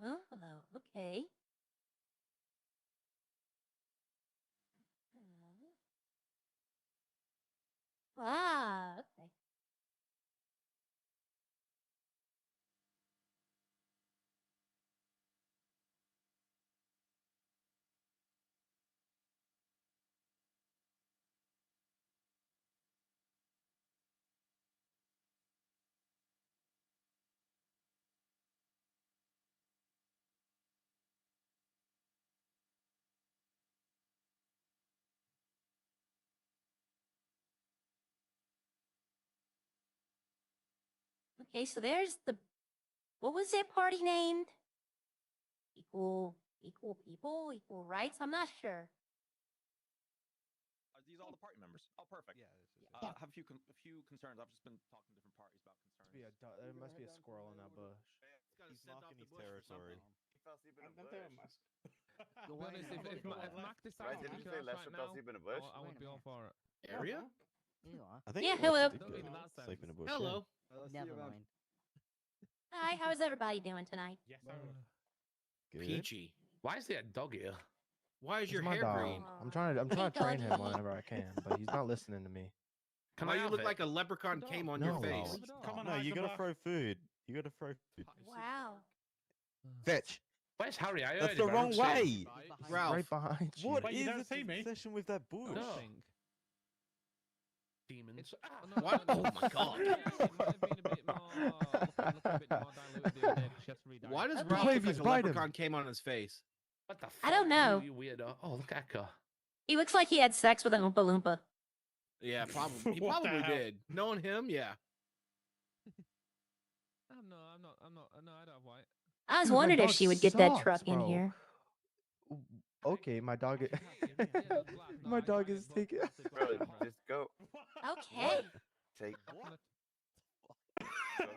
Oh, okay. Ah, okay. Okay, so there's the, what was that party named? Equal people, equal rights? I'm not sure. Are these all the party members? Oh, perfect. Yeah, this is I have a few concerns. I've just been talking to different parties about concerns. there must be a squirrel in that bush. He's marking his territory. He fell asleep in a I've done bush. that on my To be honest, if Mac decides Right, didn't to you kill say us Lester right fell now, asleep in a bush? I would be all for it. area. I think Yeah, Lester hello. did Don't go mean in that sense. sleep in a bush. Hello. Never mind. Hi, how's everybody doing tonight? Yes, Good. Peachy. Why is there a dog here? Why is It's your my hair dog. green? I'm trying to Hey, train him doggy. whenever I can, but he's not listening to me. Can Why I you have look it? like a leprechaun came on your No. face? Come on, No, you gotta throw food. You gotta throw food. Wow. Fetch. Where's Harry? I heard That's him, the but I wrong don't see him. way. Ralph. Right behind you. What Wait, you is don't the see me? obsession with that bush? Nothing. Demons. Oh my God. It might have been a bit more, looking a bit more diluted the other day 'cause she has to read Why does Okay. Ralph look Flavius, like a bite him. leprechaun came on his face? What the fuck? I don't know. You weirdo. Oh, look at Echo. He looks like he had sex with an Oompa Loompa. Yeah, probably. He What the probably hell? did. Knowing him, yeah. No, I don't have white. I was Dude, my wondering if dog she would get that sucks, truck in bro. here. Okay, my dog. My dog is taking. Bro, just go. Okay. Take,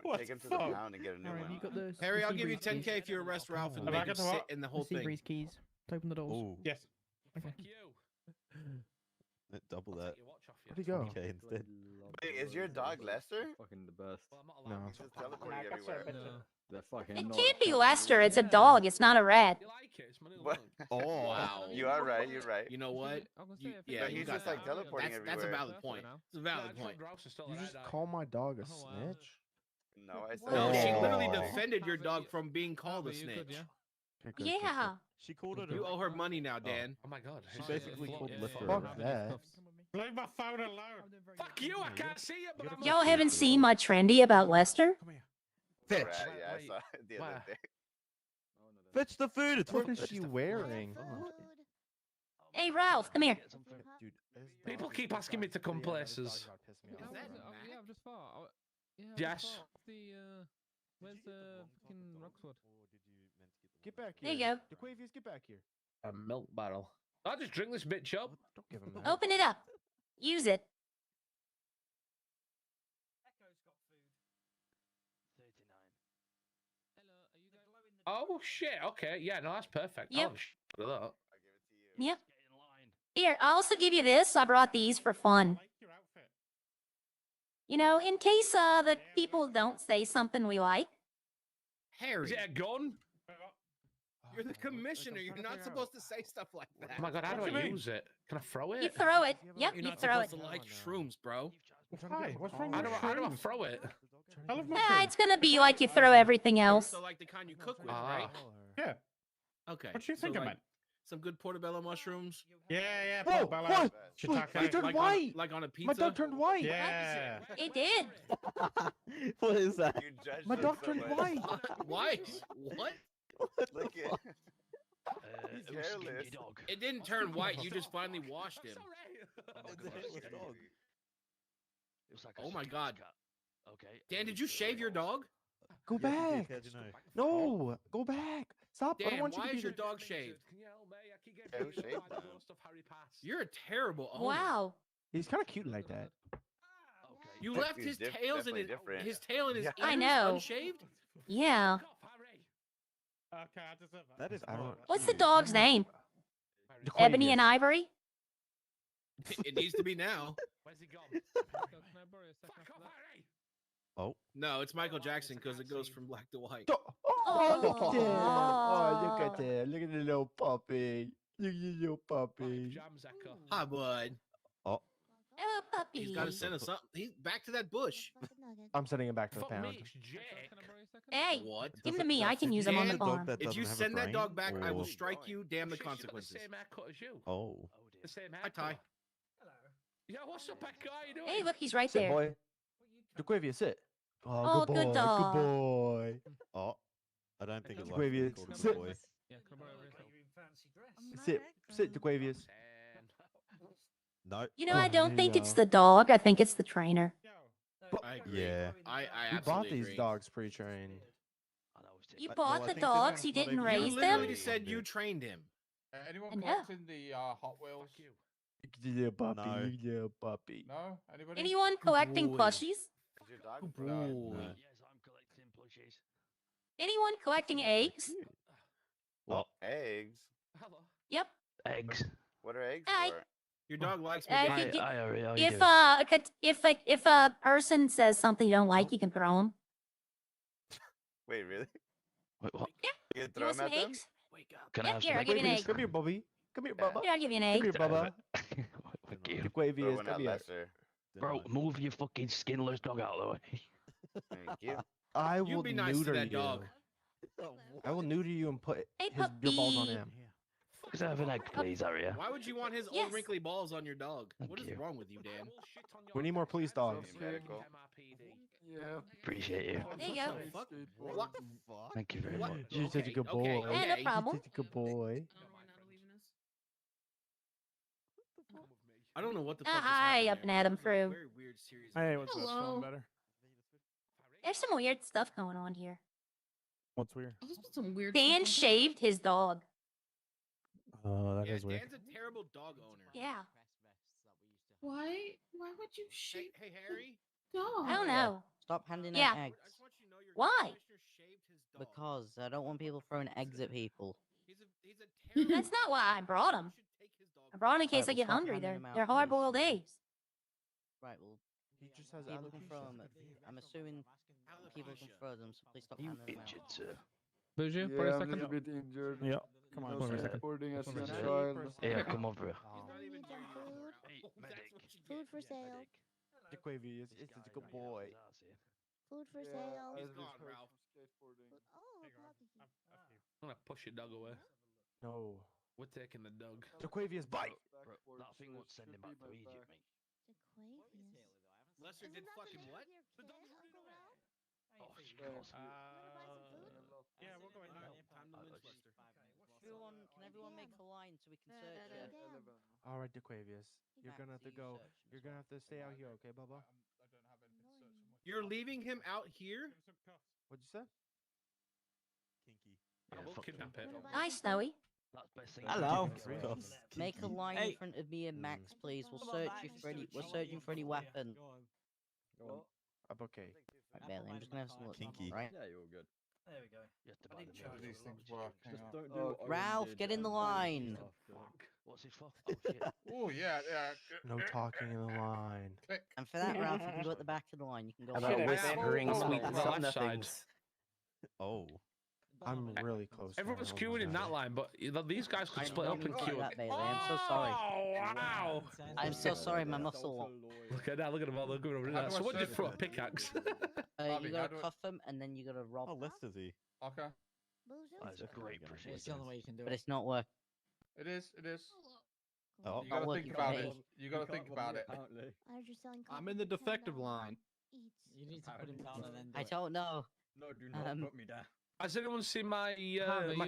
What take him to the the fuck? pound and get a new one. Harry, I'll give you 10K if you arrest Ralph and Have I make him got the sit what? in the whole thing. keys. Open the doors. Oh, Yes. Fuck you. double that. Take your watch off you. Where'd he go? Okay, instead. Wait, is your dog Lester? Fucking the best. Well, I'm not No. allowed He's to just talk about teleporting it. everywhere. No. They're fucking It not. can't be Lester. It's a dog. It's not a rat. You like it? It's my little What? dog. Oh, Wow. You are right, you're right. You know what? I'm gonna You- say, if yeah, it's- But he's got just like that. teleporting That's a everywhere. valid point. It's a valid point. You just call my dog a Oh, wow. snitch? No, I said No, she Oh. literally Oh. defended your Have it, dog you- from being called a you could, snitch. yeah? Okay, good, good, good. Yeah. She called it You a. owe her money now, Dan. Oh my god. She It's basically float- called yeah, Lester yeah, Fuck yeah. around. that. Leave my phone alone. Fuck you! I can't see it, but I'm gotta- Y'all not- haven't seen my trendy about Lester? Come here. Fetch. Right, yeah, I Wait, saw it the other where? day. Fetch the food. It's What from- is she wearing? Hey, Ralph, come here. Dude, People keep asking me to come places. How was it? Oh, yeah, I've just thought. Yeah, I've Yes. just thought. Where's the fucking Roxwood? Get back There here. you go. DeQuavius, get back here. A milk barrel. I'll just drink this bitch up. Don't give him that. Open it up. Use it. Oh shit! Okay, yeah, no, that's perfect. Yep. Oh, look at that. I'll give it to you. Yep. Here, I'll also give you this. I brought these for fun. I like your outfit. You know, in case the people don't say something we like. Harry, Is it a gun? Wait, what? you're the commissioner. You're not supposed to say stuff like that. Oh my god, how do What do I you mean? use it? Can I throw You it? throw it. Yep, You're you not throw it. supposed to like shrooms, bro. Why? What's wrong How with do I shrooms? throw it? I love Ah, mushrooms. it's gonna be like you throw everything else. So like the kind you cook with, Ah. right? Yeah. Okay. What do you so, think I like, meant? Some good portobello mushrooms. Yeah, Whoa, portobello, what? shiitake. He turned like white. like on a pizza. My dog turned white. Yeah. It did. What is that? You judged My him dog so turned much. white. Why? What? Look at He's hairless. It didn't turn white. You just finally washed him. Oh my god. Okay. Dan, did you shave your dog? Go Yes, he back. did, how'd you know? No, go back. Stop. I don't Dan, want you why to be is your the- dog shaved? Can you help me? I keep getting Yeah, who beaten up shaved by the him? ghost of Harry Pass. You're a terrible owner. Wow. He's kind of cute like that. You He's left his diff- tails in definitely his different. his tail in his Yeah. ears I know. unshaved. Yeah. Fuck off, Harry. Okay, I deserve that. That is I don't- not What's the cute. dog's name? Harry. DeQuavius. Ebony and Ivory? It needs to be now. Where's he gone? Can I borrow a second Fuck after off, that? Harry. Oh. No, it's Michael Jackson because it goes from black to white. Oh, look at that. Oh, look Aw. at that. Look at the little puppy. Look at the little puppy. Jams echo. Hi, bud. Oh. Oh, puppy. He's got to send us something. He's back to that bush. I'm sending him back to the Fuck me, pound. it's Jake. Can I borrow you a second? Hey, What? give him to me. I can use him on the Dan, farm. If you send that dog back, I will strike you. Damn the She's got consequences. the same haircut as you. Oh. The same Hi, haircut. Ty. Yeah, what's up, Echo? How you doing? Hey, look, he's right Sit, there. boy. Jaquavia, sit. Oh, good good boy. dog. Good boy. Oh. I don't think it likes Jaquavia, being called a sit. boy. Yeah, can I borrow your second? Sit, Jaquavius. No. You know, I don't think it's yeah. the dog. I think it's the trainer. I agree. Yeah. I You absolutely bought these agree. dogs pre-trained. You No, bought I the think this dogs. one's You not didn't even raise You them. literally said you trained him. Anyone I know. collecting the Hot Wheels? You little puppy. No. You little puppy. No? Anybody? Anyone collecting boy. plushies? Is your dog Boy. No. Yes, I'm collecting plushies. Anyone collecting eggs? Oh. eggs? Hello. Yep. Eggs. What are eggs Hi. for? Your dog likes Uh, me. you- Hi, Ari, how you If doing? if a person says something you don't like, you can throw them. Wait, really? Wait, what? You can You throw want them some at them? eggs? Can I Yeah, have here, some I'll give you an eggs? egg. Come here, Bubby. Come here, Yeah. Bubba. Here, I'll give you an Come egg. here, Bubba. Thank you. Throw Jaquavius, one come at here. Lester. Bro, move your fucking skinless dog out of the way. Thank you. I You will be nice to neuter that you. dog. I will neuter you and put Hey, your balls on puppy. him. Could I have an egg, please, Aria? Why would you want his Yes. old wrinkly balls on your dog? Thank What is you. wrong with you, Dan? We need more police dogs. Medical. Yeah. Appreciate you. There you go. Fuck. What? Thank you very What? much. You're such a good Okay, boy. okay, Hey, no okay. problem. You're such a good boy. I don't know what the fuck. just Hi, happened up and there. Adam That was a through. Very weird series. of Hey, events. what's up? Hello. Feeling better? There's some weird stuff going on here. What's weird? Oh, there's been some weird Dan stuff shaved his dog. Oh, that Yeah, is weird. Dan's a terrible dog owner. Yeah. Why would you Hey, shave hey, Harry. dog? I don't know. Stop handing Yeah. out I eggs. just want you to know your Why? commissioner shaved his dog. Because I don't want people throwing eggs at people. He's a terrible. That's not why I brought him. You should take his dog I brought him in Alright, case I well, get stop hungry. handing They're them out, they're please. hard-boiled eggs. Right, well, He just has people can throw them. alopecia. I'm assuming people can Alopecia. throw them, so please stop You handing them out. injured, sir. Bougie, borrow you a I'm a second? little bit injured. Yeah. Come on, Come over a second. supporting us Come in over a a trial. Yeah, come over here. He's not even Need some here. food? Hey, That's medic. what you Food get. for sale. Jaquavius is such a good boy. Food for Yeah, sale. I He's just gone, heard Ralph. from skateboarding. Oh, puppy. I'm gonna push your dog away. No. We're taking the dog. Jaquavius, bite! Bro, that thing won't send him back to Egypt, mate. Jaquavius. Lester Isn't did that fucking the what? name of your kid, Uncle Ralph? Oh, of course. Yeah, we'll go in now. Time to lynch Lester. Can everyone make a line so we can search it? All right, Jaquavius. You're Back gonna have to you, go. search and You're gonna have to stay out here, okay, Bubba? I don't have anything to search him with. You're leaving him out here? What'd you say? Kinky. I will fuck kidnap you. it. Hi, Snowy. That's best thing. Hello. Make a line in front of me and Max, please. We'll search you for any. We're searching for any weapon. I'm okay. Right, Bailey, I'm just gonna have some look. Kinky. Right. Yeah, you're all good. There we go. You have to buy the How do milk. these things work? Hang Just on. don't do Oh, what Owen Ralph, did get in and the do line. Fuck. What's it for? Oh shit. Oh, yeah, yeah. No talking in the line. Click. And for that, Ralph, you can go at the back of the line. You can go. About forward. whispering Oh, sweet oh, and oh, nothings. Oh. I'm really close. Everyone's now, oh my queuing in God. that line, but these guys could I'm split up and not queue. that, Bailey. I'm so sorry. Oh wow! I'm so sorry, my muscle. Look at that! Look at them all! Look at them! How do So I what did you search throw a it? pickaxe? You Bobby, how gotta do I- cuff him, and then you gotta rob. Oh, Lester's he. Okay. That is a great precision. But it's not work. It is, it is. Oh. You gotta Not think working about for it. me. You gotta think about it. I heard you're selling I'm in the coffee for defective $10. line. Eats. You need to put him down and then. I don't know. No, do not put me down. Has anyone seen my are you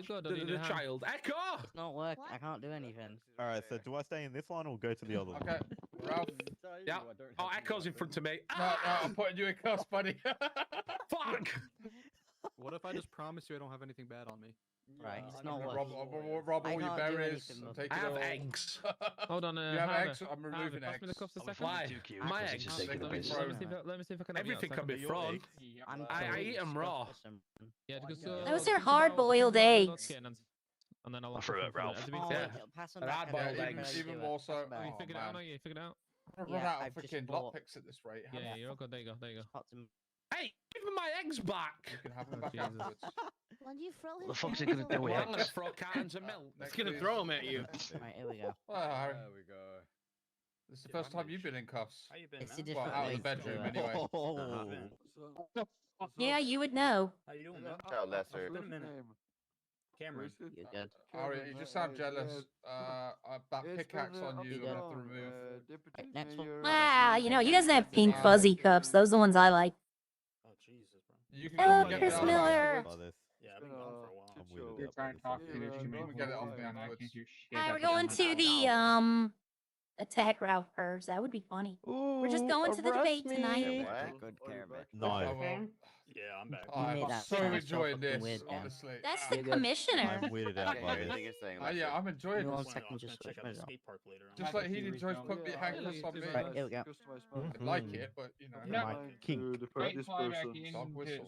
good, or do you need the a hand? child Echo? It's not work. What? I can't do anything. All right. So do I stay in this line or go to the other one? Okay, Ralph. Yeah. Oh, Echo's in front of me. No, I'm putting you in cuffs, buddy. Fuck! What if I just promise you I don't have anything bad on me? Right, it's I'm not gonna working. rob I all your can't do berries. anything, and Muff. take I it have all. eggs. Hold on, You have Harvey, eggs? I'm Harvey, removing pass eggs. me the cuffs a I'm second. Why? too cute. My because eggs. it's taking the Let me piss. see if I can have you Everything outside. can be Your thrown. eggs? I'm I sorry, eat 'em it's raw. for some reason. Yeah, just Those are think about hard-boiled the eggs. skin and then I'll I threw it, Ralph. Oh, Yeah. pass them An back. hard-boiled I don't eggs. know how you Even do it. more Pass so. them back. Oh, you Oh, figured it out, man. no? You figured it out? I'm gonna Yeah, run out I've of just freaking bought- lockpicks at this rate. Yeah, you're all good. There you go. There you go. Popped them Hey, give me my eggs back. You can have them back Jesus. afterwards. When do you throw him? the fuck's he eggs gonna do away? with Well, I'm gonna eggs? throw cartons of milk. It's gonna throw them at you. Right, here we go. Well, Harry, There we go. this is the first time you've been in cuffs. How you been, It's a man? different Well, out of way the to do bedroom, it. anyway. Oh. Yeah, you would know. How you doing, man? Oh, Lester. It's been a minute. Cameron. You're good. Harry, you just sound jealous. That pickaxe on you, I'm gonna have to remove. Right, next one. Wow, you know, he doesn't have pink fuzzy cups. Those are the ones I like. Oh, Jesus, bro. You can Hello, go get Chris that off Miller. afterwards. By this. Yeah, I've been gone for a while. I'm weirded You're out by this. You can get it off me afterwards. Hi, we're going to the attack route first. That would be funny. We're just going to the debate tonight. What? Good care of it. No. I will. Yeah, I'm back. You made I'm that so sound so enjoying fucking this, weird, Dan. honestly. That's the You're good. commissioner. I'm weirded out I by can't hear this. anything you're saying, Yeah, Lester. I'm enjoying Give me this. 1 second, just check switch out it the up. skate park later. Just like he enjoys putting handcuffs on me. Right, here we go. I'd like it, but you know. Yeah, my king. Dog whistle.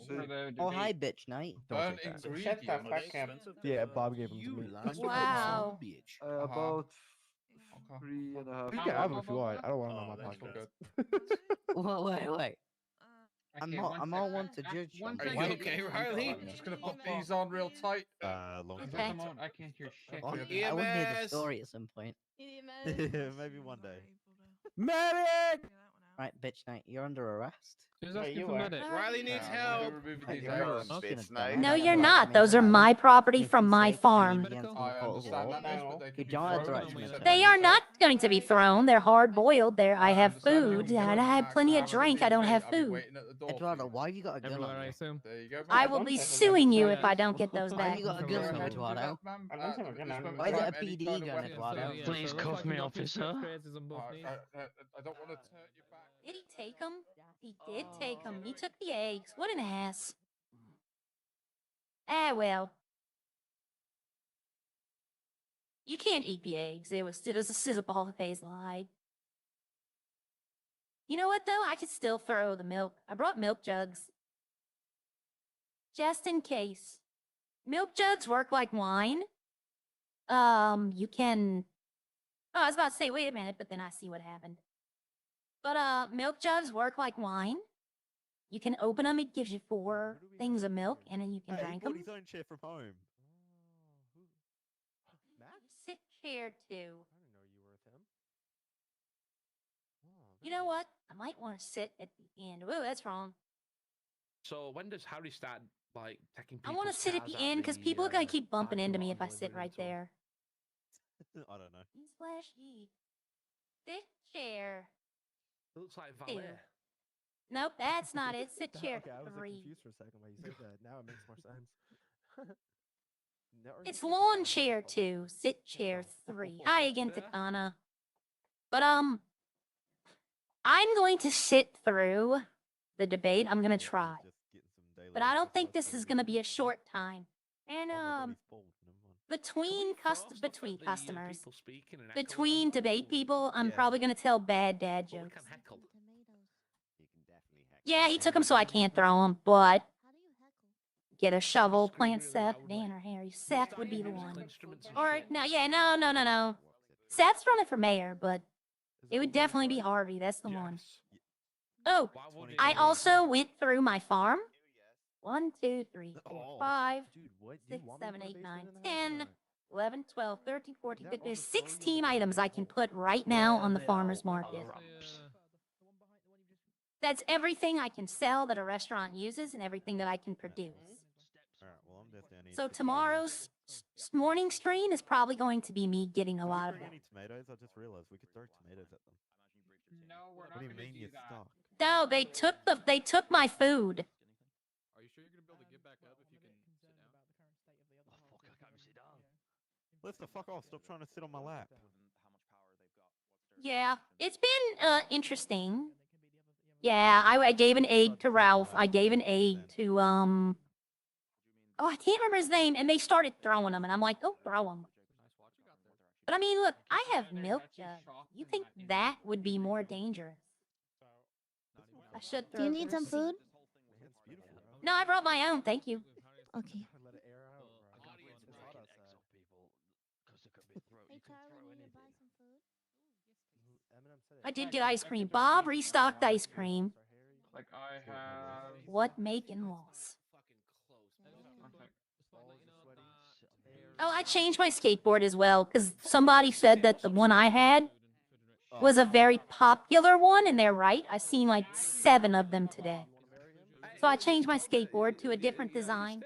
Oh, hi, bitch night. Burnt take that. ingredient. Yeah, Bob gave them to me. Wow. About You can have them if you want. I don't want them on my That's podcast. good. Wait. I'm not one to judge. Are them. you Why- okay, Riley? I'm just gonna put these on real tight. Long Okay. time. I can't hear shit. I would hear the EMS. story at some point. Maybe one day. Medic! Right, bitch night, you're under arrest. Who's asking for medic? Riley needs help. Right, you're You're under a arrest. bitch night. No, you're not. Those are my property If from you my say farm. anything against I the court of understand law, that, but they you could be don't have thrown. direction of They are not going to be thrown. They're hard boiled. There, I have understand that, food but and I have plenty of drink. I don't have I'll be food. waiting at the door for Eduardo, you. why have you got a gun Everywhere, on I you? assume. There you go. I ma'am. will be suing you if I don't get those Why back. have you got a Go gun ahead on and do Eduardo? that, ma'am. Just won't Why is it a grab any PD kind of gun, weapon. Eduardo? Please cuff me off, sir. I don't want to hurt your back. Did he take them? He did take them. He took the eggs. What an ass. Ah, well. You can't eat the eggs. It was a sizzle phase lie. You know what, though? I could still throw the milk. I brought milk jugs. Just in case. Milk jugs work like wine. You can... Oh, I was about to say, wait a minute, but then I see what happened. But, milk jugs work like wine. You can open them, it gives you 4 things of milk, and then you can Hey, he drink brought them. his own chair from home. Sit chair 2. I didn't know you were with him. You know what? I might want to sit at the end. Whoa, that's wrong. So when does Harry start like taking? I want to people's sit at cars the out end because the, people are going to keep bumping parking into lot me and if I delivering sit them right to 'em? there. I don't know. Slash E. Sit chair. It looks like 2. valet. Nope, that's not it. Sit chair Okay, I was 3. confused for a second why you said that. Now it makes more sense. It's lawn chair 2. Sit chair 3. Hi again, Takana. But, I'm going to sit through the debate. I'm going to try. But I don't think this is going to be a short time. And, between customers, between debate people, I'm probably going to tell bad dad jokes. Yeah, he took them so I can't throw them, but get a shovel, plant Seth, Dan, or Harry. Seth would be the one. Or, no. Seth's running for mayor, but it would definitely be Harvey. That's the one. Oh, I also went through my farm. 1, 2, 3, 4, 5, 6, 7, 8, 9, 10, 11, 12, 13, 14, 15. There's 16 items I can put right now on the farmer's market. That's everything I can sell that a restaurant uses and everything that I can produce. So tomorrow's morning stream is probably going to be me getting a lot of them. Any tomatoes? I just realized we could throw tomatoes at them. No, we're not What do you gonna mean do you're that. stuck? No, they took my food. Are you sure you're gonna be able to get back up if you can sit down? Oh, fuck, I can't even sit down. Lester, fuck off. Stop trying to sit on my lap. Yeah, it's been interesting. Yeah, I gave an egg to Ralph. I gave an egg to oh, I can't remember his name, and they started throwing them, and I'm like, oh, throw them. But I mean, look, I have milk jugs. You think that would be more dangerous? I should throw. Do you need some food? No, I brought my own. Thank you. Okay. I don't want to break eggs on people because they could be Hey, Charlie, need to buy some food? I did get ice cream. Bob restocked ice cream. Like I have. What make and loss? Oh, I changed my skateboard as well because somebody said that the one I had was a very popular one, and they're right. I've seen like 7 of them today. So I changed my skateboard to a different design.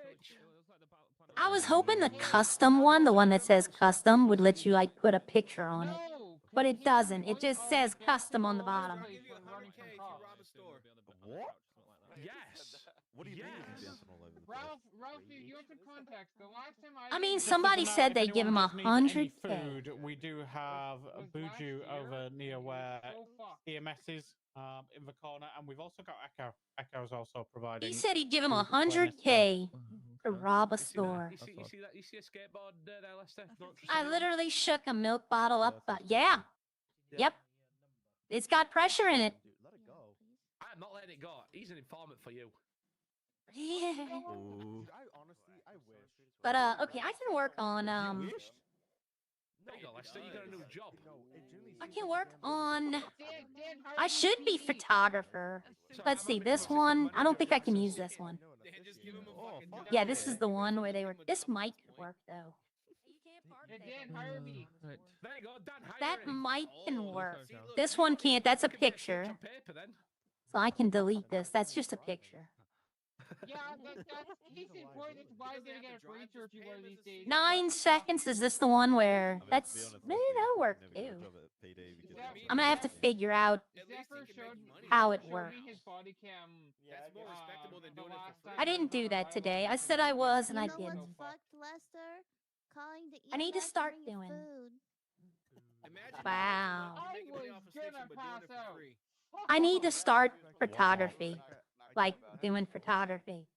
I was hoping the custom one, the one that says custom, would let you like put a picture on it. But it doesn't. It just says custom on the bottom. What? Yes. What do you mean it's dancing all over the place? Ralphie, you have to context. The last time I mean, Just as somebody a note, said if they give him anyone does need any 100K. food, we do have a Buju over near where EMS is in the corner, and we've also got Echo. Echo's also providing. He said he'd give him food when 100K necessary. to rob a You see that? store. You see that? You see a skateboard there, Lester? Not just I anyone? literally shook a milk bottle up. Yeah. Yep. It's got pressure in it. Let it go. I'm not letting it go. He's an informant for you. Yeah. Dude, I honestly, I wish. But okay, I can work on There you go, Lester. You got a new job. I can work on I should be photographer. Let's see, this one, I don't think I can use this one. Yeah, this is the one where they were this might work though. Dan, hire me. There you go, Dan. That hire him. might can work. This one can't, that's a Can be a picture. switch on paper, then. So I can delete this. That's just a picture. Yeah, that's decent point. It's why I'm gonna get a breach or 2 one of these days. 9 seconds, is this the one where that's maybe that'll work too. I'm gonna have to figure out how it works. His body cam. That's more respectable than doing it for free. I didn't do that today. I said I was and I You know didn't. what's fucked, Lester? Calling the I need to EMS start bring doing. food. Imagine Wow. making money off of snitching, but doing it for free. I need to start photography. Like doing photography.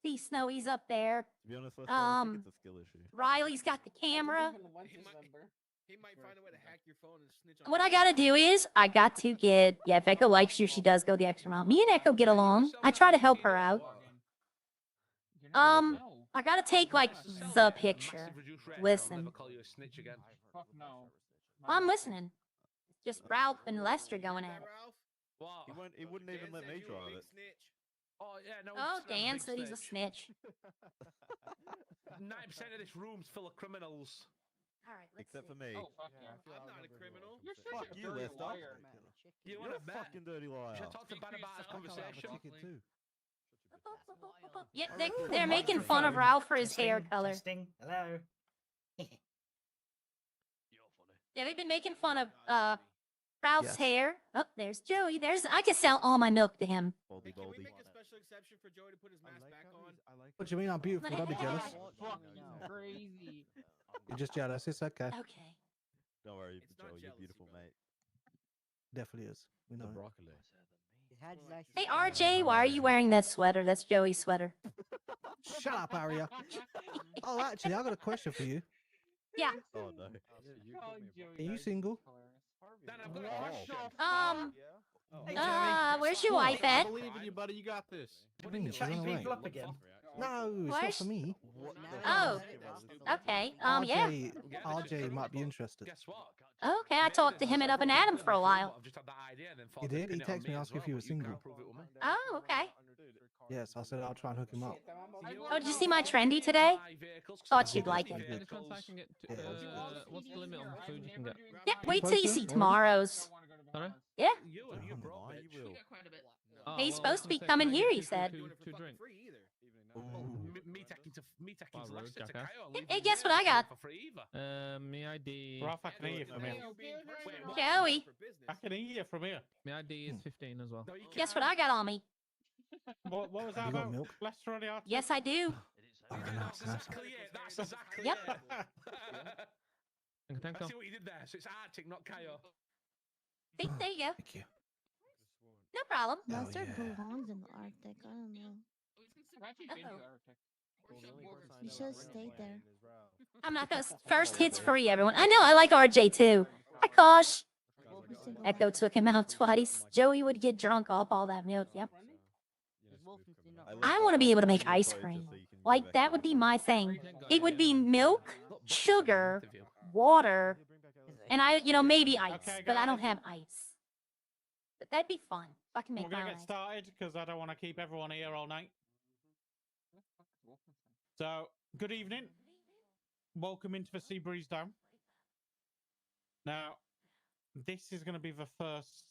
See, Snowy's up there. To be honest, Lester, I think Um, it's a skill issue. Riley's got the camera. He might find a way to hack your phone and snitch on What I gotta do is, I got to get, yeah, if Echo likes you, she does go the extra mile. Me and Echo get along. I try to help her out. I gotta take, like, the picture. Listen. Fuck no. I'm listening. Just Ralph and Lester going at it. What? He wouldn't even let me drive it. Oh, yeah, no. Oh, it's a Dan big said he's a snitch. 90% of this room's full of criminals. Alright, let's Except see. for me. Oh, fuck yeah. I'm not a criminal. You're Fuck such a you, dirty Lester. liar. You You're want a to bet? fucking dirty liar. Should I talk to Ben about this conversation? Too. Yeah, they're making fun of Ralph for his hair color. Hello. Yeah, they've been making fun of Ralph's Yes. hair. Oh, there's Joey. I can sell all my milk to him. Baldy, Can we baldy. make a special exception for Joey to put his mask back on? What do you mean I'm beautiful? Don't be jealous. Fuck crazy. You're just jealous. It's okay. Okay. Don't worry, It's not Joe. You're jealousy, beautiful, bro. mate. Definitely is. We know. it. broccoli. Hey, RJ, why are you wearing that sweater? That's Joey's sweater. Shut up, Aria. Oh, actually, I got a question for you. Yeah. Oh no. Are you single? Dan, I've got a question. Where's your Cool, wife I at? believe in you, buddy. You got this. What do you mean? She's Chatting on her way. people up again. No, it's Where's- not for me. Oh, okay. Yeah. RJ might be interested. Guess what? Okay, I talked to him at Up and Adam for a while. I've just had that idea and then thought He of did? picking He it on texted me as asking if well, you were but you can't single. prove it with me. Oh, okay. Yes, I said I'll try and hook him up. Oh, did you see my trendy today? Thought you'd like it. Any chance I can get what's the limit on food you can get? Yeah, wait till you see tomorrow's. Sorry? Yeah. You broke, Why bitch. you will? Oh, He's well, supposed to be I was gonna say, coming can I here, get he two- said. two drinks. Free either. Me taking to Wow, Lester rude, to jackass. Kyle. Hey, guess what I got? For free either. My ID. Ralph, I can hear you from here. Joey, I can hear you from here. My ID is 15 as well. No, you guess what I got on me? What was that You got about? milk? Lester on the article? Yes, I do. Oh, no, That's no, no. exactly it. That's exactly Yep. it. Thank I you. see what you did there. So it's Arctic, not Kayo. See, there you go. Thank you. No problem. Oh, Lester yeah. belongs in the Arctic. I don't know. You should have stayed there. I'm not gonna. First hit's free, everyone. I know. I like RJ too. Hi, Kosh. Echo took him out twice. Joey would get drunk off all that milk. Yep. I want to be able to make ice cream. Like that would be my thing. It would be milk, sugar, water, and maybe ice. But I don't have ice. But that'd be fun. Fucking make We're gonna my get eyes. started because I don't want to keep everyone here all night. So, good evening. Welcome into the Sea Breeze Dome. Now, this is going to be the first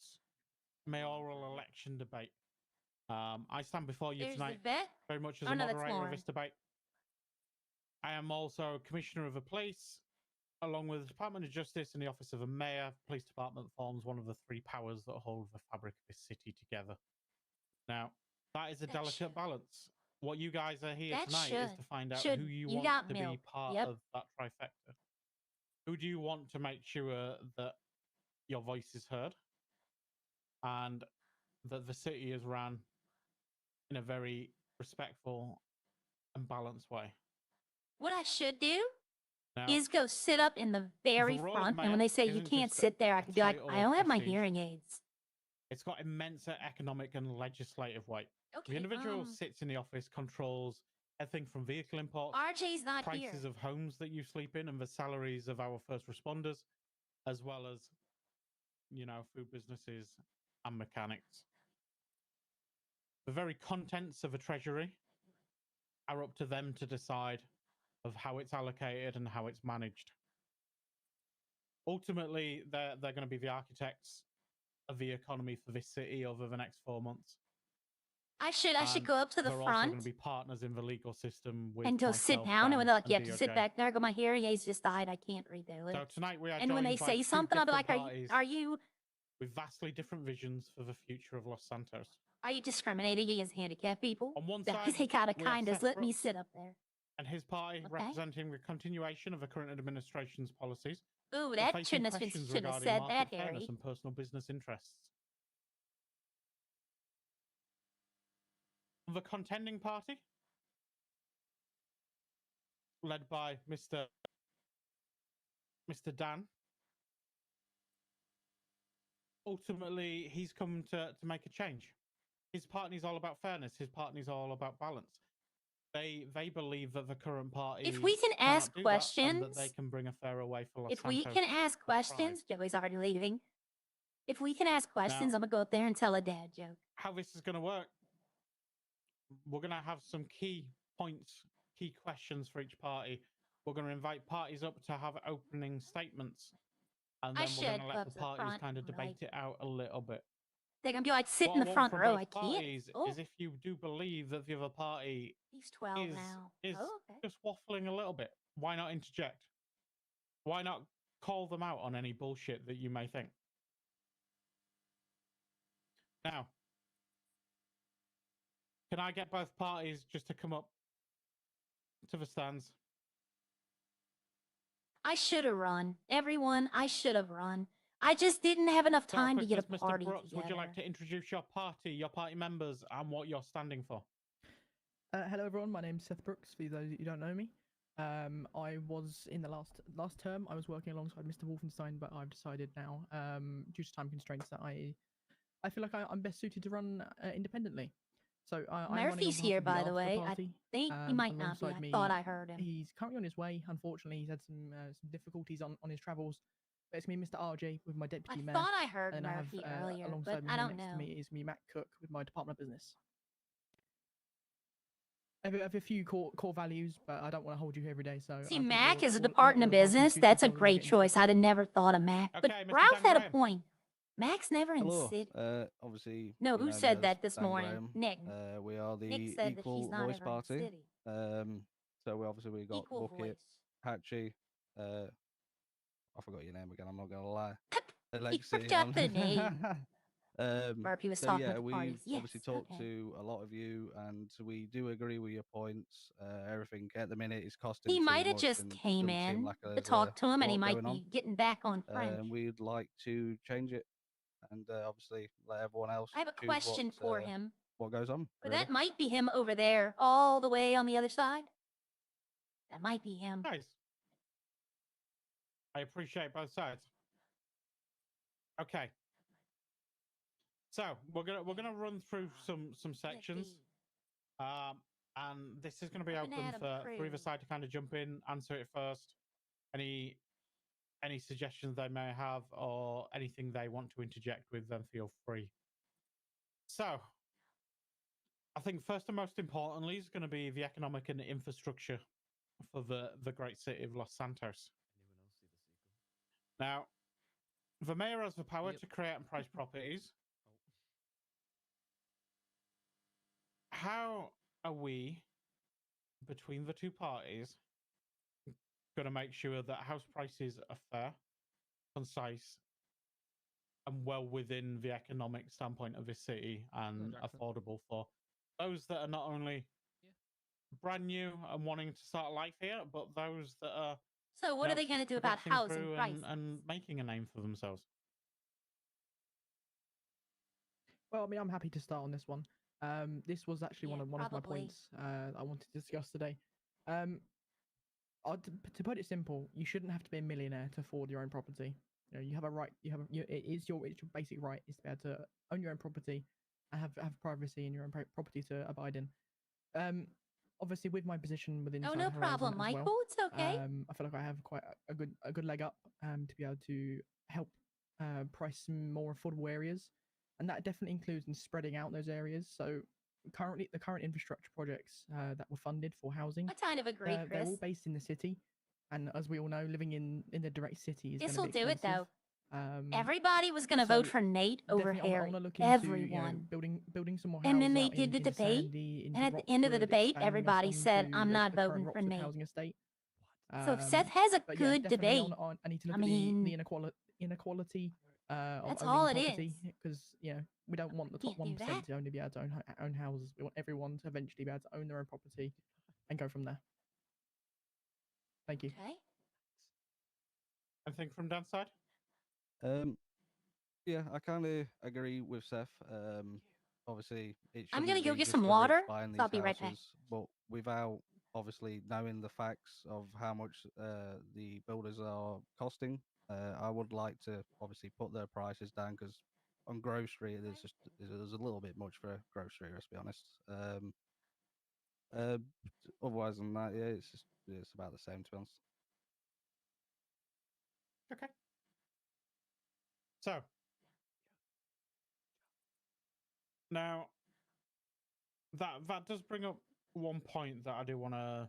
mayoral election debate. I stand before you There's tonight the vet. very much as Oh, a no, that's moderator of Lauren. this debate. I am also Commissioner of the Police, along with the Department of Justice and the Office of the Mayor. Police Department forms one of the three powers that hold the fabric of this city together. Now, that is a delicate balance. What you guys are here That tonight is to find out should. who you You want got to milk. be part Yep. of that trifecta. Who do you want to make sure that your voice is heard and that the city is run in a very respectful and balanced way? What I should do Now, is go sit up in the very role of front, and mayor when they say you isn't can't just sit there, I a could be like, title I of don't have my prestige. hearing aids. It's got immense economic and legislative weight. Okay. The individual sits in the office, controls everything from vehicle imports, RJ's not here. prices of homes that you sleep in, and the salaries of our first responders, as well as, you know, food businesses and mechanics. The very contents of a treasury are up to them to decide of how it's allocated and how it's managed. Ultimately, they're going to be the architects of the economy for this city over the next 4 months. I should And go up to the they're also front going to be partners in the legal system with and go sit myself, down, and Dan, when they're like, and you have to sit DOJ. back there. I go, my hearing aids just died. I can't read their So lips. tonight we are And when they joined by say two something, I'll be like, different parties are you with vastly different visions for the future of Los Santos. discriminating against handicapped people? On one That side, they gotta we have kind of Seth let me Brooks sit up there. and his party Okay. representing the continuation of the current administration's policies. Ooh, but that facing shouldn't have questions said regarding that, market Harry. fairness and personal business interests. The contending party, led by Mr. Dan. Ultimately, he's come to make a change. His party is all about fairness. His party is all about balance. They believe that the current party, If we can cannot ask do that, and questions, that they can bring a fairer way for Los if we Santos can ask to thrive. questions, Joey's already leaving. If we can ask questions, Now, I'm gonna go up there and tell a dad joke. how this is going to work, we're going to have some key points, key questions for each party. We're going to invite parties up to have opening statements, and I then we're going should to go let up the to the parties front, kind of like- debate it out a little bit. They're gonna be like, sit What in I the want front from row. both I can't. parties Oh, is if you do believe that the other party he's 12 is now. is Oh, okay. just waffling a little bit, why not interject? Why not call them out on any bullshit that you may think? Now, can I get both parties just to come up to the stands? I should have run. Everyone, I should have run. I just didn't have enough So, time to get a quickness, party Mr. Brooks, together. would you like to introduce your party members, and what you're standing for? Hello everyone, my name's Seth Brooks, for those who don't know me. I was in the last term, I was working alongside Mr. Wolfenstein, but I've decided now, due to time constraints, that I feel like I'm best suited to run independently. So I'm running on Murphy's behalf here, of the by the way. party. I think he might not be. Alongside I me, thought I heard him. He's currently on his way. Unfortunately, he's had some difficulties on his travels. But it's me, Mr. RJ, with my deputy mayor. Thought I heard and Murphy I have, earlier, alongside but me I here don't next know. to me is me, Matt Cook, with my Department of Business. I have a few core values, but I don't want to hold you here every day. So See, I think Mac we'll- is a we'll- department of we'll pass business. into That's a details when we great get into choice. I'd have never thought of Mac. But Okay, Mr. Ralph Dan had a Graham. point. Mac's never in the Hello. city. Obviously. No, you who know me said as that this Dan morning? Graham. Nick. We are the Nick said that Equal he's not Voice ever in the Party. city. So we obviously we got Equal Bucket, voice. Hatchie. I forgot your name again. I'm not gonna lie. You Alexi. forgot the name. Um, Murphy was so talking yeah, at the we've parties. obviously Yes, talked okay. to a lot of you, and we do agree with your points. Everything at the minute is costing He too might have much just and came doesn't seem in like to there's talk to him, and he lot might going on. be getting back on French. We'd like to change it, and obviously let everyone else I have a choose question for him. what goes on. But really. that might be him over there, all the way on the other side. That might be him. Nice. I appreciate both sides. Okay. So we're gonna run through some sections, and this is gonna be open for either side to kind of jump in, answer it first. Any suggestions they may have or anything they want to interject with, then feel free. So, I think first and most importantly is going to be the economic and infrastructure for the great city of Los Santos. Now, the mayor has the power to create and price properties. How are we, between the two parties, going to make sure that house prices are fair, concise, and well within the economic standpoint of this city and affordable for those that are not only brand new and wanting to start life here, but those that are So what are they going to do about progressing housing through prices? and making a name for themselves? Well, I mean, I'm happy to start on this one. This was actually Yeah, one of my probably. points I wanted to discuss today. To put it simple, you shouldn't have to be a millionaire to afford your own property. You know, you have a right. It's your basic right is to be able to own your own property and have privacy in your own property to abide in. Obviously, with my position within Oh, Inside no Horizon problem, as Michael. well, It's okay. I feel like I have quite a good leg up to be able to help price some more affordable areas, and that definitely includes in spreading out those areas. So currently, the current infrastructure projects that were funded for housing, I kind of agree, they're all Chris. based in the city, and as we all know, living in the direct city is going This'll to be do it, expensive. though. Everybody was going to vote So for Nate over definitely, I Harry. want to look into Everyone. building some more And houses then they out did the in debate, Sandy, into and at the end of the Roxwood, debate, expanding us everybody said, onto "I'm not the current voting for Roxwood Nate." housing estate. So if Seth has a But yeah, good definitely debate, I need to look I at mean, the inequality of that's owning all it property, is. because we don't want the top Can't do 1% that. to only be able to own houses. We want everyone to eventually be able to own their own property and go from there. Thank you. Okay. Anything from Dan's side? Yeah, I kind of agree with Seth. Obviously, it I'm shouldn't gonna go be get just some the water, rich buying so these I'll be right back. houses, but without obviously knowing the facts of how much the builders are costing, I would like to obviously put their prices down because on grocery there's a little bit much for grocery. Let's be honest. Uh, Otherwise than that, yeah, it's about the same to be honest. Okay. So now that does bring up one point that I do want to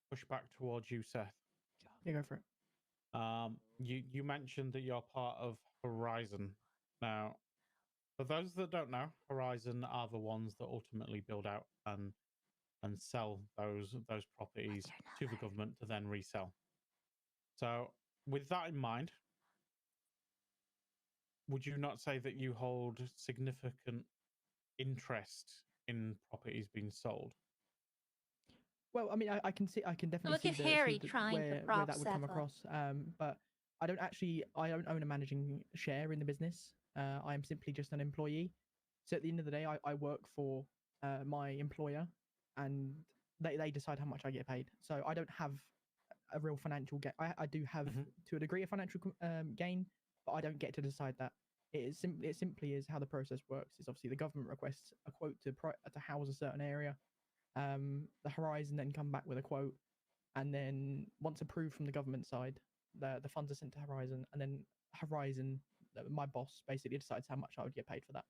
push back towards you, Seth. Yeah, go for it. You mentioned that you're part of Horizon. Now, for those that don't know, Horizon are the ones that ultimately build out and sell those properties to the government to then resell. So, with that in mind, would you not say that you hold significant interest in properties being sold? Well, I mean, I can definitely Look see at Harry the, trying to where prop that would come Seth up. across. But I don't own a managing share in the business. I am simply just an employee. So at the end of the day, I work for my employer, and they decide how much I get paid. So I don't have a real financial gain. I do have to a degree a financial gain, but I don't get to decide that. It simply is how the process works. Is obviously the government requests a quote to house a certain area. The Horizon then come back with a quote, and then once approved from the government side, the funds are sent to Horizon, and then Horizon, my boss, basically decides how much I would get paid for that.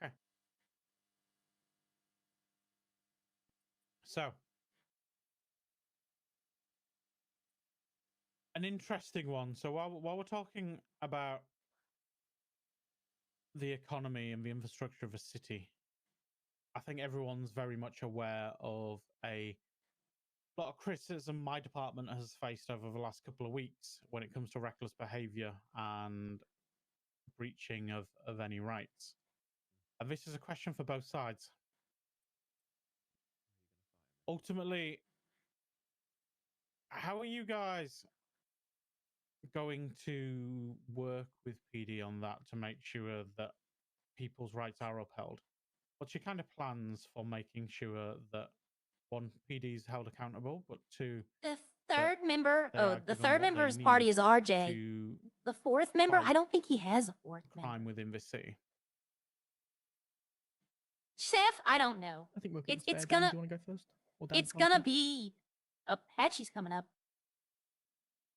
Okay. So, an interesting one. So while we're talking about the economy and the infrastructure of a city, I think everyone's very much aware of a lot of criticism my department has faced over the last couple of weeks when it comes to reckless behavior and breaching of any rights. And this is a question for both sides. Ultimately, how are you guys going to work with PD on that to make sure that people's rights are upheld? What's your kind of plans for making sure that one, PD is held accountable, but two, The third member, they are the given third what they member's party need is RJ. to The fourth member, fight I don't think he has a fourth member. crime within this city? Seth, I don't know. I think we'll keep It's this fair. it's Dan, gonna do you want to go first? Or Dan, it's gonna be Apache's coming up.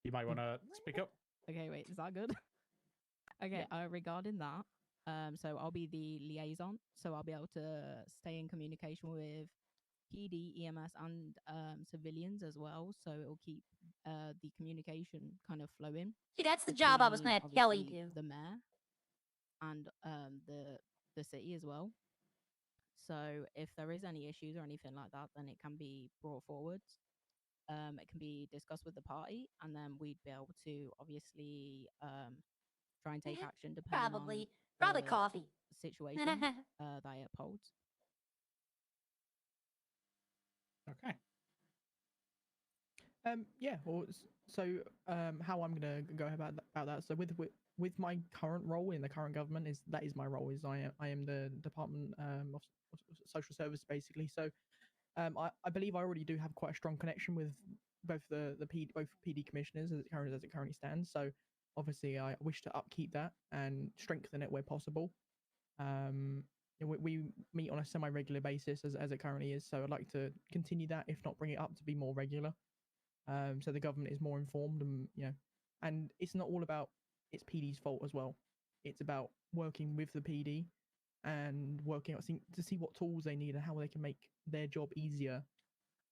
You might want to speak up. Okay, wait, is that good? Okay, regarding that, So I'll be the liaison. So I'll be able to stay in communication with PD, EMS, and civilians as well. So it'll keep the communication kind of flowing. See, that's the job I was between, going to have Kelly obviously, do. the mayor and the city as well. So if there is any issues or anything like that, then it can be brought forward. It can be discussed with the party, and then we'd be able to obviously try and take action depending Probably on the coffee. situation that it upholds. Okay. Yeah. Well, so how I'm gonna go about that. So with my current role in the current government is that is my role is I am the Department of Social Service basically. So I believe I already do have quite a strong connection with both both PD commissioners as it currently stands. So obviously I wish to upkeep that and strengthen it where possible. We meet on a semi-regular basis as it currently is. So I'd like to continue that, if not bring it up to be more regular. So the government is more informed, and and it's not all about it's PD's fault as well. It's about working with the PD and working out to see what tools they need and how they can make their job easier.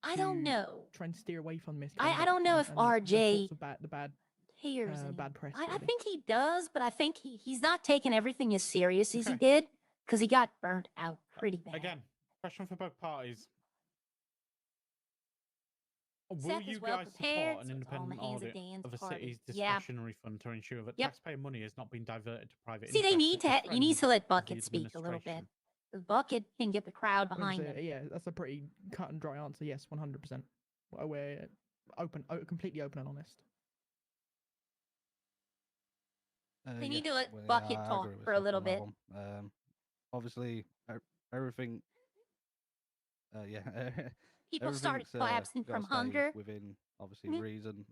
I don't know. Try and steer away from this. I don't know if RJ the bad cares. bad press. I really. think he does, but I think he's not taking everything as serious as he did because he got burnt out pretty bad. Again, question for both parties. Will Seth you is well guys prepared, support an so it's all in independent the hands of audit Dan's of a party. city's Yeah. discretionary fund to ensure that Yep. taxpayer money is not being diverted to private See, they interests need at to. the You need friend to let of the Bucket speak a little bit. administration? 'Cause Bucket can get the crowd I mean, behind so, him. yeah, that's a pretty cut and dry answer. Yes, 100%. We're completely open and honest. They need to let well, Bucket I talk agree with for a Seth little on that bit. one. Obviously, everything. Yeah. People started everything's, collapsing gotta from stay hunger. within obviously Mhm. reason.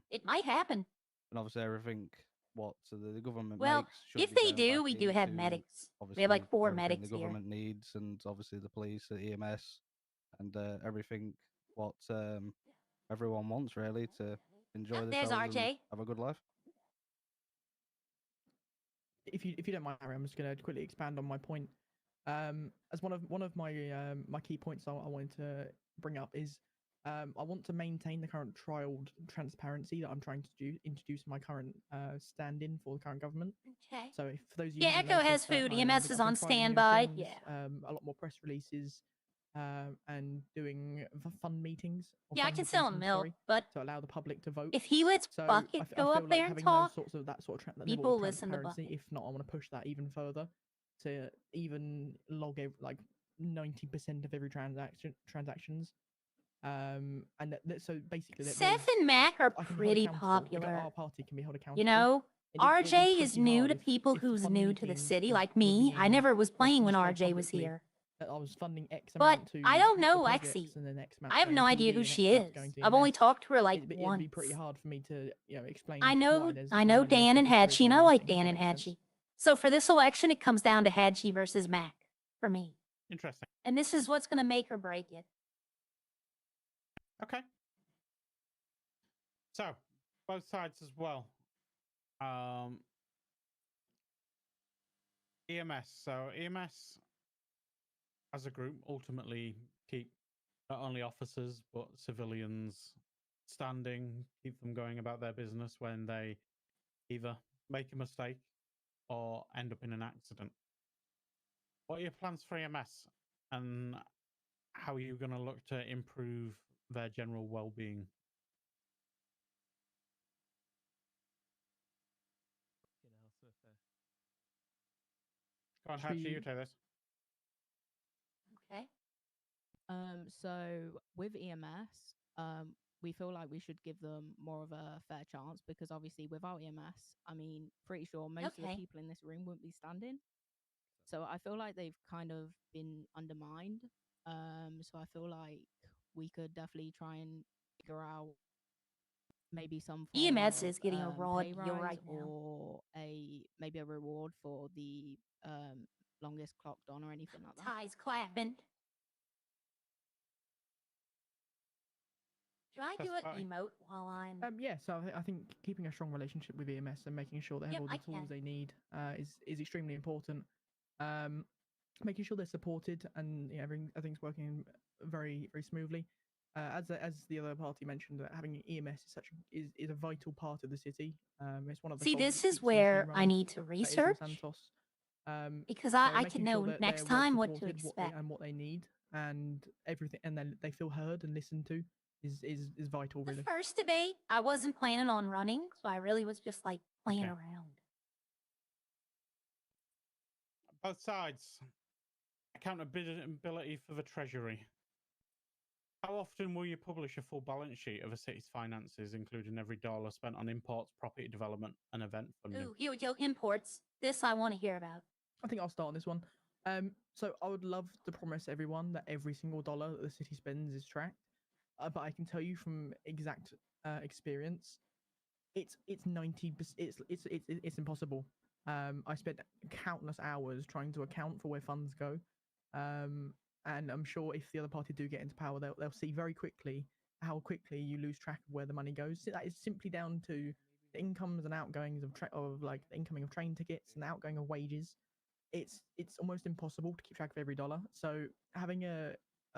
It might happen. And obviously everything what the government Well, makes should if be they going do, back we do have into, medics. We obviously have like 4 everything medics the here. government needs, and obviously the police, the EMS, and everything what everyone wants really to enjoy There's themselves and RJ. have a good life. If you don't mind, Harry, I'm just going to quickly expand on my point. As one of my my key points I wanted to bring up is I want to maintain the current trialed transparency that I'm trying to introduce my current stand-in for the current government. Okay. So if for those of you Yeah, who haven't Echo has noticed that food. I've EMS is been on trialing new standby. things, Yeah. a lot more press releases, and doing fun meetings. Or Yeah, I fun can sell him meetings, milk, sorry, but to allow the public to vote. if he lets So Bucket I go feel up there like and having talk, those sorts of level people of listen to transparency. Bucket. If not, I want to push that even further to even log like 90% of every transactions. And so basically, Seth and Mac are I can be held pretty accountable. popular. Our party can be held accountable. You know, It'd be RJ is pretty new hard to people if who's one new to the meeting city, was like me. I revealing, never was playing when displayed RJ was publicly here. that I was funding X But amount to I don't the know projects, Lexi. and then X amount I have going no to idea PD who and X she amount is. going to I've only EMS. talked to her like It'd once. be pretty hard for me to explain. I why know there's I know money Dan and disappeared Hatchie, and from I like meetings, if Dan that and makes sense. Hatchie. So for this election, it comes down to Hatchie versus Mac for me. Interesting. And this is what's going to make or break it. Okay. So, both sides as well. EMS. So EMS as a group ultimately keep not only officers but civilians standing, keep them going about their business when they either make a mistake or end up in an accident. What are your plans for EMS, and how are you going to look to improve their general well-being? Go on, Should Hatchie, we- you take this. Okay. So with EMS, we feel like we should give them more of a fair chance because obviously without EMS, I mean, pretty sure most of the Okay. people in this room wouldn't be standing. So I feel like they've kind of been undermined. So I feel like we could definitely try and figure out maybe some form EMS of is getting a raw pay deal rise right now. or maybe a reward for the longest clocked on or anything like that. Ties clapping. Do I do Specify. an emote while I'm? Yeah, so I think keeping a strong relationship with EMS and making sure they have Yep, all the I tools can. they need is extremely important. Making sure they're supported and everything's working very smoothly. As the other party mentioned, that having EMS is a vital part of the city. It's one of the See, cogs this that is keeps the machine where I running. need to That is Los research Santos. because So I making can sure know that next they're well time what to supported, expect. what they need, and everything, and then they feel heard and listened to is vital, The really. first debate, I wasn't planning on running, so I really was just like playing Okay. around. Both sides. Accountability for the treasury. How often will you publish a full balance sheet of a city's finances, including every dollar spent on imports, property development, and event funding? Ooh, here we go. Imports. This I want to hear about. I think I'll start on this one. So I would love to promise everyone that every single dollar that the city spends is tracked, but I can tell you from exact experience, it's 90%. It's impossible. I spent countless hours trying to account for where funds go, and I'm sure if the other party do get into power, they'll see very quickly how quickly you lose track of where the money goes. So that is simply down to the incomes and outgoings of like the incoming of train tickets and the outgoing of wages. It's almost impossible to keep track of every dollar. So having a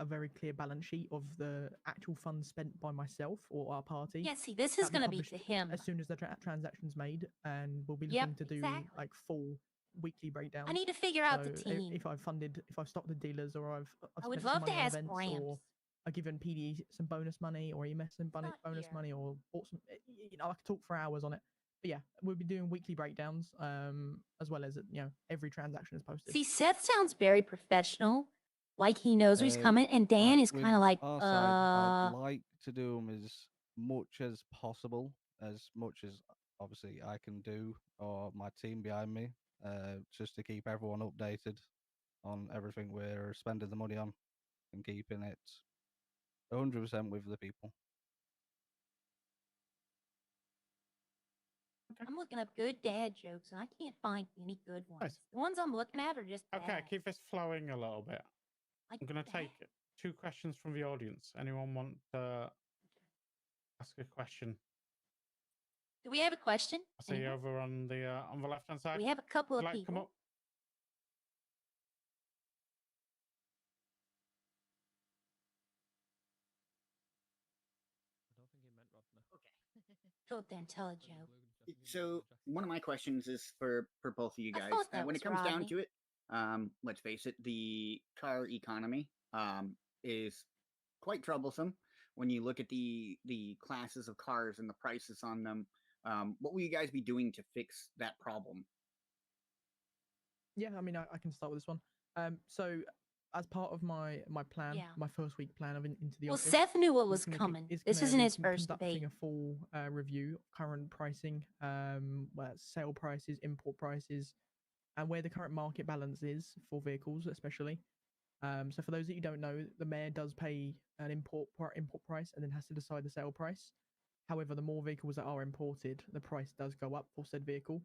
very clear balance sheet of the actual funds spent by myself or our party. Yeah, see, this is that'll going to be published to him. as soon as the transaction's made, and we'll be Yep, looking to do exactly. like full weekly breakdowns. I need to figure out the So team. if I've stocked the dealers, or I've I would spent some love to money on ask events, Gramps. or I've given PD some bonus money, or EMS some bonus here. money, or bought some. I could talk for hours on it. But yeah, we'll be doing weekly breakdowns, as well as every transaction is posted. See, Seth sounds very professional, like he knows who's coming, and Dan is With kind of like, our side, I'd like to do them as much as possible, as much as obviously I can do, or my team behind me, just to keep everyone updated on everything we're spending the money on and keeping it 100% with the people. I'm looking up good dad jokes, and I can't find any good ones. Nice. The ones I'm looking at are just Okay, bad. keep this flowing a little bit. Like I'm going to take 2 questions from the audience. Anyone want to ask a question? Do we have a question? I see you over on the left-hand side. We have a couple of Would you like to people. come up? Go then, tell a joke. So one of my questions is for both of you I guys. thought that When was it comes down Rodney. to it, let's face it, the car economy is quite troublesome. When you look at the classes of cars and the prices on them, what will you guys be doing to fix that problem? Yeah, I mean, I can start with this one. So as part of my plan, Yeah. my first week plan of into the Well, office, Seth knew what is was gonna coming. is This gonna isn't be his first conducting debate. a full review of current pricing, sale prices, import prices, and where the current market balance is for vehicles, especially. So for those that you don't know, the mayor does pay an import price and then has to decide the sale price. However, the more vehicles that are imported, the price does go up for said vehicle.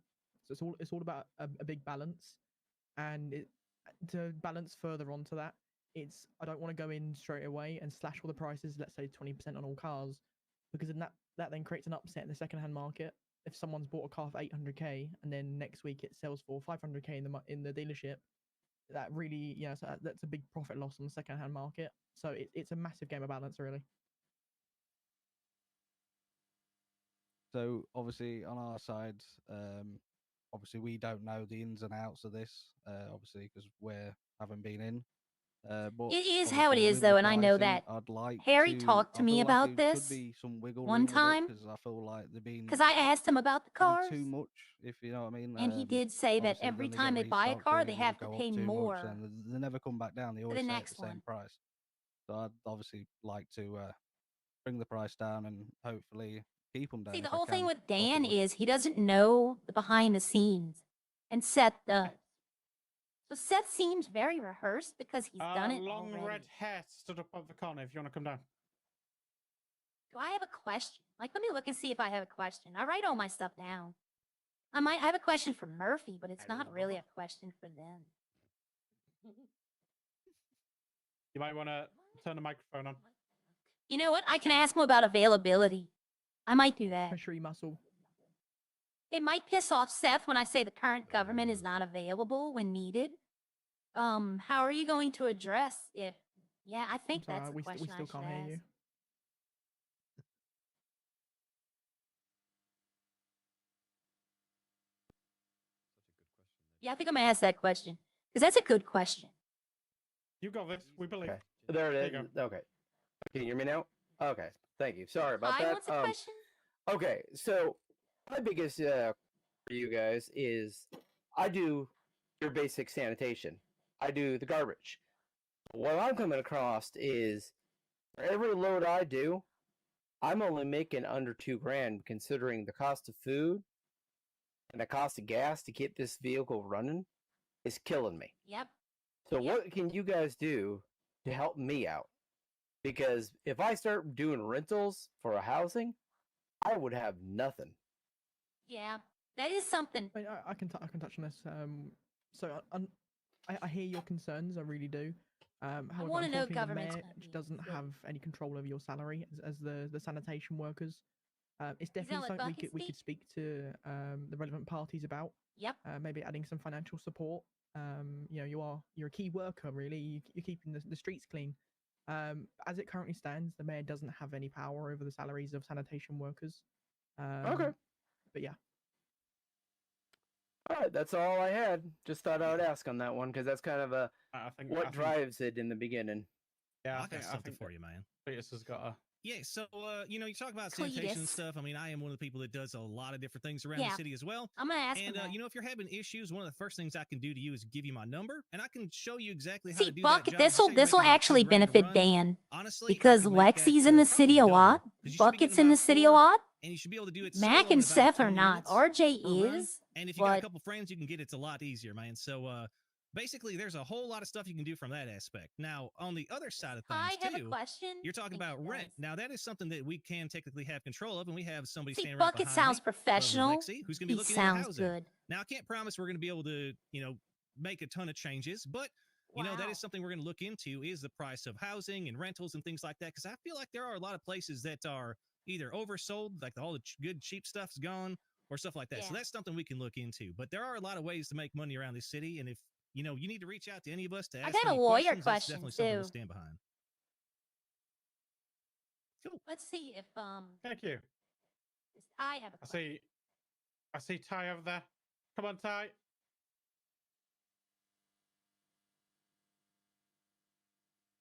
So it's all about a big balance, and to balance further onto that, I don't want to go in straight away and slash all the prices, let's say 20% on all cars, because then that then creates an upset in the second-hand market. If someone's bought a car for 800k and then next week it sells for 500k in the dealership, that really so that's a big profit loss on the second-hand market. So it's a massive game of balance, really. So obviously on our side, obviously we don't know the ins and outs of this, obviously because we're haven't been in. But It is how it obviously is, with the though, and I know pricing, that. I'd like Harry to, talked to I me feel like about there this should be some wiggle one room time because I feel like they're being because I asked him about the maybe cars, too much, if you know what I mean. and he did say that Obviously, every then they get time they buy a restocked car, and they it will have to go up pay too much, more and they never come back down. They for always the stay at next the same one. price. So I'd obviously like to bring the price down and hopefully keep them down. See, if the I whole thing can, with Dan possibly. is he doesn't know the behind the scenes, and Seth does. So Seth seems very rehearsed because he's done it Long already. red hair stood up at the corner. If you want to come down. Do I have a question? Like, let me look and see if I have a question. I write all my stuff down. I have a question for Murphy, but it's not really a question for them. You might want to turn the microphone on. You know what? I can ask him about availability. I might do that. Treasury muscle. It might piss off Seth when I say the current government is not available when needed. How are you going to address if? Yeah, I think Sorry, that's the we question still I should can't hear ask. you. Yeah, I think I'm gonna ask that question because that's a good question. You got this. We believe. Okay. There There it you is. Okay. Can you hear me now? Okay. Thank you. Sorry about Hi, that. what's the question? Okay. So my biggest for you guys is I do your basic sanitation. I do the garbage. What I'm coming across is for every load I do, I'm only making under $2,000 considering the cost of food and the cost of gas to keep this vehicle running is killing me. Yep. So what can you guys do to help me out? Because if I start doing rentals for a housing, I would have nothing. Yeah, that is something. I can touch on this. So I hear your concerns. I really do. However, wanna know unfortunately, the government's mayor gonna be doesn't good. have any control over your salary as the sanitation workers. It's He's gonna definitely let something Bucket we could speak to the relevant parties about. Yep. Maybe adding some financial support. You know, you're a key worker, really. You're keeping the streets clean. As it currently stands, the mayor doesn't have any power over the salaries of sanitation workers. Okay. But yeah. All right, that's all I had. Just thought I would ask on that one because that's kind of what drives it in the beginning. Yeah, I got something for you, man. Cletus has got a. Yeah, so you know, you talk about sanitation and Cletus. stuff. I mean, I am one of the people that does a lot of different things around Yeah. the city as well. I'm gonna ask him And that. you know, if you're having issues, one of the first things I can do to you is give you my number, and I can show you exactly how See, to do Bucket, that job. this'll actually benefit Dan Honestly, because Lexi's in the city a lot. Bucket's in the city a lot. And you should be able to do it. Mac solo in and about Seth are 20 not. minutes RJ per run. is. And if you got a but couple friends, you can get it's a lot easier, man. So basically, there's a whole lot of stuff you can do from that aspect. Now, on the other side of things, I have a too, question. you're talking about rent. Now, that is something that we can technically have control of, and we have somebody See, standing right Bucket behind sounds me, professional. Lexi, who's going to be He looking sounds at housing. good. Now, I can't promise we're going to be able to, you know, make a ton of changes, but you know, that is something we're going to look into is the price of housing and rentals and things like that. Because I feel like there are a lot of places that are either oversold, like all the good cheap stuff's gone, or stuff like that. So that's something we can look into. But there are a lot of ways to make money around this city, and if you know you need to reach out to any of us to ask got a any lawyer questions, that's question, definitely something we'll too. stand behind. Let's see if Thank you. I have a question. I see Ty over there. Come on, Ty.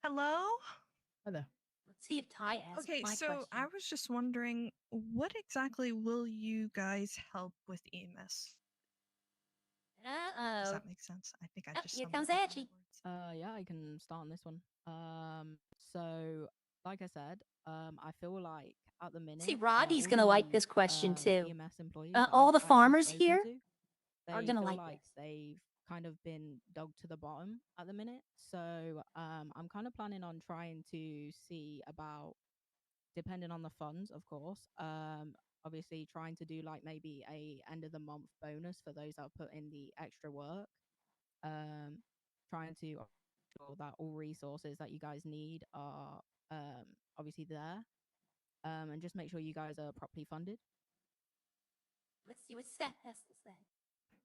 Hello? Hi there. Let's see if Ty asks Okay, my so question. I was just wondering, what exactly will you guys help with EMS? Does Uh-oh. that make sense? I think I just Here stumbled comes over my Archie. words. Yeah, I can start on this one. So like I said, I feel like at the minute, See, Roddy's all gonna like the, this question too. EMS employees that All I've the actually farmers spoken here to, are they gonna feel like like this. they've kind of been dug to the bottom at the minute. So I'm kind of planning on trying to see about, depending on the funds, of course. Obviously trying to do like maybe a end of the month bonus for those that put in the extra work. Trying to ensure that all resources that you guys need are obviously there. And just make sure you guys are properly funded. Let's see what Seth has to say.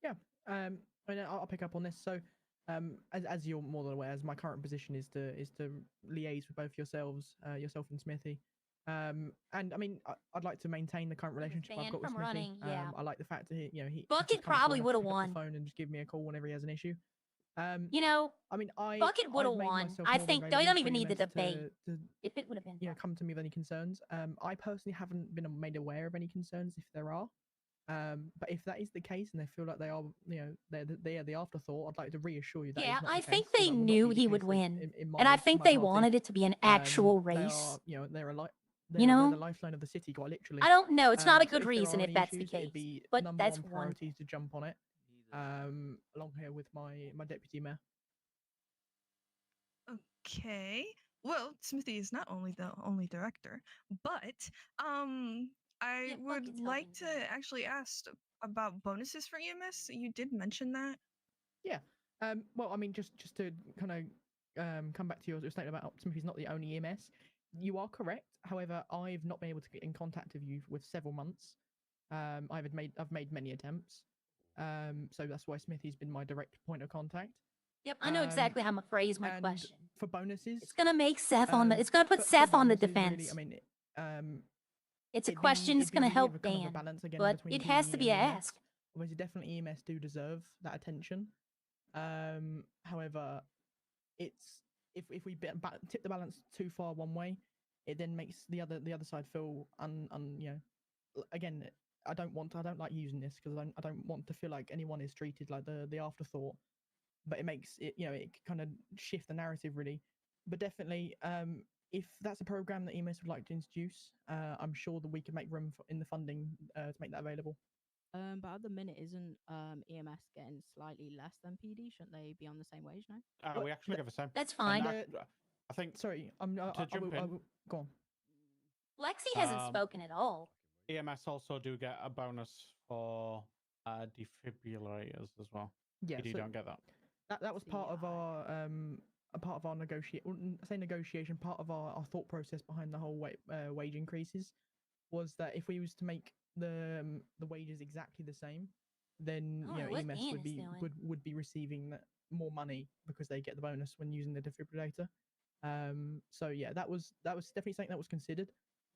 Yeah. I mean, I'll pick up on this. So, as you're more than aware, as my current position is to liaise with both yourselves, yourself and Smithy. And I mean, I'd like to maintain the current relationship I've fan got with from Smithy. running, yeah. I like the fact that he Bucket just comes probably forward, would've pick up won. the phone and just give me a call whenever he has an issue. You know, I mean, Bucket would have I've made won. myself I more than think they available don't for even need the EMS debate. to If it would have been, come to me with any concerns. I personally haven't been made aware of any concerns if there are. But if that is the case and they feel like they are, they're the afterthought, I'd like to reassure you that yeah, is not I the think case, they that will not knew be the he case would win, in and I think they party. wanted it to be an actual They race. are, they're a You they're know? the lifeline of the city, quite literally. I don't know. It's not a So good if there reason are if any that's the issues, case, it'd be but number that's one one. priority to jump on it. Along here with my deputy mayor. Okay. Well, Smithy is not only the only director, but I would like to actually ask about bonuses for EMS. You did mention that. Yeah. Well, I mean, just to kind of come back to your statement about Smithy's not the only EMS. You are correct. However, I've not been able to get in contact with you with several months. I've made many attempts. So that's why Smithy's been my direct point of contact. Yep, I know exactly how I'm gonna phrase my question. For bonuses, It's gonna make Seth on the. It's gonna put for Seth on the bonuses, defense. Really, I mean, it's a it'd question that's be gonna really help of a kind of a Dan, balance again but between it has PD to be and EMS. asked. Obviously, definitely EMS do deserve that attention. However, it's if we tip the balance too far one way, it then makes the other side feel again. I don't like using this because I don't want to feel like anyone is treated like the afterthought. But it makes it it kind of shift the narrative really. But definitely, if that's a program that EMS would like to introduce, I'm sure that we can make room in the funding to make that available. But at the minute, isn't EMS getting slightly less than PD? Shouldn't they be on the same wage now? We actually give the same. That's fine. I think. Sorry, to jump in. Go on. Lexi hasn't spoken at all. EMS also do get a bonus for defibrillators as well. Yeah, PD so don't get that. That was part of our a part of our negotiation, part of our thought process behind the whole wage increases was that if we was to make the wages exactly the same, then what EMS Ian would is be doing. would be receiving more money because they get the bonus when using the defibrillator. So yeah, that was definitely something that was considered.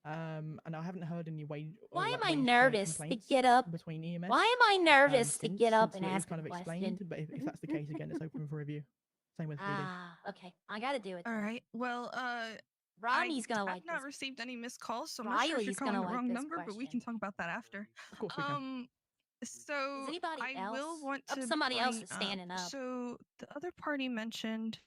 And I haven't heard any wage. Why am like, I wage nervous to complaints get up? between EMS? Why am I nervous to get up since and it was ask kind a of question? explained? But if that's the case, again, it's open for review. Same with PD. Ah, okay. I gotta do it. All right. Well, Rodney's gonna like I've not this. received any missed calls, so I'm not sure if you're Riley's calling gonna the like wrong this number, but we question. can talk about that after. Of course we can. So Is anybody I else? will want Oh, to somebody else bring is standing up. So the other party mentioned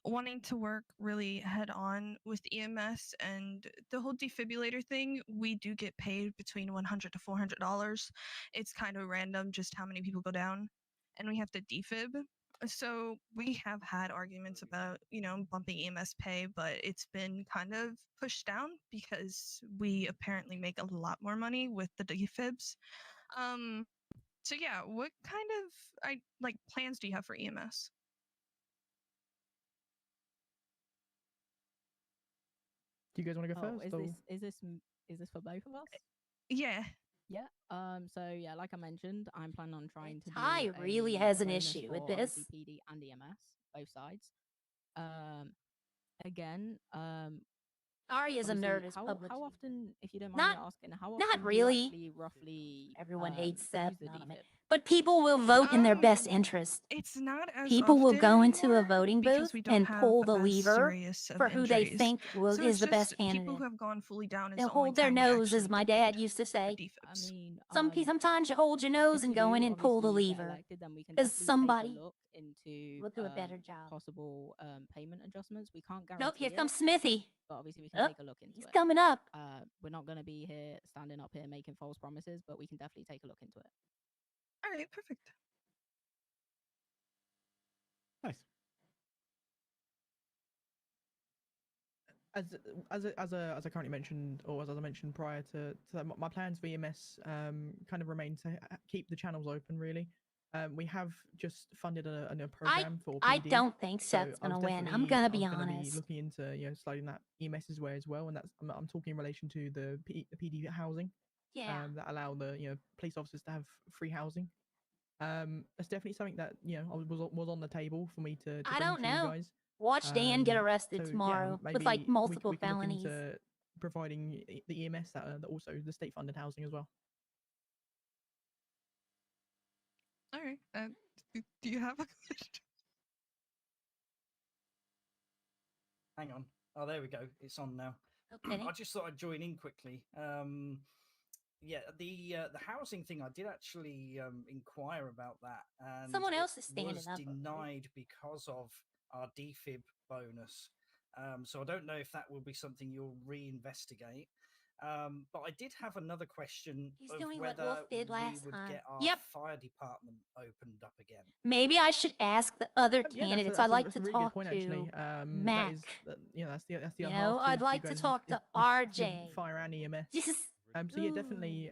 wanting to work really head on with EMS and the whole defibrillator thing. We do get paid between $100 to $400. It's kind of random just how many people go down, and we have to defib. So we have had arguments about bumping EMS pay, but it's been kind of pushed down because we apparently make a lot more money with the defibs. So yeah, what kind of plans do you have for EMS? Do you guys want to go first? Is this for both of us? Yeah. Yeah. So yeah, like I mentioned, I'm planning on trying to. Ty do really a has an bonus issue with for this. obviously PD and EMS, both sides. Again, Ari is a obviously, nervous how public. often, if you don't mind me asking, how often Not do you really. actually roughly Everyone hates use Seth. the Not me. defib? But people will vote in their best interest. It's not as People will go often into a anymore voting because booth we don't and have pull the as lever serious of for who they injuries. think So is it's the best just people who candidate. have gone fully down is They'll the only hold their time we nose, as actually my dad used to say. I mean, Sometimes you hold your nose and go in and pull the obviously get lever. elected, then we can Because definitely somebody take a look into will do a better job. possible payment adjustments. We can't guarantee Nope, here it, comes Smithy. but obviously we can Oh, take a look into he's it. coming up. We're not going to be here standing up here making false promises, but we can definitely take a look into it. All right, perfect. Nice. As I currently mentioned, or as I mentioned prior to that, my plans for EMS kind of remain to keep the channels open. Really, we have just funded a program for PD. I don't think so Seth's I was gonna win. I'm definitely- gonna I be was gonna honest. looking into sliding that EMS's way as well, and that's I'm talking in relation to the PD housing. Yeah. That allow the police officers to have free housing. That's definitely something that was on the table for me to I bring don't to you know. guys. Watch Dan get arrested So, yeah, tomorrow with maybe like multiple we can look felonies. into providing the EMS that also the state funded housing as well. All right. Do you have a question? Hang on. Oh, there we go. It's on now. Okay. I just thought I'd join in quickly. Yeah, the housing thing, I did actually inquire about that, and Someone else it is standing was up. denied because of our defib bonus. So I don't know if that will be something you'll reinvestigate. But I did have another question He's of doing what whether Wolf did we last would time. get our Yep. fire department opened up again. Maybe I should ask the other candidates. I'd like that's to a really good talk point, to actually. Mac. That's the You other know, half I'd like to talk to RJ. Fire and EMS. So yeah, definitely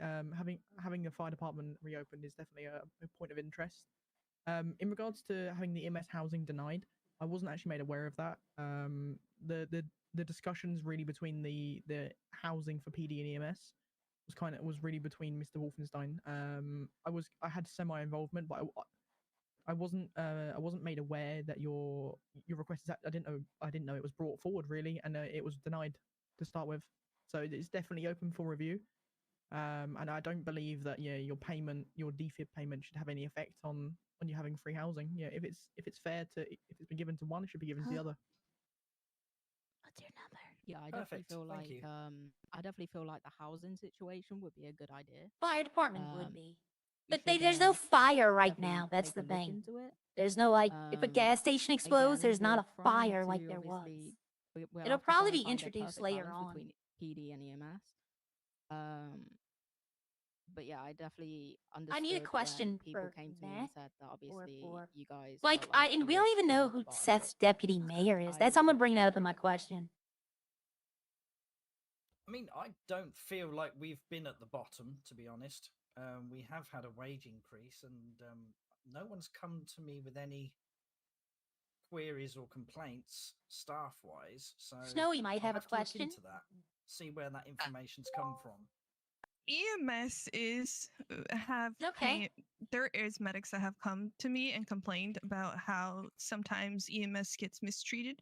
having the fire department reopened is definitely a point of interest. In regards to having the EMS housing denied, I wasn't actually made aware of that. The the discussions really between the housing for PD and EMS was really between Mr. Wolfenstein. I had semi involvement, but I wasn't made aware that your request is I didn't know it was brought forward really, and it was denied to start with. So it's definitely open for review. And I don't believe that your DFIB payment should have any effect on you having free housing. Yeah, if it's fair to if it's been given to one, it should be given to the other. What's your number? Yeah, I Perfect, definitely feel thank like you. I definitely feel like the housing situation would be a good idea. Fire department would be. We But should, there's no fire right definitely now. That's take the a look thing. into it. There's no like, if a gas station explodes, Again, there's not we're a trying fire like to there was. obviously we'll It'll have to probably try be and find a introduced perfect later balance on. between PD and EMS. But yeah, I definitely understood I need a question when people for came to me Matt and said that obviously you guys Like, felt like and we you don't was even too know much who bottom. Seth's deputy mayor is. That's I'm gonna bring that up in my question. I mean, I don't feel like we've been at the bottom, to be honest. We have had a wage increase, and no one's come to me with any queries or complaints staff-wise. So Snowy might I'll have a to look question. into that, see where that information's come from. EMS is there is medics that have come to me and complained about how sometimes EMS gets mistreated.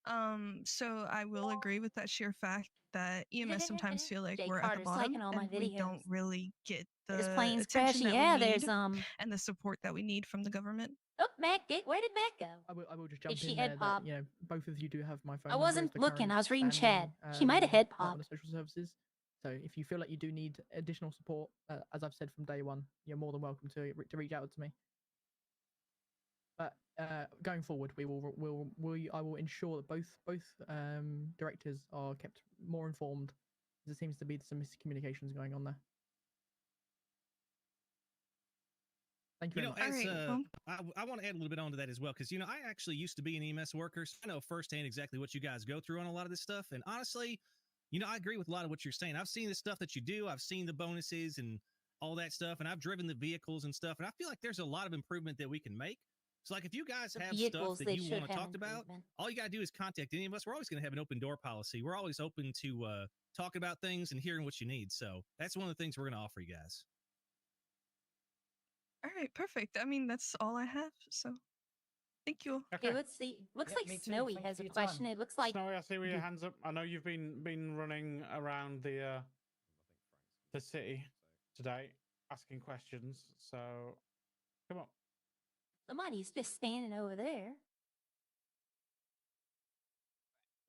So I will agree with that sheer fact that EMS sometimes feel like Jay we're Carter's at the bottom liking all my and we don't videos. really get His the plane's attention crashing. that Yeah, we need there's and the support that we need from the government. Oh, Matt, where did Matt go? I will just Did jump she in head there pop? that both of you do have my phone I number as wasn't the looking. current I was reading standing, chat. She might have head Department popped. of Social Services. So if you feel like you do need additional support, as I've said from day one, you're more than welcome to reach out to me. But going forward, I will ensure that both directors are kept more informed. There seems to be some miscommunications going on there. Thank you very much. I want to add a little bit onto that as well, because I actually used to be an EMS worker, so I know firsthand exactly what you guys go through on a lot of this stuff. And honestly, I agree with a lot of what you're saying. I've seen the stuff that you do. I've seen the bonuses and all that stuff, and I've driven the vehicles and stuff. And I feel like there's a lot of improvement that we can make. So, like, if you guys have stuff that you want to talk about, all you got to do is contact any of us. We're always going to have an open door policy. We're always open to talking about things and hearing what you need. So that's one of the things we're going to offer you guys. All right, perfect. I mean, that's all I have. So, thank you. Okay, let's see. Looks like Snowy has a question. It looks like Snowy, I see with your hands up. I know you've been running around the city today asking questions. So come on. somebody's just standing over there.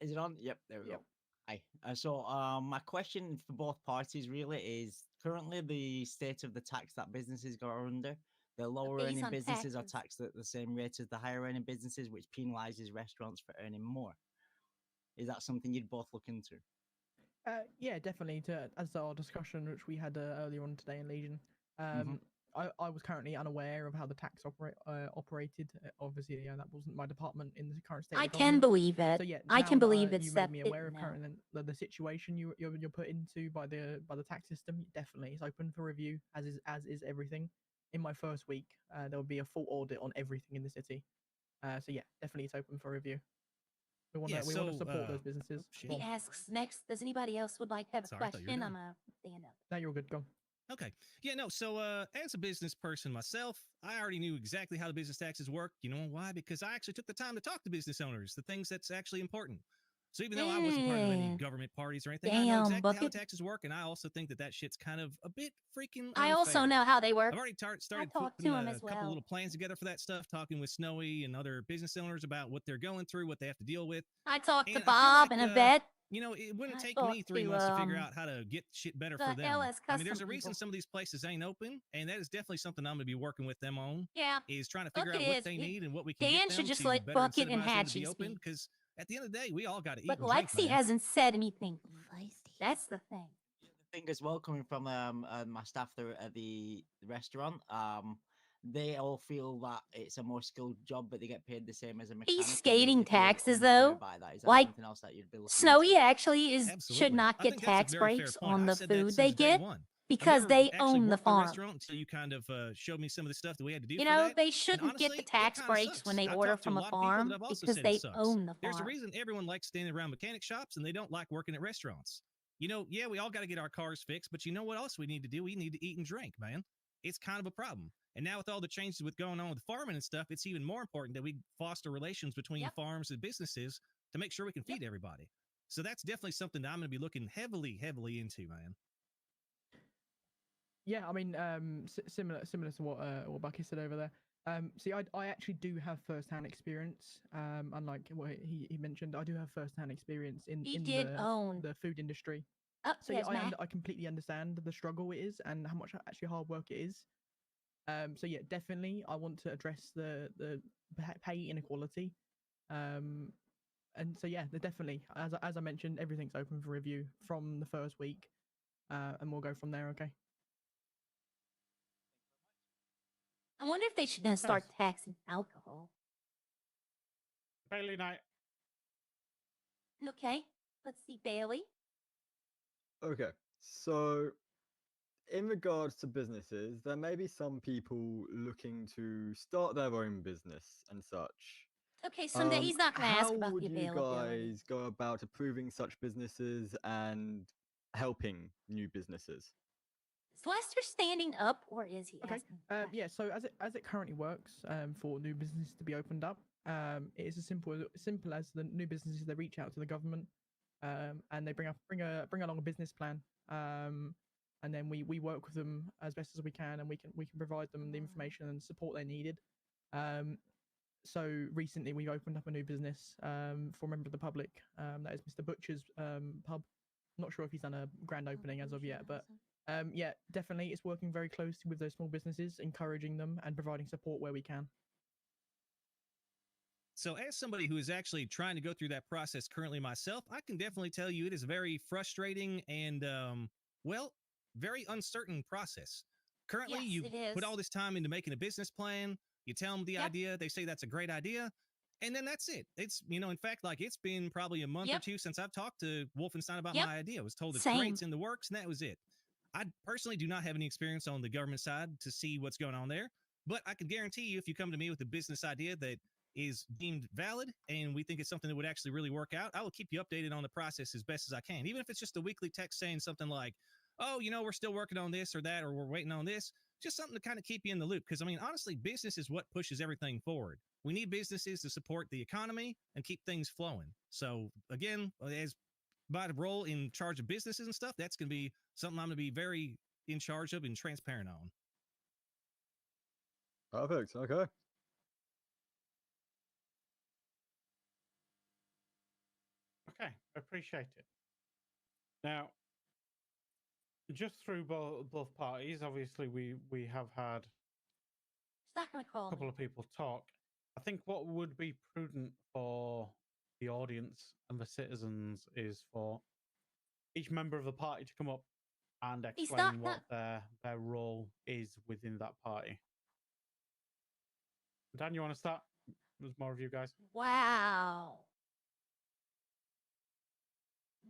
Is it on? Yep, there we go. Hi. So my question for both parties really is currently the state of the tax that businesses go under. The lower Okay, he's earning on businesses are taxes. taxed at the same rate as the higher earning businesses, which penalizes restaurants for earning more. Is that something you'd both look into? Yeah, definitely. As our discussion which we had earlier on today in Legion, I was currently unaware of how the tax operated. Obviously, that wasn't my department in the current state. I of can government. believe it. So yeah, I now can that, believe it's you made that me it- aware of no. current the situation you're put into by the tax system. Definitely, it's open for review as is everything. In my first week, there will be a full audit on everything in the city. So yeah, definitely it's open for review. We want to support those businesses. He asks next. Does anybody else would like to have a Sorry, I thought you were question? done. I'm a stand up. No, you're good. Go. Okay. Yeah, no. So, as a business person myself, I already knew exactly how the business taxes work. You know why? Because I actually took the time to talk to business owners, the things that's actually important. So even though I wasn't part of any government parties or anything, I know Damn, exactly how the Bucket. taxes work, and I also think that shit's kind of a bit freaking I also unfair. know how they work. I've already started I talked putting to him a as couple well. little plans together for that stuff, talking with Snowy and other business owners about what they're going through, what they have to deal with. I talked to And I feel Bob like, and Yvette. It wouldn't I take me talked 3 to, months to figure out how to get shit better the for them. LS I mean, there's a custom reason people. some of these places ain't open, and that is definitely something I'm going to be working with them on. Yeah. Is trying to figure out Bucket what is- they it- need and what we can Dan get them should just to let better Bucket and incentivize them to be Hatchie open. speak. Because at the end of the day, we all got to eat But and drink, Lexi man. hasn't said anything. That's the thing. Thing as well, coming from my staff there at the restaurant, they all feel that it's a more skilled job, but they get paid the same as a mechanic. He's and skating they feel taxes unfair though. by that. Is that Like something else that you'd be looking Snowy into? actually should Absolutely. not I get think that's a tax very fair breaks point. on I've the said that food since they day get. one. Because never they actually own the worked farm. restaurant until you kind of showed me some of the stuff that we had to do. You for know, that. they And shouldn't get the honestly, it tax kinda breaks when sucks. they I've order talked to from a lot of people farm that have also because said it they sucks. own the There's a farm. reason everyone likes standing around mechanic shops and they don't like working at restaurants. You know, yeah, we all got to get our cars fixed, but you know what else we need to do? We need to eat and drink, man. It's kind of a problem. And now with all the changes with going on with farming and stuff, it's even more important that we foster relations between farms and businesses to make sure we can feed everybody. So that's definitely something that I'm going to be looking heavily, heavily into, man. Yeah, I mean, similar to what Bucky said over there. See, I actually do have first-hand experience. Unlike what he mentioned, I do have first-hand experience in the food industry. So yeah, I completely understand the struggle it is and how much actually hard work it is. So yeah, definitely, I want to address the pay inequality. And so yeah, definitely, as I mentioned, everything's open for review from the first week, and we'll go from there. Okay. I wonder if they should then start taxing alcohol. Bailey Knight. Okay, let's see, Bailey. Okay, so in regards to businesses, there may be some people looking to start their own business and such. Okay, someday he's not going to ask about the How would you availability. guys go about approving such businesses and helping new businesses? Is Lester standing up, or is he Okay. asking? Yeah. So as it currently works, for new businesses to be opened up, it is as simple as the new businesses, they reach out to the government, and they bring along a business plan, and then we work with them as best as we can, and we can provide them the information and support they needed. So recently we've opened up a new business for a member of the public. That is Mr. Butcher's pub. I'm not sure if he's done a grand opening as of yet, but yeah, definitely it's working very closely with those small businesses, encouraging them and providing support where we can. So, as somebody who is actually trying to go through that process currently myself, I can definitely tell you it is a very frustrating and, well, very uncertain process. Currently, Yes, you it is. put all this time into making a business plan, you tell them the idea, they say that's a great idea, and then that's it. It's, you know, in fact, like it's been probably a month or two since I've talked to Wolfenstein about my idea. I was told it's great, it's in the works, and that was it. I personally do not have any experience on the government side to see what's going on there, but I can guarantee you if you come to me with a business idea that is deemed valid and we think it's something that would actually really work out, I will keep you updated on the process as best as I can. Even if it's just a weekly text saying something like, oh, you know, we're still working on this or that, or we're waiting on this, just something to kind of keep you in the loop. Because, I mean, honestly, business is what pushes everything forward. We need businesses to support the economy and keep things flowing. So, again, as my role in charge of businesses and stuff, that's going to be something I'm going to be very in charge of and transparent on. Perfect. Okay. Okay, appreciate it. Now, just through both parties, obviously we have had a couple of people talk. I think what would be prudent for the audience and the citizens is for each member of the party to come up and explain what their role is within that party. Dan, you want to start? There's more of you guys. Wow.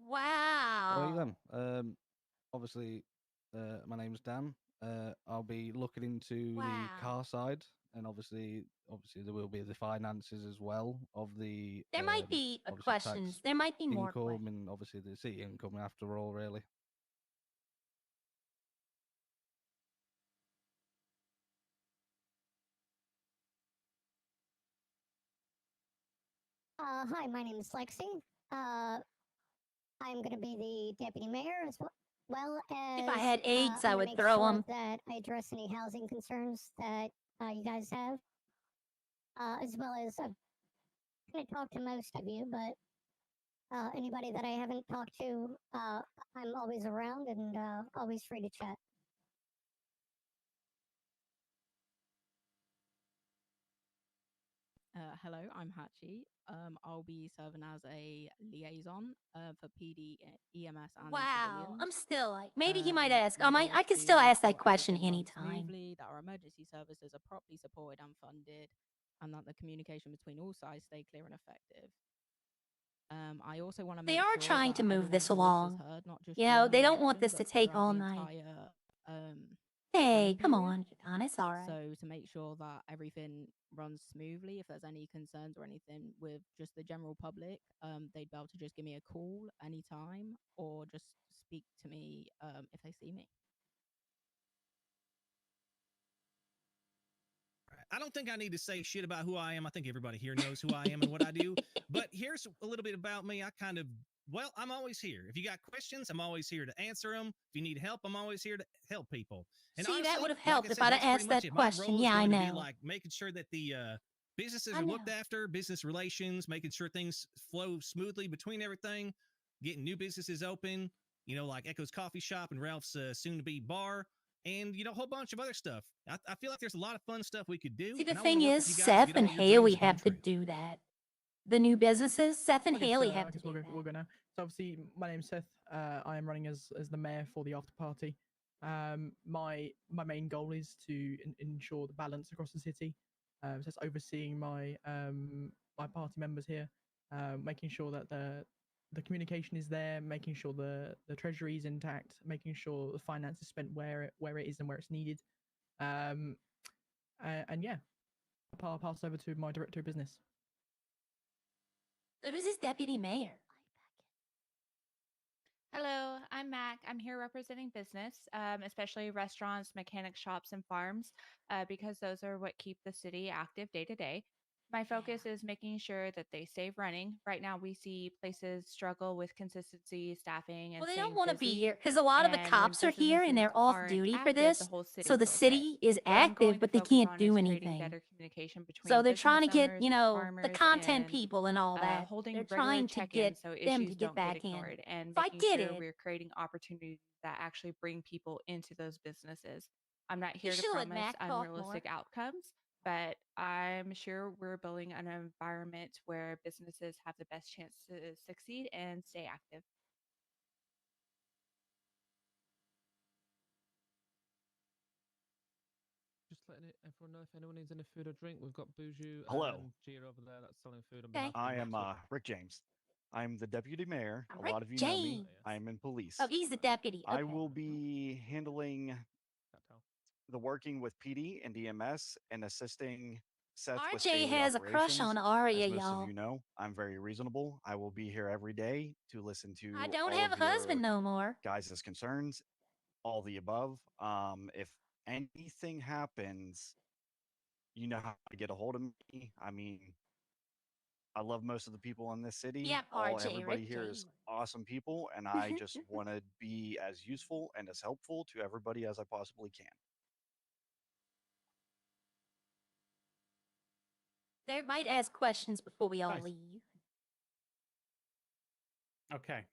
All right Wow. then. Obviously, my name's Dan. I'll be looking into the car side, and obviously there will be the finances as well of the. There might be obviously questions. tax There might be more income questions. and obviously the city income after all, really. Hi, my name is Lexi. I'm going to be the deputy mayor as well as. If I had AIDS, I'm I gonna would make throw sure 'em. that I address any housing concerns that you guys have, as well as I'm going to talk to most of you, but anybody that I haven't talked to, I'm always around and always free to chat. Hello, I'm Hachi. I'll be serving as a liaison for PD, EMS, and Wow. civilians. I'm still like, maybe he might ask. My I goal could is still to ask that ensure question everything runs anytime. smoothly, that our emergency services are properly supported and funded, and that the communication between all sides stay clear and effective. I also want to They make are sure trying that to move this everyone's voice is along. heard, not just You know, one they don't want section, this to but take throughout all the night. entire Hey, waiting come period. on, Jatan, it's all right. So to make sure that everything runs smoothly, if there's any concerns or anything with just the general public, they'd be able to just give me a call anytime or just speak to me if they see me. I don't think I need to say shit about who I am. I think everybody here knows who I am and what I do. But here's a little bit about me. Well, I'm always here. If you got questions, I'm always here to answer them. If you need help, I'm always here to help people. And See, that honestly, would have like I helped if said, I'd that's have pretty asked much that it. My question. role is Yeah, I going to be know. like making sure that the businesses I are looked know. after, business relations, making sure things flow smoothly between everything, getting new businesses open, like Echo's Coffee Shop and Ralph's soon-to-be bar, and, a whole bunch of other stuff. I feel like there's a lot of fun stuff we could do. See, the and I wanna thing work is, with you guys to Seth get all and your Haley dreams come have to true. do that. The new businesses, Seth and I guess, Haley I have to guess do that. we'll go now. So obviously, my name's Seth. I am running as the mayor for the after party. My main goal is to ensure the balance across the city. So it's overseeing my my party members here, making sure that the communication is there, making sure the treasury is intact, making sure the finance is spent where it is and where it's needed. And yeah, I'll pass over to my director of business. So who's his deputy mayor? Hello, I'm Mac. I'm here representing business, especially restaurants, mechanic shops, and farms, because those are what keep the city active day to day. My focus is making sure that they stay running. Right now, we see places struggle with consistency, staffing, and Well, they staying don't want to be busy. here because a lot of the And when cops are here and they're businesses off aren't duty for active, this. the whole city So the feels it. city is What I'm going active, to but they focus can't on do is creating anything. better communication between So they're business trying to get, owners, the farmers, content and people and all that. holding They're regular trying to check-ins get so them issues to get don't get back in. ignored, and So I making get sure it. we're creating opportunities that actually bring people into those businesses. I'm not You here to should let promise Mac talk more. unrealistic outcomes, but I'm sure we're building an environment where businesses have the best chance to succeed and stay active. Just letting everyone know if anyone needs any food or drink. We've got Buju Hello. and Gia over there that's selling food on Okay. behalf of I the am Network. Rick James. I'm the deputy mayor. A Rick lot of you know me. James. I'm in police. Oh, he's the deputy. Okay. I will be handling the working with PD and DMS and assisting Seth with RJ daily has a crush operations. on Arya, As most y'all. of you know, I'm very reasonable. I will be here every day to listen to I don't all have of a husband your no more. guys' concerns, all the above. If anything happens, you know how to get a hold of me. I mean, I love most of the people in this city. Yep, RJ, Everybody Rick here James. is awesome people, and I just want to be as useful and as helpful to everybody as I possibly can. They might ask questions before we all Nice. leave. Okay.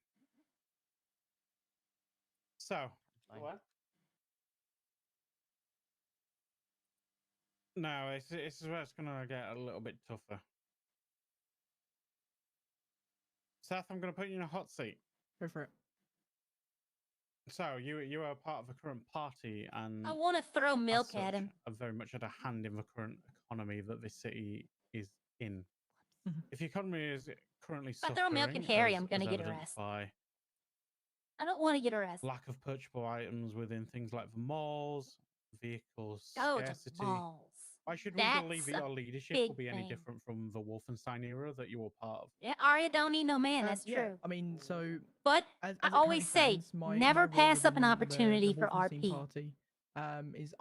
So. What? No, it's where it's gonna get a little bit tougher. Seth, I'm gonna put you in a hot seat. Go for it. So you are part of the current party, and I want to throw as milk at such, him. are very much at a hand in the current economy that this city is in. Mhm. If the economy is currently If I suffering, throw milk at Harry, as, I'm gonna as get evidenced arrested. by I don't want to get arrested. lack of purchasable items within things like the malls, vehicles Go to scarcity. malls. Why should we believe That's that a your leadership big will be any thing. different from the Wolfenstein era that you were part of? Yeah, Arya don't need no man. That's Yeah, true. I mean, so But as I it always currently say, stands, my never role pass up an within opportunity the for Wolfenstein RP. party is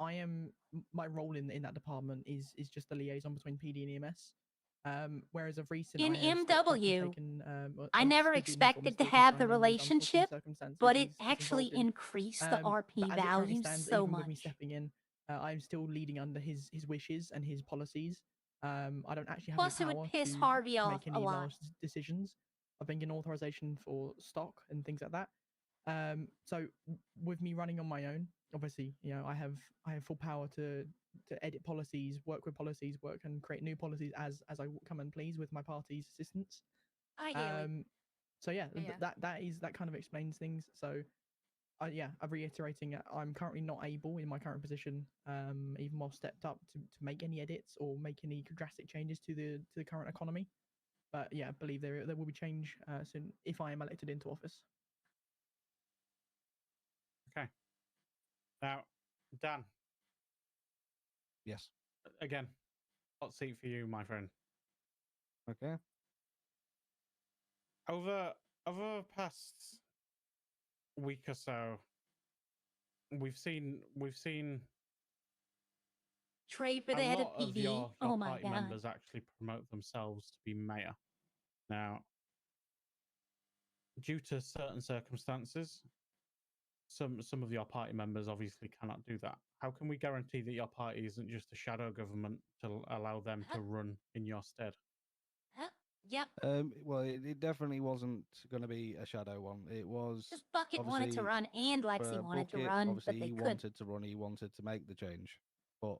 my role in that department is just the liaison between PD and EMS. Whereas of recent, In I have stepped up and MW, taken, I of- never excuse me, for expected to Mr. have the Wolfenstein and these unforeseen relationship, circumstances but it he's actually involved in. increased the But RP as it currently value stands, so even with me much. stepping in, I'm still leading under his wishes and his policies. I don't actually have Plus, it any would power piss to Harvey off make a any lot. large decisions. I've been given authorization for stock and things like that. So with me running on my own, obviously, I have full power to edit policies, work with policies, work and create new policies as I come and please with my party's assistance. I hear you. So yeah, Yeah. that kind of explains things. So I'm reiterating I'm currently not able in my current position, even while stepped up to make any edits or make any drastic changes to the current economy. But yeah, I believe there will be change soon if I am elected into office. Okay. Now, Dan. Yes. Again, hot seat for you, my friend. Okay. Over the past week or so, we've seen Trade for a the head of lot of PD. your Oh my party god. members actually promote themselves to be mayor. Now, due to certain circumstances, some of your party members obviously cannot do that. How can we guarantee that your party isn't just a shadow government to allow them to run in your stead? Yep. Well, it definitely wasn't going to be a shadow one. It was Just Bucket wanted to obviously run and Lexi for wanted to Bucket, run, obviously but they he couldn't. wanted to run. He wanted to make the change, but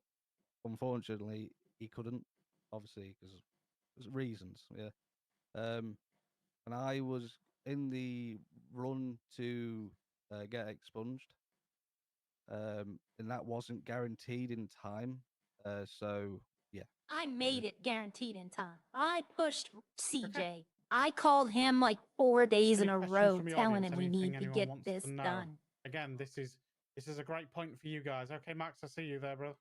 unfortunately he couldn't. Obviously, because reasons. Yeah. And I was in the run to get expunged, and that wasn't guaranteed in time. So yeah. I made it guaranteed in time. I pushed CJ. I called him like 4 days in Any a questions row from the telling audience? him we Anything need to anyone get wants this to know? done. Again, this is a great point for you guys. Okay, Max, I see you there, bro.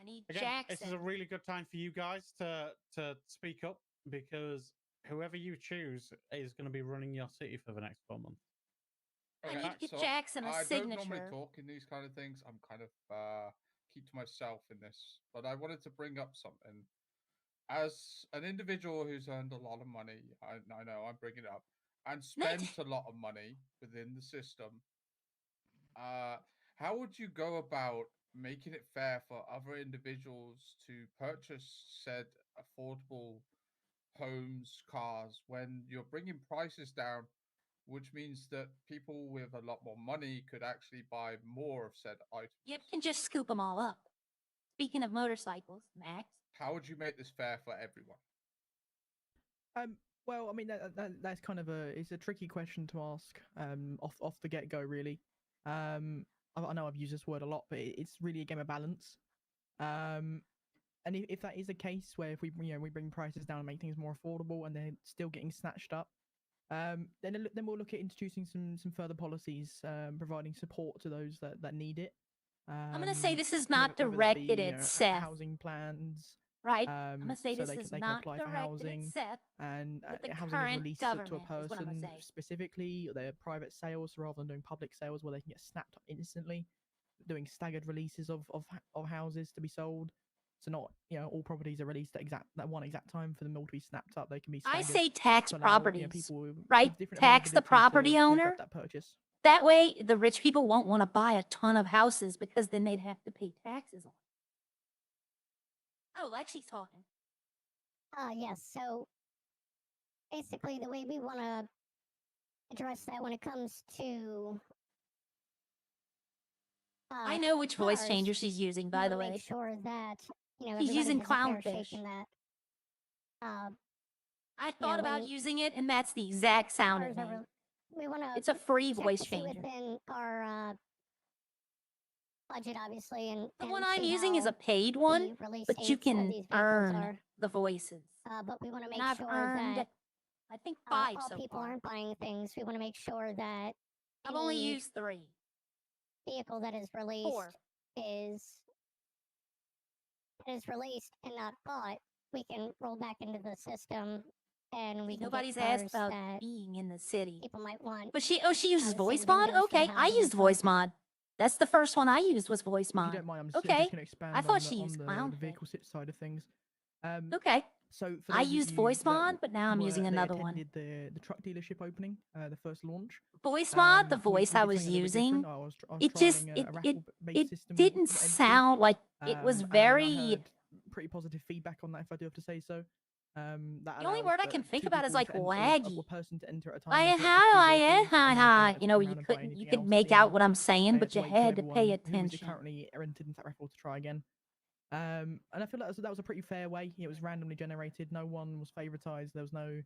I need Again, this is Jackson. a really good time for you guys to speak up, because whoever you choose is going to be running your city for the next 4 months. I need to get so Jackson a I don't normally signature. talk in these kind of things. I'm kind of keep to myself in this, but I wanted to bring up something. As an individual who's earned a lot of money, I know I'm bringing it up, and spent a lot of money within the system. How would you go about making it fair for other individuals to purchase said affordable homes, cars, when you're bringing prices down, which means that people with a lot more money could actually buy more of said items? Yep, can just scoop them all up. Speaking of motorcycles, Max. How would you make this fair for everyone? Well, I mean that's kind of it's a tricky question to ask off the get go really. I know I've used this word a lot, but it's really a game of balance. And if that is the case, where if we we bring prices down and make things more affordable, and they're still getting snatched up, then we'll look at introducing some further policies, providing support to those that need it. I'm gonna say this is whether- not whether that directed be, at Seth. housing plans. Right. I'm gonna say so this they is can not apply for directed housing, at Seth. and but the housing is current released to a government is what I'm person gonna say. specifically. They're private sales rather than doing public sales where they can get snapped up instantly. Doing staggered releases of houses to be sold. So not all properties are released at one exact time for them all to be snapped up. They can be I staggered. say tax to allow, properties, people with right? different Tax the availability property to owner. effect that purchase. That way, the rich people won't want to buy a ton of houses because then they'd have to pay taxes on it. Oh, Lexi's talking. Yes. So basically, the way we want to address that when it comes to I know which voice cars, changer she's using, we by wanna the way. make sure that She's everybody using has a fair clownfish. shake in that. I thought about when using it, and that's the exact sound it cars are made. we want to. It's a free check voice to see changer. within our budget, obviously, and The and one I'm see using is how a paid the one, release but you dates of can these vehicles earn are. the voices. But we want to make And I've sure earned, that I think, 5 all so people far. aren't buying things. We want to make sure that I've only any used 3. vehicle that is released 4. is released and not bought. We can roll back into the system, and we can Nobody's get asked cars about that being in the city. people might want. But she uses the voice same thing mod? goes for the Okay, I housing used as well. voice mod. That's the first one I used was voice If you mod. don't mind, I'm Okay, just going to expand I thought on she used the clownfish. vehicle side of things. Okay. So for I those of used you voice that mod, but now I'm were- using that another one. attended the truck dealership opening, the first launch. Voice mod, the we voice did I something was a little bit using, different. I was it just trialing a it raffle-based system didn't entity. sound like it was And I very. heard pretty positive feedback on that, if I do have to say so. That The only allows word I for can think 2 about is people like to enter, laggy. a person to enter at a time. I and collect the how 2 I vehicles, and then turn you know, around you and buy couldn't anything you could else at make the out end. what I'm saying, They but you wait till had to pay everyone who is attention. currently entered into that raffle to try again. And I feel like that was a pretty fair way. It was randomly generated. No one was favoritized. There was no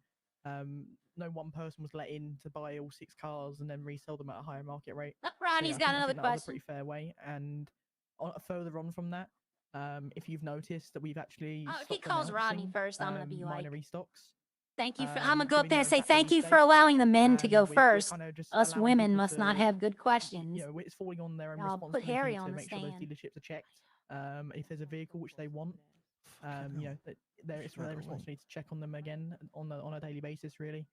one person was let in to buy all 6 cars and then resell them at a higher market rate. Ronnie's I got think another that was a question. pretty fair way. And further on from that, if you've noticed that we've actually Oh, if he stopped calls Rodney announcing, first, I'm gonna be like, minor restocks. Thank you for. I'm gonna go up giving there them and say exact thank release you for date. allowing the men to go We're first. kind of just Us allowing women people must not to, have good questions. you know, it's falling on their own Y'all put responsibility Harry to on the make sure those stand. dealerships are checked. If there's a vehicle which they want, you know, that it's Right their away. responsibility to check on them again on a daily basis, really.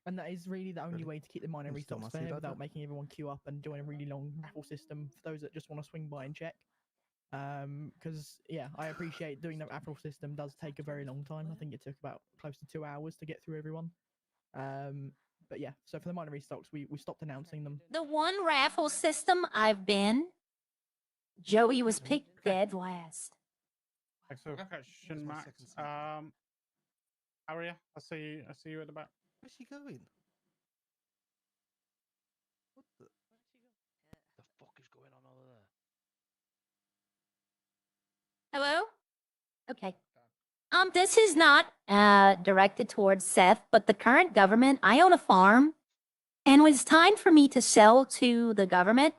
And that is really the only way to keep the minor You still restocks must see fair that, without though. making everyone queue up and doing a really long raffle system for those that just want to swing by and check. Because yeah, I appreciate doing the raffle system does take a very long time. I think it took about close to 2 hours to get through everyone. But yeah, so for the minor restocks, we stopped announcing them. The one raffle system I've been, Joey was picked dead last. Excellent question, my Max. second sample. Aria, I see you at the back. Where's she going? What the? The fuck is going on over there? Hello? Okay. This is not directed towards Seth, but the current government, I own a farm, and when it's time for me to sell to the government,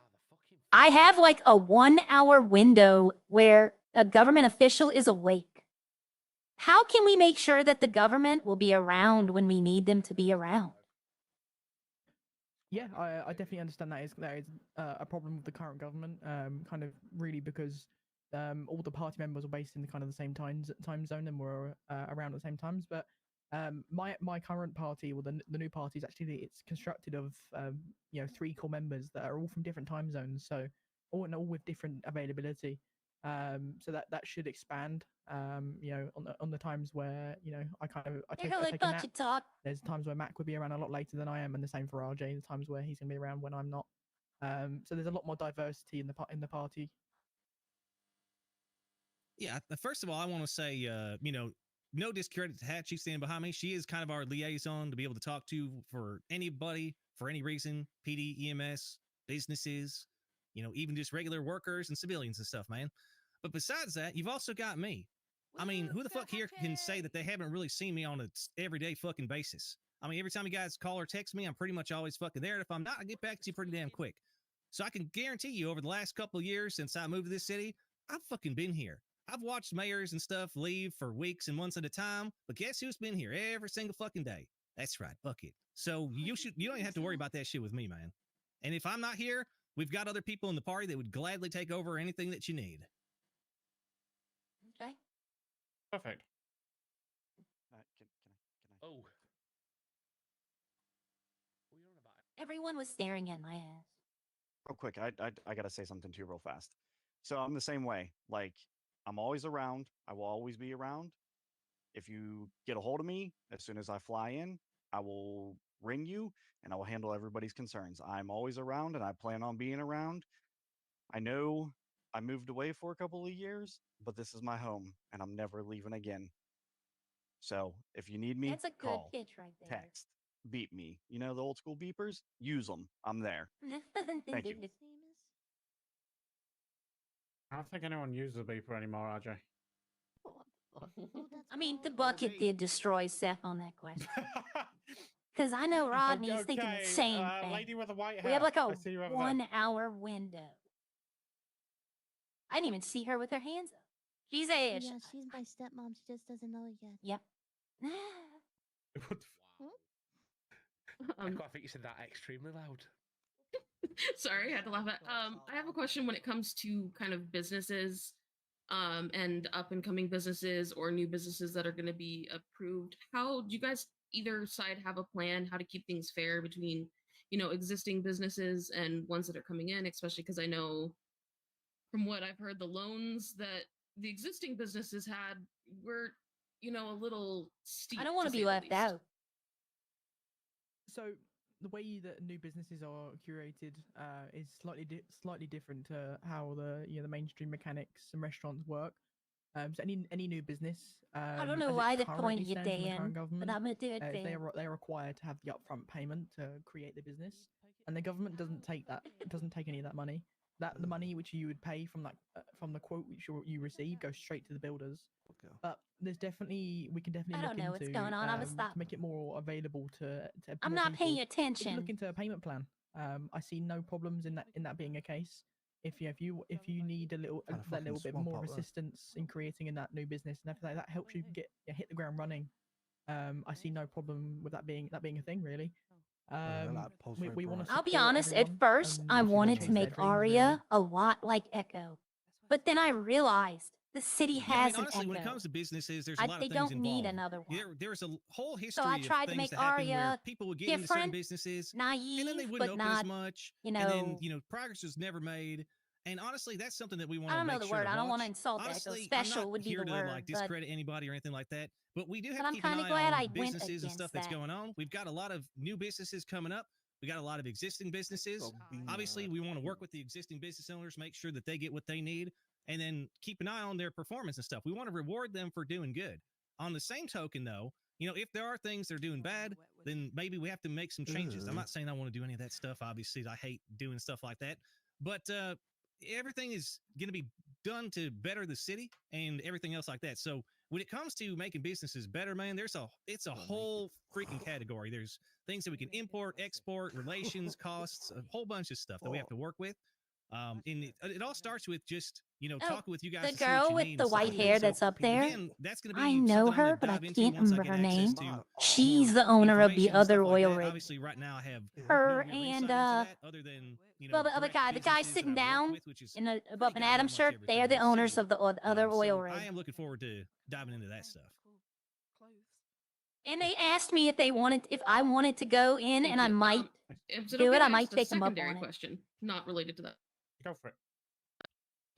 I have like a 1 hour window where a government official is awake. How can we make sure that the government will be around when we need them to be around? Yeah, I definitely understand that is a problem with the current government. Kind of really because all the party members were based in the kind of the same time zone and were around at the same times. But my current party, or the new party, is actually it's constructed of you know 3 core members that are all from different time zones, so all with different availability. So that should expand. You know, on the times where you know I take a nap. Talk. There's times where Mac would be around a lot later than I am, and the same for RJ. There's times where he's gonna be around when I'm not. So there's a lot more diversity in the party. Yeah, first of all, I want to say, you know, no discredit to Hatchie standing behind me. She is kind of our liaison to be able to talk to for anybody, for any reason, PD, EMS, businesses, you know, even just regular workers and civilians and stuff, man. But besides that, you've also got me. I mean, who the fuck here can say that they haven't really seen me on an everyday fucking basis? I mean, every time you guys call or text me, I'm pretty much always fucking there. And if I'm not, I get back to you pretty damn quick. So I can guarantee you over the last couple of years since I moved to this city, I've fucking been here. I've watched mayors and stuff leave for weeks and months at a time, but guess who's been here every single fucking day? That's right, Bucket. So you don't even have to worry about that shit with me, man. And if I'm not here, we've got other people in the party that would gladly take over anything that you need. Okay. Perfect. Oh. Everyone was staring at my ass. Real quick, I gotta say something to you real fast. So I'm the same way. Like, I'm always around. I will always be around. If you get a hold of me, as soon as I fly in, I will ring you and I will handle everybody's concerns. I'm always around and I plan on being around. I know I moved away for a couple of years, but this is my home and I'm never leaving again. So if you need me, That's a good call, pitch right there. text, beep me. You know the old school beepers? Use them. I'm there. Thank you. I don't think anyone uses a beeper anymore, RJ. I mean, the bucket did destroy Seth on that question. Because I know Rodney's thinking the same thing. Lady with the white hair. We have like a I see you over there. 1 hour window. I didn't even see her with her hands up. She's a. Yeah, she's my stepmom. She just doesn't know it yet. Yep. I think you said that extremely loud. Sorry, I had to laugh at. I have a question when it comes to kind of businesses, and up and coming businesses or new businesses that are going to be approved. How do you guys either side have a plan how to keep things fair between, you know, existing businesses and ones that are coming in? Especially because I know, from what I've heard, the loans that the existing businesses had were, you know, a little steep. I don't want to say be the left least. out. So the way that new businesses are curated is slightly different to how the mainstream mechanics and restaurants work. So any new business, I don't know as it why they're currently pointing at stands in the current Dan, government, but I'm gonna do it they're required to have the upfront payment to create the business, and the government doesn't take any of that money. The money which you would pay from from the quote which you receive goes straight to the builders. But we can definitely I don't look know what's into going on. I'm gonna to stop. make it more available to I'm more not people. paying We attention. can look into a payment plan. I see no problems in that being a case. If you need that little bit more assistance in creating in that new business and everything, that helps you hit the ground running. I see no problem with that being a thing, really. We want to. I'll be honest, at first I wanted to make Aria a lot like Echo. But then I realized the city Yeah, has honestly, an when it Echo. comes to businesses, there's a lot of They things don't need involved. another one. There's a whole history So I of tried to things make that happen where Aria people would get into certain different, businesses, naive, and then they wouldn't but open not, as much, you and then know, progress was never made. And honestly, that's something that we want I to don't know make the sure word. to I don't want to watch. insult Echo. Honestly, I'm Special not would be here the to word, like but discredit anybody or anything like that, but we do have But to I'm keep an kinda eye glad on I went businesses and against stuff that's that. going on. We've got a lot of new businesses coming up. We got a lot of existing businesses. Obviously, we want to work with the existing business owners, make sure that they get what they need, and then keep an eye on their performance and stuff. We want to reward them for doing good. On the same token, though, if there are things they're doing bad, then maybe we have to make some changes. I'm not saying I want to do any of that stuff. Obviously, I hate doing stuff like that. But everything is going to be done to better the city and everything else like that. So when it comes to making businesses better, man, it's a whole freaking category. There's things that we can import, export, relations, costs, a whole bunch of stuff that we have to work with. And it all starts with just talking with you guys. The to see what girl you with need the and stuff white like that. hair So, that's up there. again, that's going to be I know something I'm her, gonna but I dive into can't once I remember get her access name. to She's more the owner of the information and other stuff like oil that. rig. Obviously, right now I have Her no real and insight into that other than well, the other direct guy, the guy businesses that sitting I've worked down with, which is in above an goddamn Adam much shirt. They are everything the in the owners city. of the other oil So rig. I am looking forward to diving into that stuff. And they asked me if I wanted to go in, Thank and I you. might Is it do okay it. to I might ask a take them up secondary on it. question, not related to that? Go for it.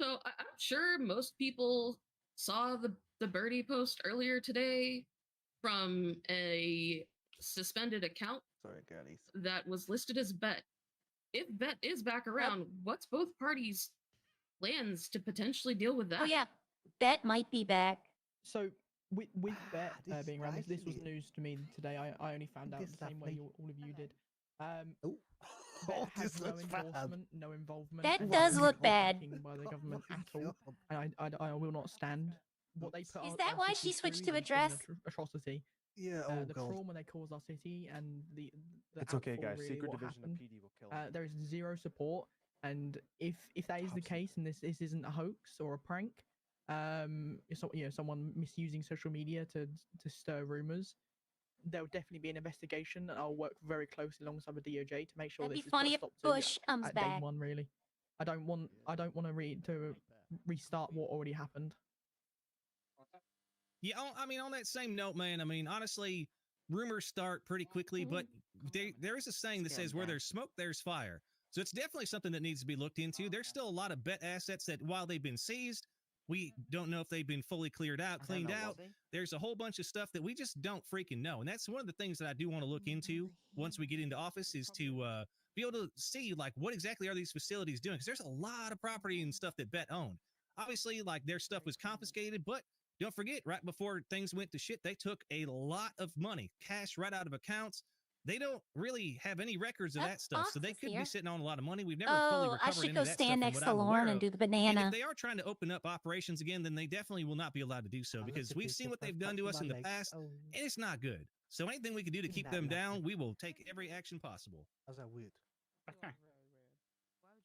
So I'm sure most people saw the birdie post earlier today from a suspended account that was listed as Bet. If Bet is back around, what's both parties' plans to potentially deal with that? Oh yeah, Bet might be back. So with Bet being around, this was news to me today. I only found out the same way all of you did. Bet has no enforcement, no involvement. That and does no look bad. backing by the government at all, and I will not stand what they put. Is our that why city she switched through to is just an address? atrocity. Yeah, The trauma they caused our city and the It's okay, outfall, guys. really, Secret what Division of happened. PD will kill There is zero support, and if that is the case, and this isn't a hoax or a prank, someone misusing social media to stir rumors, there will definitely be an investigation, and I'll work very closely alongside the DOJ to make sure That'd this be is put funny a if stop Bush to comes at day back. one. Really, I don't want to restart what already happened. Yeah, I mean, on that same note, man, I mean, honestly, rumors start pretty quickly, but there is a saying that says where there's smoke, there's fire. So it's definitely something that needs to be looked into. There's still a lot of Bet assets that, while they've been seized, we don't know if they've been fully cleared out, cleaned out. There's a whole bunch of stuff that we just don't freaking know. And that's one of the things that I do want to look into once we get into office is to be able to see, like, what exactly are these facilities doing? Because there's a lot of property and stuff that Bet owned. Obviously, like, their stuff was confiscated, but don't forget, right before things went to shit, they took a lot of money, cash right out of accounts. They don't really have any records of that stuff, so they could be sitting on a lot of money. We've never fully Oh, I recovered should any go of that stuff stand from next what to I'm Lauren aware and of. do the And banana. if they are trying to open up operations again, then they definitely will not be allowed to do so because we've seen what they've done to us in the past, and it's not good. So anything we can do to keep them down, we will take every action possible. How's that weird? Okay.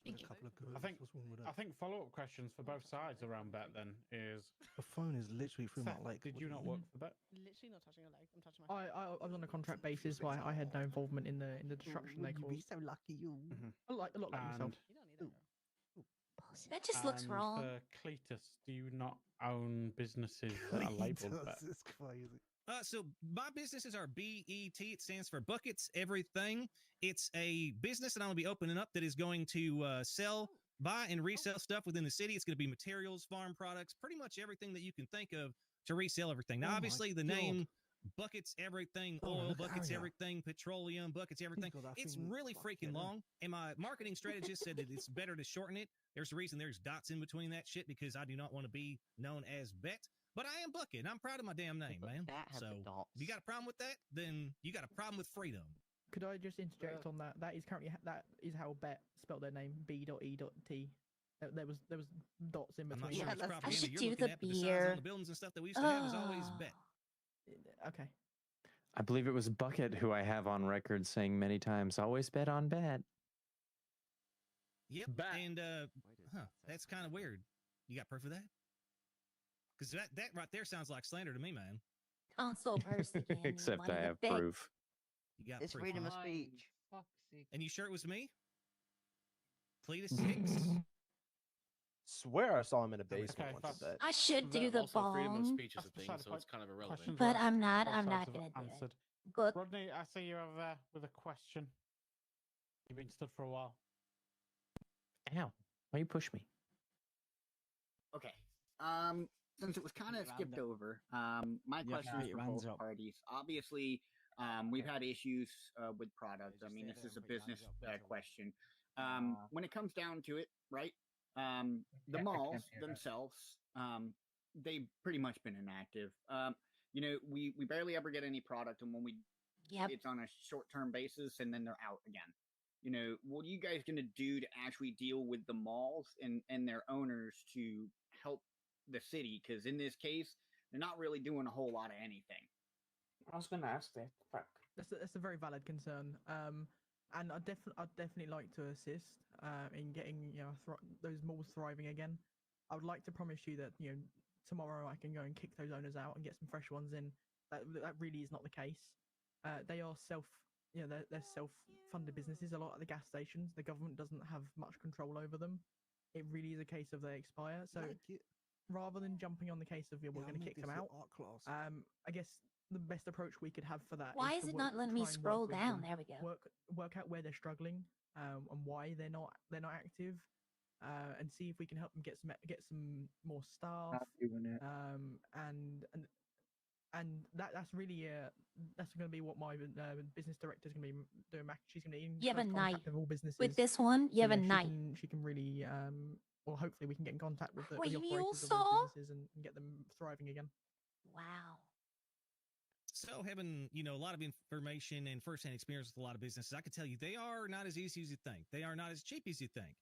I think follow-up questions for both sides around Bet then is The phone is literally through Seth, my leg. did What you do not mean? work for Bet? Literally not touching your leg. I'm touching my. I was on a contract basis, so I had no involvement in the destruction they You'd be caused. so lucky, you. A lot like yourself. That just looks And wrong. For Cletus, do you not own businesses that are labeled Bet? It's crazy. So my businesses are BET. It stands for Buckets Everything. It's a business that I'm going to be opening up that is going to sell, buy, and resell stuff within the city. It's going to be materials, farm products, pretty much everything that you can think of to resell everything. Now, Oh my obviously, the God. name Buckets Everything, Oh, oil, look at buckets Arya. everything, petroleum, buckets everything. God, that It's thing really fucked freaking it up. long. And my marketing strategist said that it's better to shorten it. There's a reason there's dots in between that shit because I do not want to be known as Bet. But I am Bucket, and I'm proud of my damn name, man. So if you got a problem with that, then you got a problem with freedom. Could I just interject on that? That is currently that is how Bet spelled their name. B.E.T. There was dots in I'm not between. sure which I propaganda should you're do looking the at, but the signs beer. on the buildings and stuff that we used to have is always Bet. Okay. I believe it was Bucket who I have on record saying many times, always bet on Bet. Yep. And that's kind of weird. You got proof of that? Because that right there sounds like slander to me, man. Console burst again. You Except money I to have fix. proof. You got It's proof, freedom huh? of speech. And you sure it was me? Cletus Hicks? Swear I saw him in a basement Okay, once. I that's- bet. I should do the Also, freedom of bong, speech is a thing, so it's kind of irrelevant. Questions but were- I'm not. both I'm sides not have gonna do answered. it. Good. Rodney, I see you over there with a question. You've been stood for a while. Ow. Why you push me? Okay. Since it was kind of skipped over, my You have to question is put for your hands both up. parties. Obviously, we've had issues with product. I mean, this is a business question. When it comes down to it, right? The malls themselves, they've pretty much been inactive. You know, we barely ever get any product, and when we, it's on a short-term basis, and then they're out again. You know, what are you guys going to do to actually deal with the malls and their owners to help the city? Because in this case, they're not really doing a whole lot of anything. I was going to ask that. Fuck. That's a very valid concern. And I'd definitely like to assist in getting those malls thriving again. I would like to promise you that tomorrow I can go and kick those owners out and get some fresh ones in. That really is not the case. They are they're self-funded businesses. A lot of the gas stations, the government doesn't have much control over them. It really is a case of they expire. So rather than jumping on the case of we're going to kick them out, I guess the best approach we could have for that. Why is is to it not letting me try and work scroll with down? them, There we go. Work out where they're struggling, and why they're not active, and see if we can help them get some more staff. And that's really that's going to be what my business director is going to be doing. She's going to be in You have a close night. contact with all businesses. With this one, you have a night. She can really well, hopefully we can get in contact with the Preview operators of saw? those businesses and get them thriving again. Wow. So having, a lot of information and firsthand experience with a lot of businesses, I can tell you they are not as easy as you think. They are not as cheap as you think.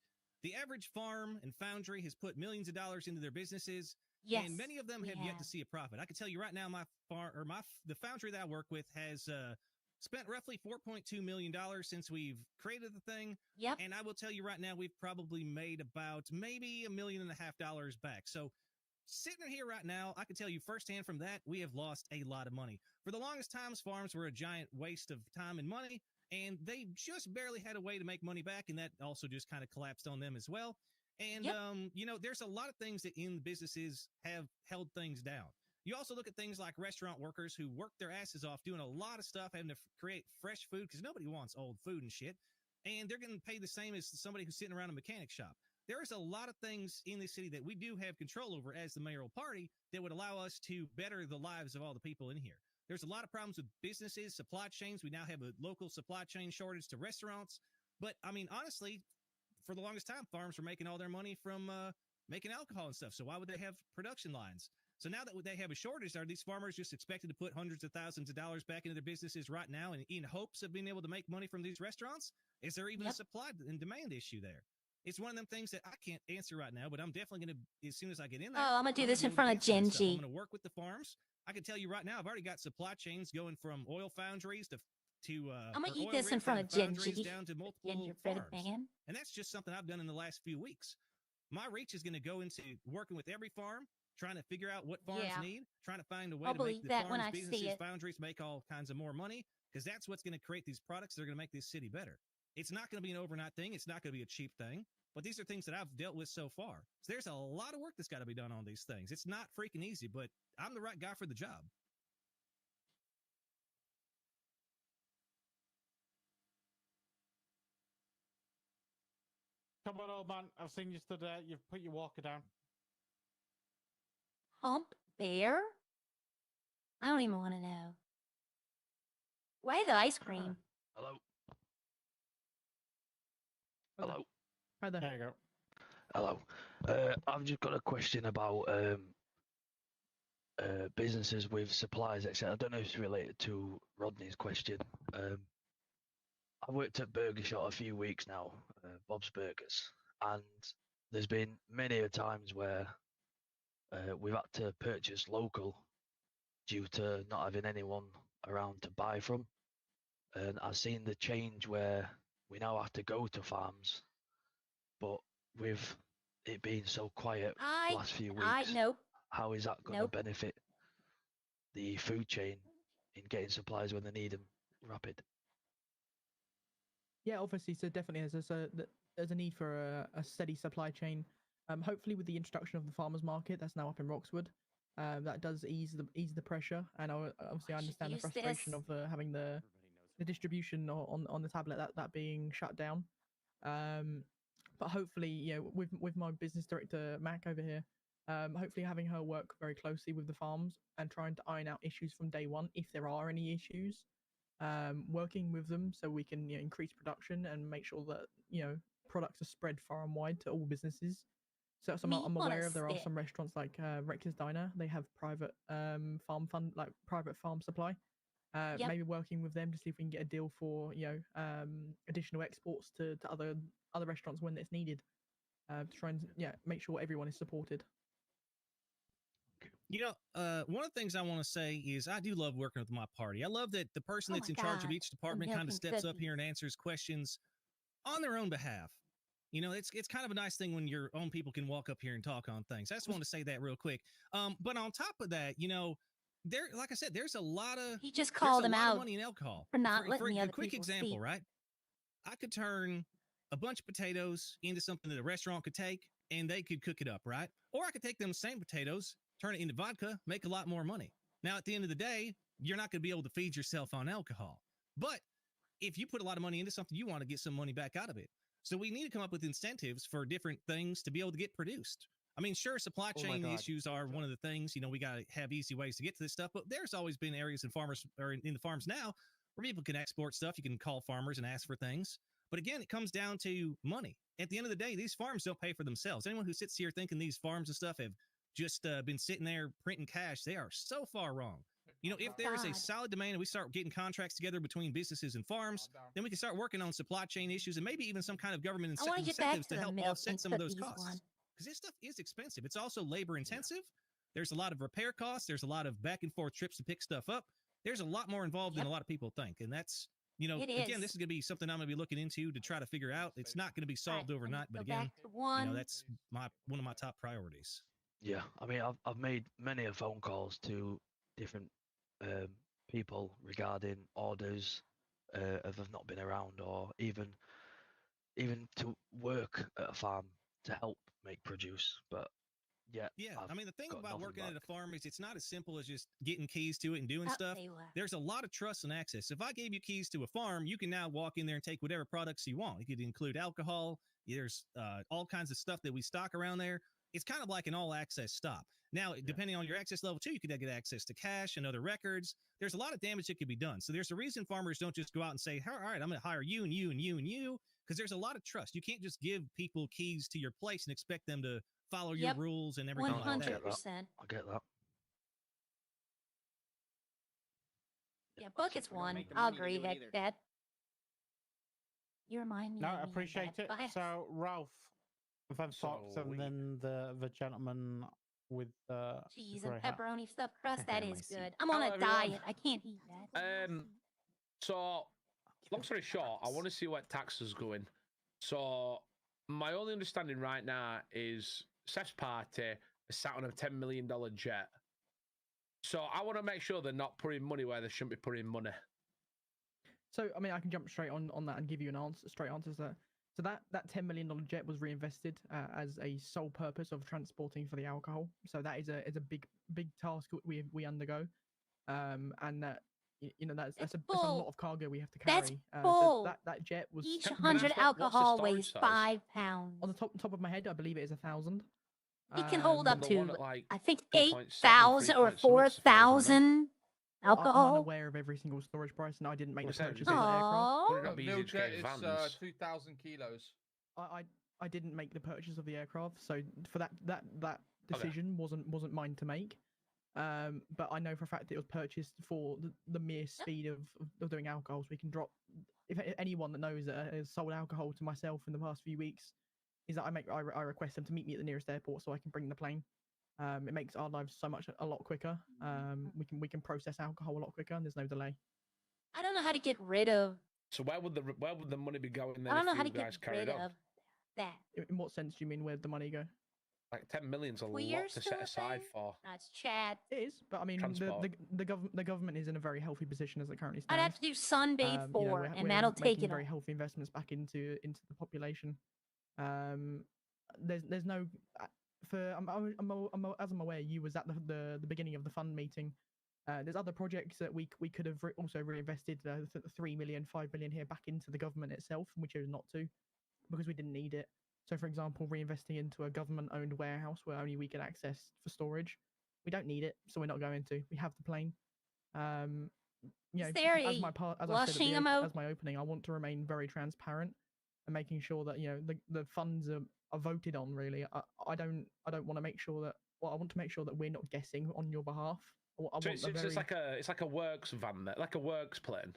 The average farm and foundry has put millions of dollars into their businesses. Yes, and many of them have yet to see a profit. I can tell you right now, the foundry that I work with has spent roughly $4.2 million since we've created the thing. Yep. And I will tell you right now, we've probably made about maybe $1.5 million back. So sitting here right now, I can tell you firsthand from that, we have lost a lot of money. For the longest times, farms were a giant waste of time and money, and they just barely had a way to make money back, and that also just kind of collapsed on them as well. And, there's a lot of things that in businesses have held things down. You also look at things like restaurant workers who work their asses off doing a lot of stuff, having to create fresh food because nobody wants old food and shit. And they're getting paid the same as somebody who's sitting around a mechanic shop. There is a lot of things in this city that we do have control over as the mayoral party that would allow us to better the lives of all the people in here. There's a lot of problems with businesses, supply chains. We now have a local supply chain shortage to restaurants. But, I mean, honestly, for the longest time, farms were making all their money from making alcohol and stuff. So why would they have production lines? So now that they have a shortage, are these farmers just expected to put hundreds of thousands of dollars back into their businesses right now in hopes of being able to make money from these restaurants? Is there even a supply and demand issue there? It's one of them things that I can't answer right now, but I'm definitely going to, as soon as I get in there. Oh, I'm going to do this in front of Genji. I'm going to work with the farms. I can tell you right now, I've already got supply chains going from oil foundries to I'm gonna eat this in front of Genji. Down to multiple farms. And that's just something I've done in the last few weeks. My reach is going to go into working with every farm, trying to figure out what farms need, trying to find a way to make the farms, businesses, foundries make all kinds of more money, because that's what's going to create these products that are going to make this city better. It's not going to be an overnight thing. It's not going to be a cheap thing. But these are things that I've dealt with so far. So there's a lot of work that's got to be done on these things. It's not freaking easy, but I'm the right guy for the job. Come on, old man. I've seen you stood there. You've put your walker down. Hump bear? I don't even want to know. Why the ice cream? Hello. Hello. Hi there. There you go. Hello. I've just got a question about businesses with suppliers, etc. I don't know if it's related to Rodney's question. I've worked at Burger Shot a few weeks now, Bob's Burgers, and there's been many a times where we've had to purchase local due to not having anyone around to buy from. And I've seen the change where we now have to go to farms, but with it being so quiet the last few weeks, nope. how is that going to benefit? the food chain in getting supplies when they need them rapid. Yeah, obviously, so definitely there's a need for a steady supply chain. Hopefully, with the introduction of the farmers market that's now up in Roxwood, that does ease the pressure. And obviously, I understand the use frustration this. of having the distribution on the tablet that being shut down. But hopefully, with my business director Mac over here, hopefully having her work very closely with the farms and trying to iron out issues from day one if there are any issues, working with them so we can increase production and make sure that products are spread far and wide to all businesses. So I'm aware of there are some restaurants like Rex's Diner. They have private farm fund, like private farm supply. Maybe working with them to see if we can get a deal for additional exports to other restaurants when it's needed, to try and make sure everyone is supported. One of the things I want to say is I do love working with my party. I love that the person that's in charge of each department kind of steps up here and answers questions on their own behalf. It's kind of a nice thing when your own people can walk up here and talk on things. I just wanted to say that real quick. But on top of that, like I said, there's a lot of he just called him out money in alcohol for not letting the a other quick people example, speak. right? I could turn a bunch of potatoes into something that a restaurant could take and they could cook it up, right? Or I could take them same potatoes, turn it into vodka, make a lot more money. Now, at the end of the day, you're not going to be able to feed yourself on alcohol. But if you put a lot of money into something, you want to get some money back out of it. So we need to come up with incentives for different things to be able to get produced. I mean, sure, supply chain issues are one of the things, we got to have easy ways to get to this stuff, but there's always been areas in the farms now where people can export stuff. You can call farmers and ask for things. But again, it comes down to money. At the end of the day, these farms don't pay for themselves. Anyone who sits here thinking these farms and stuff have just been sitting there printing cash, they are so far wrong. If there is a solid demand and we start getting contracts together between businesses and farms, then we can start working on supply chain issues and maybe even some kind of government incentives to help offset some of those costs. Because this stuff is expensive. It's also labor intensive. There's a lot of repair costs. There's a lot of back and forth trips to pick stuff up. There's a lot more involved than a lot of people think. And that's, again, this is going to be something I'm going to be looking into to try to figure out. It's not going to be solved overnight, but again, that's one of my top priorities. Yeah, I mean, I've made many phone calls to different people regarding orders if I've not been around, or even to work at a farm to help make produce. But yeah, I mean, the thing about working at a farm is it's not as simple as just getting keys to it and doing stuff. There's a lot of trust and access. If I gave you keys to a farm, you can now walk in there and take whatever products you want. It could include alcohol. There's all kinds of stuff that we stock around there. It's kind of like an all-access stop. Now, depending on your access level, too, you could get access to cash and other records. There's a lot of damage that could be done. So there's a reason farmers don't just go out and say, all right, I'm going to hire you and you and you and you, because there's a lot of trust. You can't just give people keys to your place and expect them to follow your rules and everything 100%. like that. I get that. Yeah, Bucket's one. I'll agree with that. You remind me. No, of I me of appreciate that it. bias. So, Ralph, then Fox, and then the gentleman with the cheese grey and hat. pepperoni stuffed crust. That is seat. good. I'm on Hello, a everyone. diet. I can't eat that. So, long story short, I want to see where taxes going. So, my only understanding right now is Seth's party is sat on a $10 million jet. So, I want to make sure they're not putting money where they shouldn't be putting money. So, I mean, I can jump straight on that and give you straight answers there. So that $10 million jet was reinvested as a sole purpose of transporting for the alcohol. So that is a big task we undergo, and that that's a lot of cargo we have to carry. That's So full. that jet was Each 100 alcohol weighs 5 pounds. On the top of my head, I believe it is 1,000. It can hold up The to, one at, like, I think, 2.7, 8,000 or 4,000 I'm alcohol. unaware of every single storage price, and I didn't make the purchase of that Aw. aircraft. Miljet is 2,000 kilos. I didn't make the purchase of the aircraft, so for that decision wasn't mine to make. But I know for a fact it was purchased for the mere speed of doing alcohol. So we can drop. If anyone that knows that has sold alcohol to myself in the past few weeks, is that I request them to meet me at the nearest airport so I can bring the plane. It makes our lives a lot quicker. We can process alcohol a lot quicker, and there's no delay. I don't know how to get rid of. So where would the money be going then? I don't know if how you to guys get carried rid on? of that. In what sense do you mean? Where'd the money go? Like 10 million's a We're lot to set still a aside thing? for. That's Chad. It is, but I mean, Transport. the government is in a very healthy position as it currently I'd stands. have to do Sunbathe 4, and we're that'll take making it very all. healthy investments back into the population. There's no for as I'm aware, you was at the beginning of the fund meeting. There's other projects that we could have also reinvested 3 million, 5 million here back into the government itself, and we chose not to because we didn't need it. So, for example, reinvesting into a government-owned warehouse where only we get access for storage, we don't need it, so we're not going to. We have the plane. Is there as a my part, as I said blushing at emote? as my opening, I want to remain very transparent and making sure that the funds are voted on. Really, I don't want to make sure that. Well, I want to make sure that we're not guessing on your behalf. I So want it's, a it's very like a works van there, like a works plane.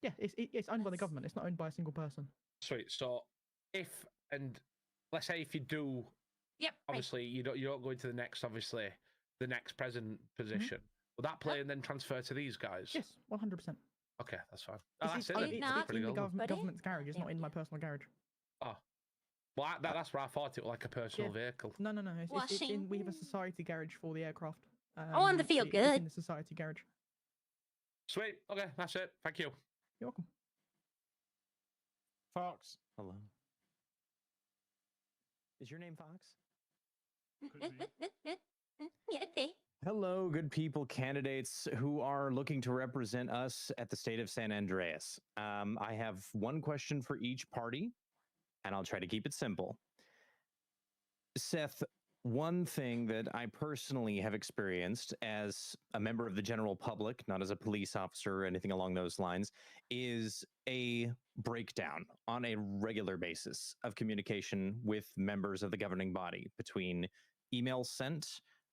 yeah. It's owned by the government. It's not owned by a single person. Sweet. So if and let's say if you do, yep, obviously you don't go into the next president position. Will that plane then transfer to these guys? Yes, 100%. Okay, that's fine. Oh, that's it. It's in the government's garage. It's not in my personal garage. Oh, well, that's where I thought it was like a personal vehicle. No. It's in. We have a society garage for the aircraft. I want them to feel It's good. in the society garage. Sweet. Okay, that's it. Thank you. You're welcome. Fox. Hello. Is your name Fox? Yeah, okay. Hello, good people, candidates who are looking to represent us at the state of San Andreas. I have one question for each party, and I'll try to keep it simple. Seth, one thing that I personally have experienced as a member of the general public, not as a police officer or anything along those lines, is a breakdown on a regular basis of communication with members of the governing body between emails sent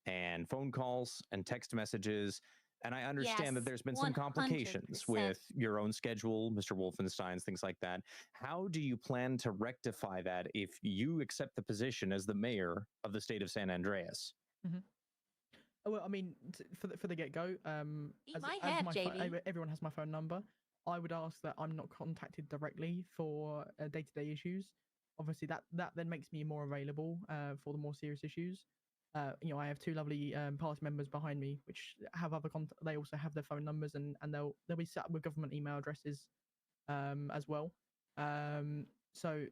and phone calls and text messages. And I understand that Yes, there's been some complications 100%. with your own schedule, Mr. Wolfenstein's, things like that. How do you plan to rectify that if you accept the position as the mayor of the state of San Andreas? Well, I mean, for the get go, might have, JD. Everyone has my phone number. I would ask that I'm not contacted directly for day-to-day issues. Obviously, that then makes me more available for the more serious issues. I have two lovely party members behind me, which have other they also have their phone numbers, and they'll be set up with government email addresses as well. So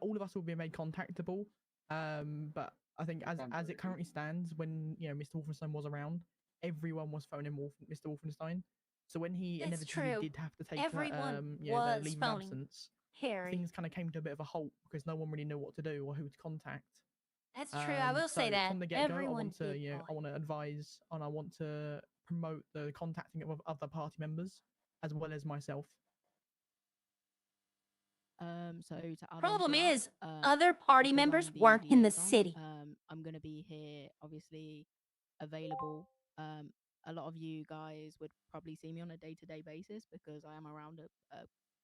all of us will be made contactable. But I think as it currently stands, when Mr. Wolfenstein was around, everyone was phoning Mr. Wolfenstein. So when he That's inevitably true. did have to take Everyone the was leave of phoning absence, Harry. things kind of came to a bit of a halt because no one really knew what to do or who to contact. That's true. I will say So that from the get-go, I everyone want to, did I want to advise and I want to promote the contacting of other party members as well as myself. So to add on Problem to that, is, other party because members I'm the weren't in the liaison, city. I'm going to be here, obviously, available. A lot of you guys would probably see me on a day-to-day basis because I am around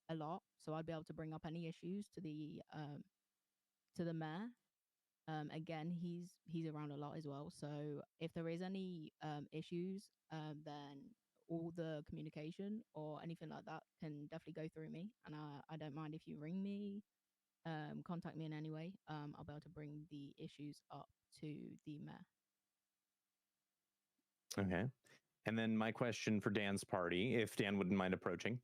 a lot. So I'd be able to bring up any issues to the mayor. Again, he's around a lot as well. So if there is any issues, then all the communication or anything like that can definitely go through me. And I don't mind if you ring me, contact me in any way. I'll be able to bring the issues up to the mayor. Okay. And then my question for Dan's party, if Dan wouldn't mind approaching.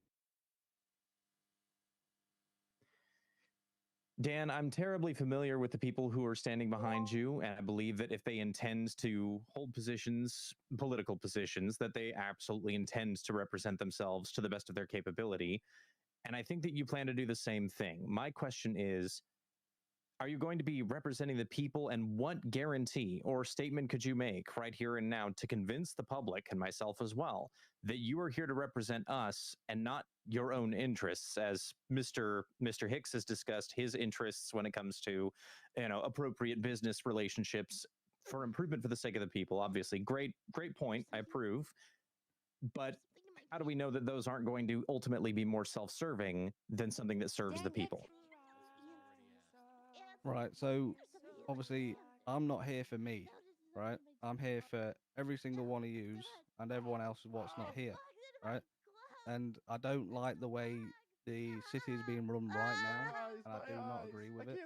Dan, I'm terribly familiar with the people who are standing behind you, and I believe that if they intend to hold positions, political positions, that they absolutely intend to represent themselves to the best of their capability. And I think that you plan to do the same thing. My question is, are you going to be representing the people, and what guarantee or statement could you make right here and now to convince the public and myself as well that you are here to represent us and not your own interests, as Mr. Hicks has discussed his interests when it comes to, appropriate business relationships for improvement for the sake of the people? Obviously, great point. I approve. But how do we know that those aren't going to ultimately be more self-serving than something that serves the people? Right, so obviously I'm not here for me, right? I'm here for every single one of yous and everyone else what's not here, right? And I don't like the way the city is being run right now, and I do not agree with it.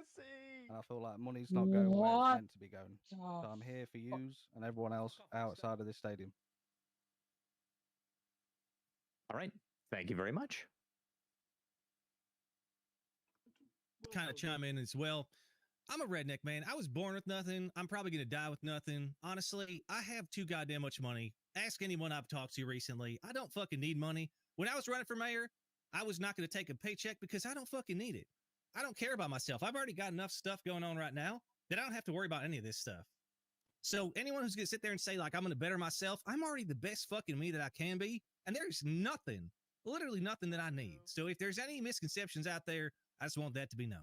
And I feel like money's not going where it's meant to be going. So I'm here for yous and everyone else outside of this stadium. All right. Thank you very much. Kind of chime in as well. I'm a redneck, man. I was born with nothing. I'm probably going to die with nothing. Honestly, I have too goddamn much money. Ask anyone I've talked to recently. I don't fucking need money. When I was running for mayor, I was not going to take a paycheck because I don't fucking need it. I don't care about myself. I've already got enough stuff going on right now that I don't have to worry about any of this stuff. So anyone who's going to sit there and say, like, I'm going to better myself, I'm already the best fucking me that I can be. And there's nothing, literally nothing that I need. So if there's any misconceptions out there, I just want that to be known.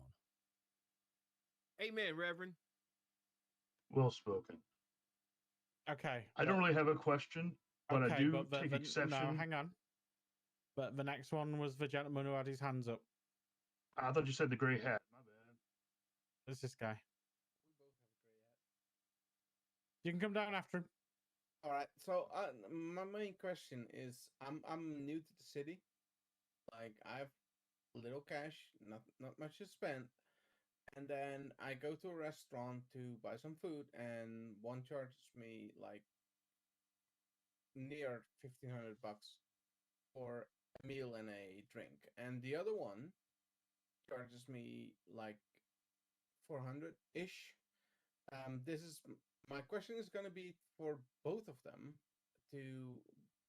Amen, Reverend. Well spoken. Okay. I don't really have a question, but I do take No, exception. hang on. But the next one was the gentleman who had his hands up. I thought you said the gray hat. My bad. It's this guy. You can come down after him. All right. So my main question is, I'm new to the city. Like I have little cash, not much to spend, and then I go to a restaurant to buy some food, and one charges me like near $1,500 for a meal and a drink, and the other one charges me like 400 ish. This is my question is going to be for both of them to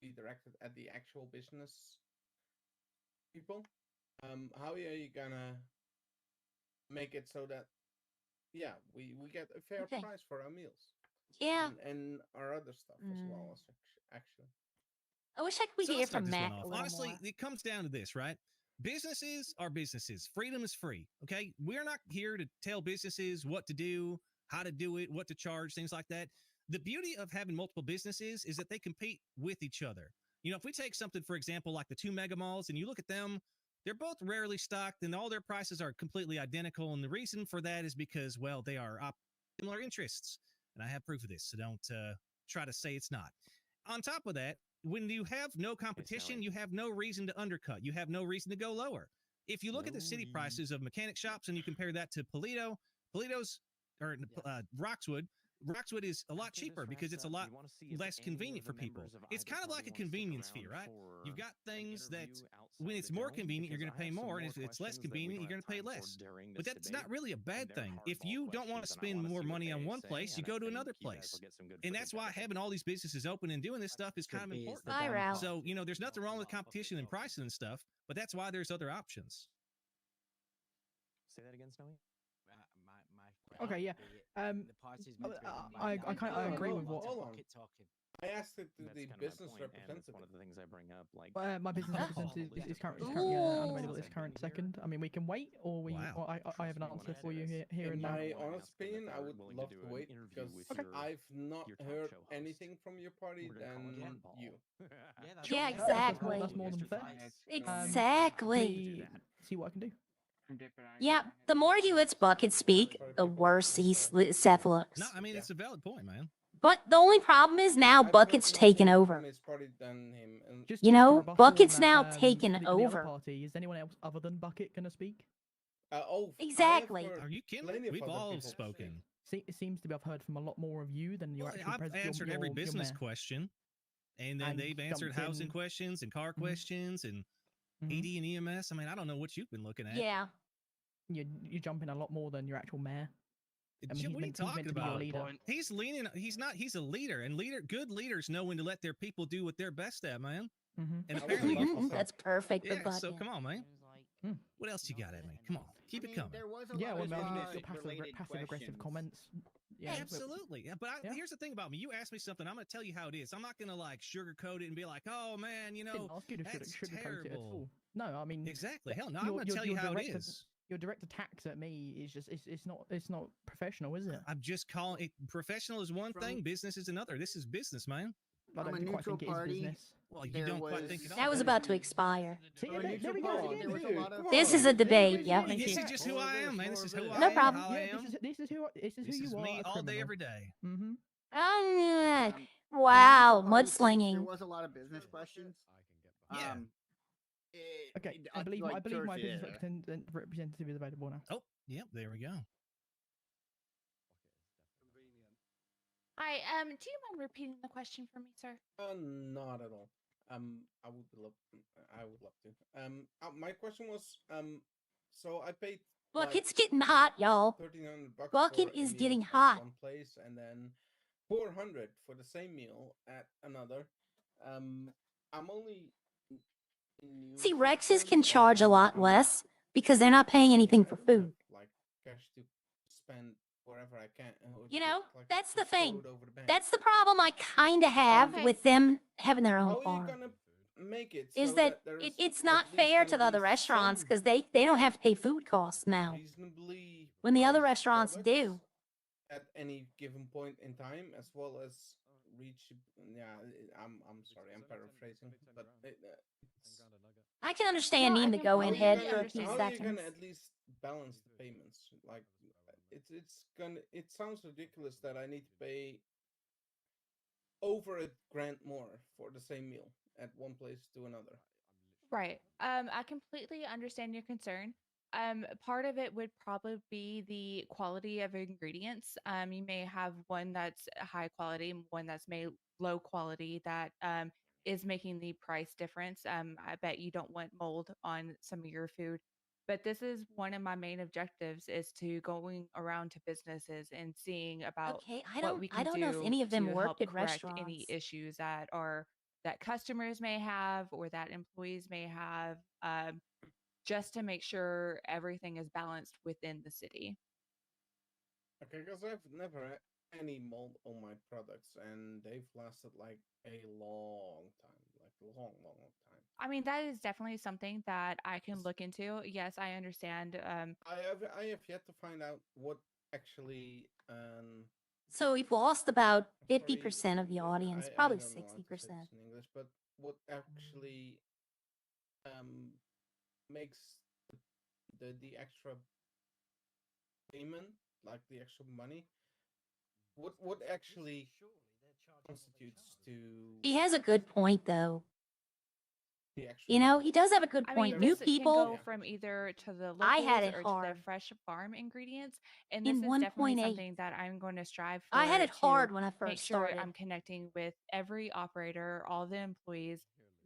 be directed at the actual business people. How are you gonna make it so that we get a fair Okay. price for our meals? Yeah. And our other stuff as well as actually. I wish I could So hear let's from start this Matt one a off. little Honestly, more. it comes down to this, right? Businesses are businesses. Freedom is free. Okay. We're not here to tell businesses what to do, how to do it, what to charge, things like that. The beauty of having multiple businesses is that they compete with each other. You know, if we take something, for example, like the two mega malls, and you look at them, they're both rarely stocked and all their prices are completely identical. And the reason for that is because, well, they are similar interests. And I have proof of this. So don't try to say it's not. On top of that, when you have no competition, you have no reason to undercut. You have no reason to go lower. If you look at the city prices of mechanic shops and you compare that to Polito's or Roxwood, Roxwood is a lot cheaper because it's a lot less convenient for people. It's kind of like a convenience fee, right? You've got things that when it's more convenient, you're going to pay more. And if it's less convenient, you're going to pay less. But that's not really a bad thing. If you don't want to spend more money on one place, you go to another place. And that's why having all these businesses open and doing this stuff is kind of important. Bye, Ralph. So, you know, there's nothing wrong with competition and pricing and stuff, but that's why there's other options. Say that again, Snowy. Okay, yeah. The parties meant to be run by I agree with what. Hold on. I asked it to the business representative. One of the things I bring up, like My business representative is currently unavailable this current second. I mean, we can wait, or or I have an answer for you here In and now. my honest opinion, I would love to wait because I've not heard anything from your party than you. Yeah, exactly. That's more than fair. Exactly. See what I can do. Yeah, the more you its Bucket speak, the worse Seth looks. No, I mean, it's a valid point, man. But the only problem is now Bucket's taken over. Just You to know, rebuttal on Bucket's that, now for taken the other over. party, is anyone else other than Bucket going to speak? Exactly. Are you kidding? We've all spoken. It seems to be I've heard from a lot more of you than your actual I've president. answered every business question, and then they've answered jumped housing in. questions and car questions and AD and EMS. I mean, I don't know what you've been looking at. Yeah. You jump in a lot more than your actual mayor. I mean, Jim, he's what are you meant to talking be your about? leader. He's leaning. He's not. He's a leader, and good leaders know when to let their people do what they're best at, man. And apparently, That's perfect for yeah. So Bucket. come on, man. What else you got at me? Come on, keep it coming. There was a Yeah, lot well, of I mean, it's your related passive aggressive questions. comments. Yeah, Absolutely. Yeah, but here's the thing about me. You ask me something, I'm going to tell you how it is. I'm not going to like sugarcoat it and be like, oh man, you know, didn't ask you to that's sugarcoat it at terrible. all. No, I mean Exactly. Hell no, I'm going to tell you your how it direct is. Your direct attacks at me is just it's not professional, is it? I'm just calling it professional is one thing, business is another. This is business, man. I From a don't quite neutral think it is party, business. Well, you there don't quite was- think it That was is. about to expire. See, From a there neutral we go party, again. there was a lot of This is a debate, yep. Hey, this is Yeah. just who I am, man. This is who I No am. problem. How I Yeah, am. this is who This you is are. me a all day, criminal. every day. Mm-hmm. Wow, There mudslinging. was a lot of business questions. Yeah. Okay, I I believe my like business Turkey, representative is available now. Oh, yep, there we go. Hi. Do you mind repeating the question for me, sir? Not at all. I would love. I would love to. My question was, so I paid. Bucket's getting hot, y'all. $1,300 Bucket for a is meal getting at hot. one place, and then 400 for the same meal at another. I'm only new See, to Rexes them, can charge a and lot I'm less because they're not paying anything for I don't have food. like cash to spend wherever I can. You know, like, that's the just throw thing. it over the bank. That's the problem I kind of have with them having their own How are you farm. gonna make it Is so that there's it's at not least fair gonna to the other be restaurants some because they don't have to pay food costs now. reasonably When the other priced restaurants products do. at any given point in time, as well as reach? Yeah, I'm sorry, I'm paraphrasing, but I can understand needing to go in head for a few how are you seconds. gonna at least balance the payments? Like, it sounds ridiculous that I need to pay over $1,000 more for the same meal at one place to another. Right. I completely understand your concern. Part of it would probably be the quality of ingredients. You may have one that's high quality, and one that's made low quality that is making the price difference. I bet you don't want mold on some of your food. But this is one of my main objectives is to going around to businesses and seeing about Okay, what we I can don't know if do any of them to worked help at correct any restaurants. issues that customers may have or that employees may have, just to make sure everything is balanced within the city. Okay, because I've never had any mold on my products, and they've lasted like a long time, like long time. I mean, that is definitely something that I can look into. Yes, I understand. I have yet to find out what actually. So we've lost about 50% of the audience, I probably don't know how to say 60%. this in English, but what actually makes the extra payment, like the extra money, what actually constitutes to He has a good point, though. the actual You know, he does have a good I point. mean, New this can people, go from either to the I had locals it or to the hard. fresh farm ingredients, and In this is definitely 1.8. something that I'm going to strive for. I had it hard to when I make first sure started. I'm connecting with every operator, all the employees,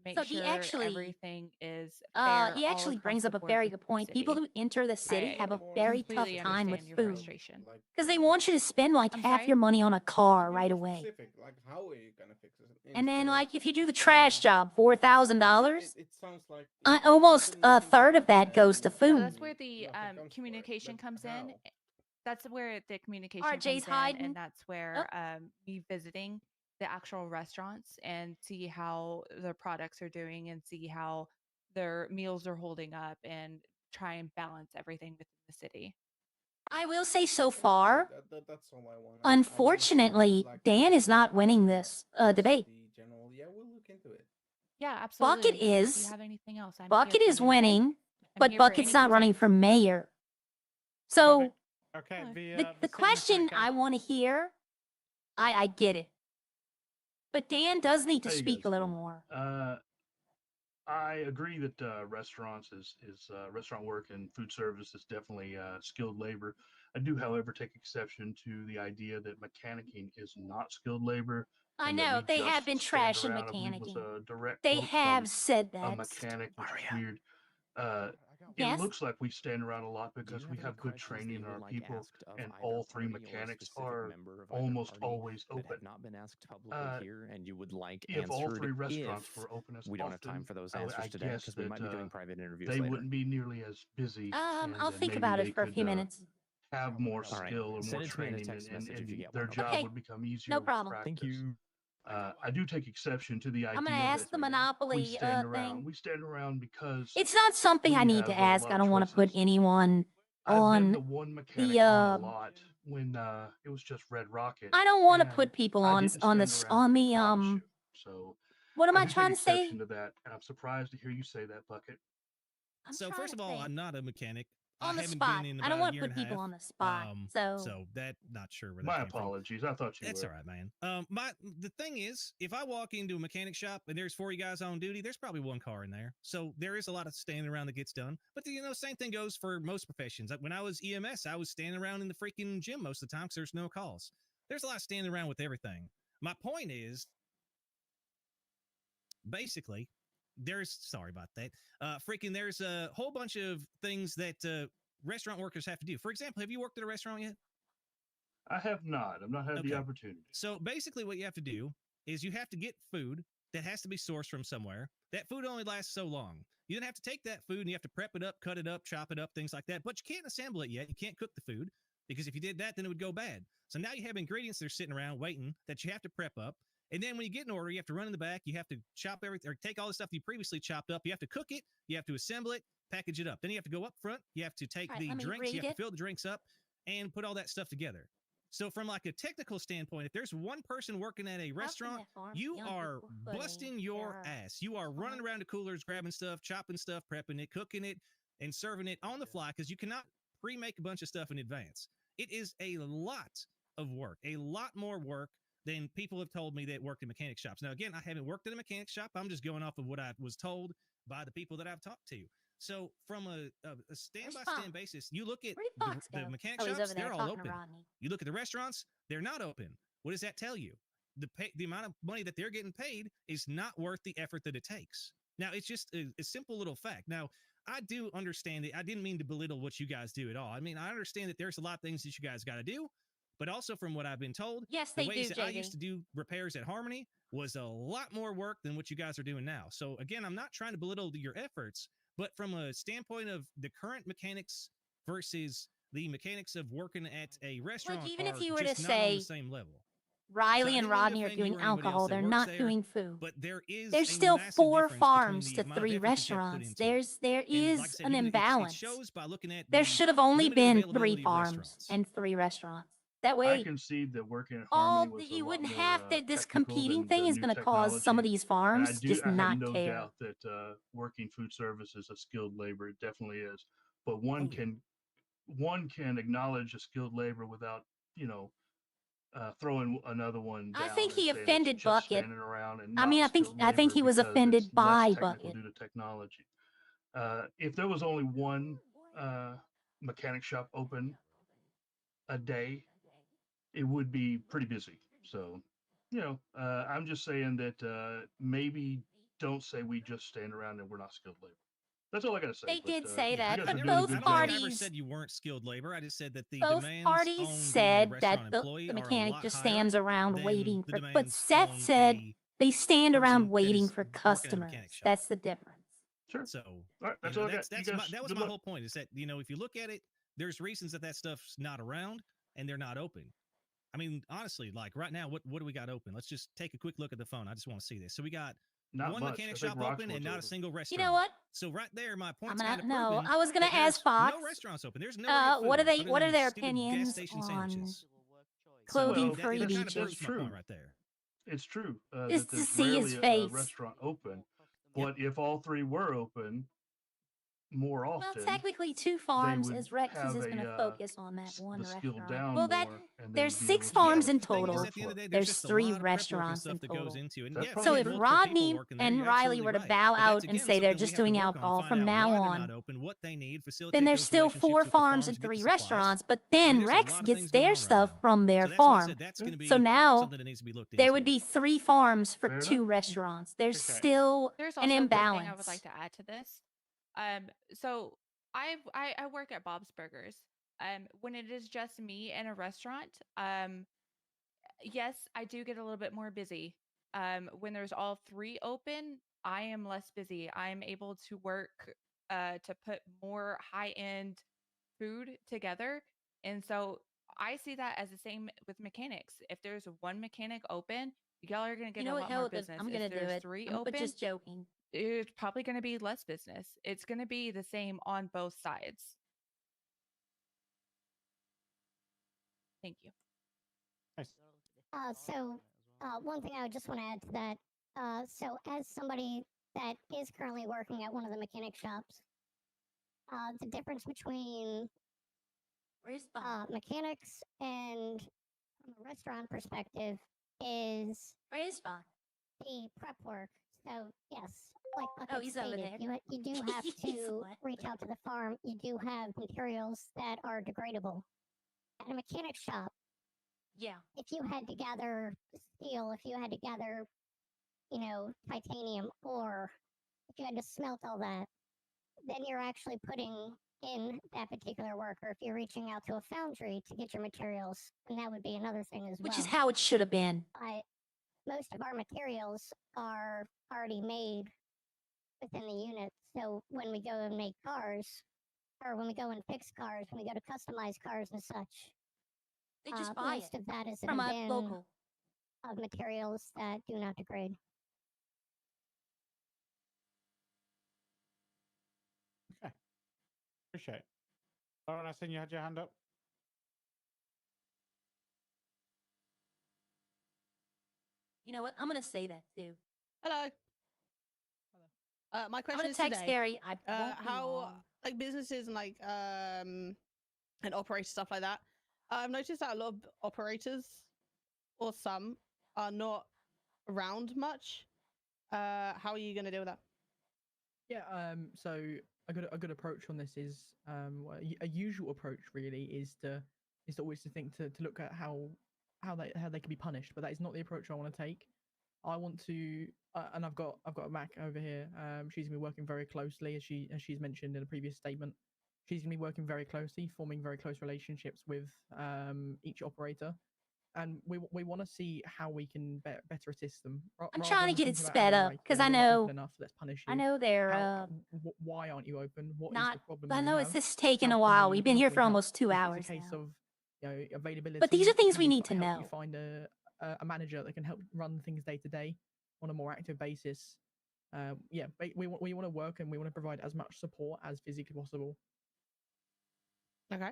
make So he sure actually, everything is fair. he all actually across brings the up a board very within good the point. People city. who enter the city I have a very tough completely time with understand your food frustration. because they want you to spend like I'm half sorry? your money on a car right away. Specific, like how are you gonna fix it? And then, Instead of like, if you do the trash job, $4,000, it sounds like almost a third of that goes to So food. that's where the communication comes in. That's where the communication RJ's comes in, hiding. and that's where me visiting the actual restaurants and see how their products are doing and see how their meals are holding up and try and balance everything within the city. I will say so far, that's all I want. unfortunately, Dan is not winning this debate. The general, yeah, we'll look into it. Yeah, absolutely. Bucket If you is have anything else, I'm Bucket here is for you, okay? winning, I'm but here for Bucket's any not running concerns. for mayor. So Okay, the question I want to hear, I get it, but Dan does need to How you speak guys a little doing? more. I agree that restaurants is restaurant work and food service is definitely skilled labor. I do, however, take exception to the idea that mechanicking is not skilled labor. I And that know we they have just been stand trashing around. I believe it was mechanicking. a direct They quote have from said a that. mechanic, which is weird. It Yes. looks like we stand around a lot because we have good training in our people, and all three mechanics are almost always open. Not been asked publicly here, and you would like If all answered three restaurants if were open as we don't have often, time for those I answers today guess because we that might be doing private interviews they later. wouldn't be nearly as busy, and I'll then think maybe about they it for a could few minutes. have more All right. skill or Send more it to me in a training, text message if you get their one. job Okay. would become easier No with problem. practice. Thank you. I do take exception to the I'm gonna idea ask that the we Monopoly stand around. thing. We stand around because It's not something I we need to have a ask. lot I of don't want to put choices. anyone I've been on the one mechanic the. on a lot when it was just Red Rocket. I don't want to and put people I on didn't on stand the around, on the promise you. So What am I I do trying take to say? exception to that, and I'm surprised to hear you say that, Bucket. So first of all, I'm not a mechanic. On the I haven't spot. been in I about don't a want to year put and a people half. on the spot. So that not sure where that My came from. apologies. I thought you That's were. all right, man. The thing is, if I walk into a mechanic shop and there's 40 guys on duty, there's probably one car in there. So there is a lot of standing around that gets done. But same thing goes for most professions. Like when I was EMS, I was standing around in the freaking gym most of the time because there's no calls. There's a lot of standing around with everything. My point is, basically, sorry about that. There's a whole bunch of things that restaurant workers have to do. For example, have you worked at a restaurant yet? I have not. I've not had the Okay. opportunity. So basically, what you have to do is you have to get food that has to be sourced from somewhere. That food only lasts so long. You then have to take that food and you have to prep it up, cut it up, chop it up, things like that. But you can't assemble it yet. You can't cook the food because if you did that, then it would go bad. So now you have ingredients that are sitting around waiting that you have to prep up. And then when you get an order, you have to run in the back. You have to chop everything or take all the stuff you previously chopped up. You have to cook it. You have to assemble it, package it up. Then you have to go up front. You have to take All right, the let me drinks. You read have it. to fill the drinks up and put all that stuff together. So from like a technical standpoint, if there's one person working at a restaurant, you are busting your ass. You are running around the coolers, grabbing stuff, chopping stuff, prepping it, cooking it, and serving it on the fly because you cannot pre-make a bunch of stuff in advance. It is a lot of work, a lot more work than people have told me that worked in mechanic shops. Now, again, I haven't worked in a mechanic shop. I'm just going off of what I was told by the people that I've talked to. So from a stand-by-stand basis, you look at the mechanic shops, they're all open. You look at the restaurants, they're not open. What does that tell you? The amount of money that they're getting paid is not worth the effort that it takes. Now, it's just a simple little fact. Now, I do understand that. I didn't mean to belittle what you guys do at all. I mean, I understand that there's a lot of things that you guys got to do, but also from what I've been told, yes, the they ways do, that I JD. used to do repairs at Harmony was a lot more work than what you guys are doing now. So again, I'm not trying to belittle your efforts, but from a standpoint of the current mechanics versus the mechanics of working at a restaurant, even if are you were to just not on say the same level. Riley So I and didn't mean to Rodney are offend you doing or anybody else alcohol, that they're works not there, doing food. But there's There's a still massive 4 difference between farms the to amount of 3 effort that you have to put restaurants. into it. There And like I is said, an it imbalance. shows by looking at There the should have only limited been 3 availability of farms restaurants. and 3 restaurants. That I way, concede that working at Harmony was a you lot wouldn't more have to. This technical competing than thing the is new going to cause some of technology. these And farms just I have not no care. doubt that working food service is a skilled labor. It definitely is. But one can acknowledge a skilled labor without, throwing another one down. I think he and saying it's offended just Bucket. standing around and I mean, not I think skilled labor he was because offended it's less by technical Bucket. due to technology. If there was only one mechanic shop open a day, it would be pretty busy. So, I'm just saying that maybe don't say we just stand around and we're not skilled labor. That's all I gotta say. They did but, say you that, guys but are doing a both good I don't think I ever parties said you weren't skilled labor. I just said that the both demands parties on being a said restaurant that the employee are a mechanic lot just higher stands around than waiting the for. But demands Seth on said a they stand around person that waiting is for working at a customers. mechanic shop. That's the difference. Sure. So All right, that's you know, all I got. You guys, that was good my luck. whole point is that, you know, if you look at it, there's reasons that stuff's not around and they're not open. I mean, honestly, like right now, what do we got open? Let's just take a quick look at the phone. I just want to see this. So we got Not one much. mechanic I think shop open Roxmore's and not a open. single You restaurant. know what? So right there, my point's I'm kind gonna of no. proven I was gonna that ask there's Fox. no restaurants open. There's no What are they? other What than are their stupid gas opinions station on sandwiches. clothing Well, for that kind of that's proves beaches? my true. point right there. It's true Just that to there's see his rarely a face. restaurant open. But if all 3 were open more Well, often, technically, 2 they farms, would as Rex have is going to a focus on that one the skill restaurant. down Well, that more, and there's they'd be able 6 to farms have in a Thing total. is, at the end of the day, There's just a 3 lot of prep work and restaurants stuff in that goes total. into it. And That's yeah, if So there's if multiple people Rodney working there, and you're Riley absolutely were to right. bow But that's out and again say they're something we just have to doing work on, alcohol find from out now why they're on, not open, what they need, facilitate then there's those still relationships 4 with the farms farms, and get the 3 supplies. restaurants. But I mean, then there's a Rex lot of gets things going their on right stuff now. from their So that's why I farm. said that's going to So be now something that needs to be looked there into. would be 3 farms for Fair 2 enough. restaurants. There's Okay. still There's an also one thing I would imbalance. like to add to this. So I work at Bob's Burgers. When it is just me and a restaurant, yes, I do get a little bit more busy. When there's all 3 open, I am less busy. I'm able to work to put more high-end food together. And so I see that as the same with mechanics. If there's one mechanic open, y'all are going to You get know a what? lot Hell more with it. business. I'm If gonna do there's it. 3 I'm open, just joking. it's probably going to be less business. It's going to be the same on both sides. Thank you. One thing I would just want to add to that. So as somebody that is currently working at one of the mechanic shops, the difference between mechanics and from a restaurant perspective is the prep work. So yes, like Bucket he's over stated, there. you do have to reach out to the farm. You do have materials that are degradable. At a mechanic shop, Yeah. If you had to gather steel, if you had to gather, you know, titanium ore, if you had to smelt all that, then you're actually putting in that particular work. Or if you're reaching out to a foundry to get your materials, and that would be another thing as well. Which is how it should have been. Most of our materials are already made within the unit. So when we go and make cars, or when we go and fix cars, when we go to customize cars and such, They just buy most it of that is from a bin local. of materials that do not degrade. Okay. Appreciate it. Lauren, I seen you had your hand up. You know what? I'm gonna say that too. Hello. My I'm question gonna is text today, Harry. I won't be how long. like businesses and like and operators stuff like that. I've noticed that a lot of operators, or some, are not around much. How are you going to deal with that? Yeah. So a good approach on this is a usual approach really is always to think to look at how they can be punished, but that is not the approach I want to take. I want to, and I've got a Mac over here. She's gonna be working very closely, as she's mentioned in a previous statement. She's gonna be working very closely, forming very close relationships with each operator, and we want to see how we can better assist them. I'm rather trying than to get it thinking about, sped oh, up like, because I you're not open know, enough, let's punish I you. know they're Why aren't you open? What is not. the problem I you know have? it's taken How a can while. We've been how here can we for help? almost 2 If hours it's a case now. of availability, But these are things can we we need to help you know. find a manager that can help run things day to day on a more active basis. We want to work and we want to provide as much support as physically possible. Okay.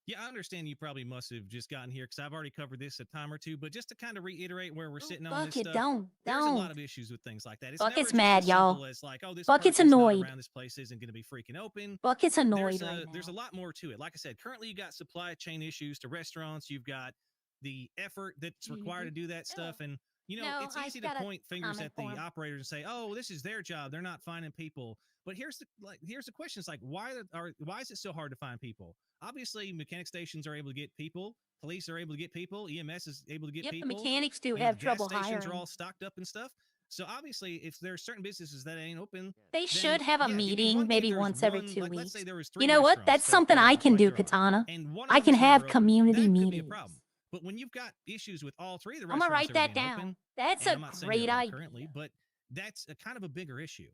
Yeah, I understand you probably must have just gotten here because I've already covered this a time or two. But just to kind of reiterate where we're sitting on this Bucket, stuff, there's a lot don't. of issues with things like that. It's Bucket's never just mad, as y'all. simple as like, oh, this Bucket's person's not annoyed. around, this place isn't going to be freaking open. Bucket's annoyed there's right now. There's a lot more to it. Like I said, currently you got supply chain issues to restaurants. You've got the effort that's required to do that stuff, and you know, No, it's I easy to got a point fingers comment at the for him. operators and say, "Oh, this is their job. They're not finding people." But here's the question: it's like, why is it so hard to find people? Obviously, mechanic stations are able to get people. Police are able to get people. EMS is able to get Yep, the people. mechanics do You know, have the gas trouble stations are hiring. all stocked up and stuff. So obviously, if there's certain businesses that ain't open, They then, should have a yeah, it'd be meeting one thing maybe there's once every one, 2 like, weeks. let's say there was 3 You know what? restaurants That's something I can right do, there on, Katana. and one I of can them's never have open. community That could be a meetings. problem. But when you've got issues with all 3 of the I'm gonna restaurants write that are that being down. open, That's and a I'm not saying great they're all idea. currently, but that's a kind of a bigger issue.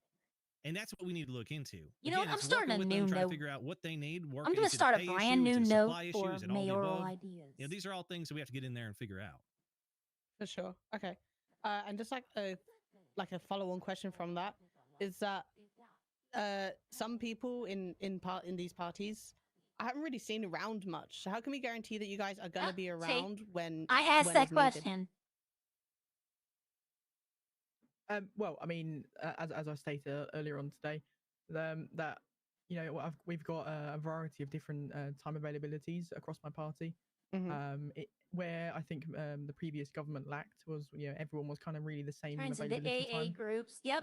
And that's what we need to look into. You know what? Again, I'm it's starting working a with new them, trying note. to figure out what they need. I'm gonna Is it start a pay brand issue? new Is it note supply for issues and all the mayoral above? ideas. You know, these are all things that we have to get in there and figure out. For sure. Okay. And just like a follow-on question from that is that some people in these parties I haven't really seen around much. So how can we guarantee that you guys are gonna be around when I asked when that is needed? question. Well, I mean, as I stated earlier on today, that we've got a variety of different time availabilities across my party. Where I think the previous government lacked was everyone was kind of really the same Friends of the availability AA time. groups. Yep.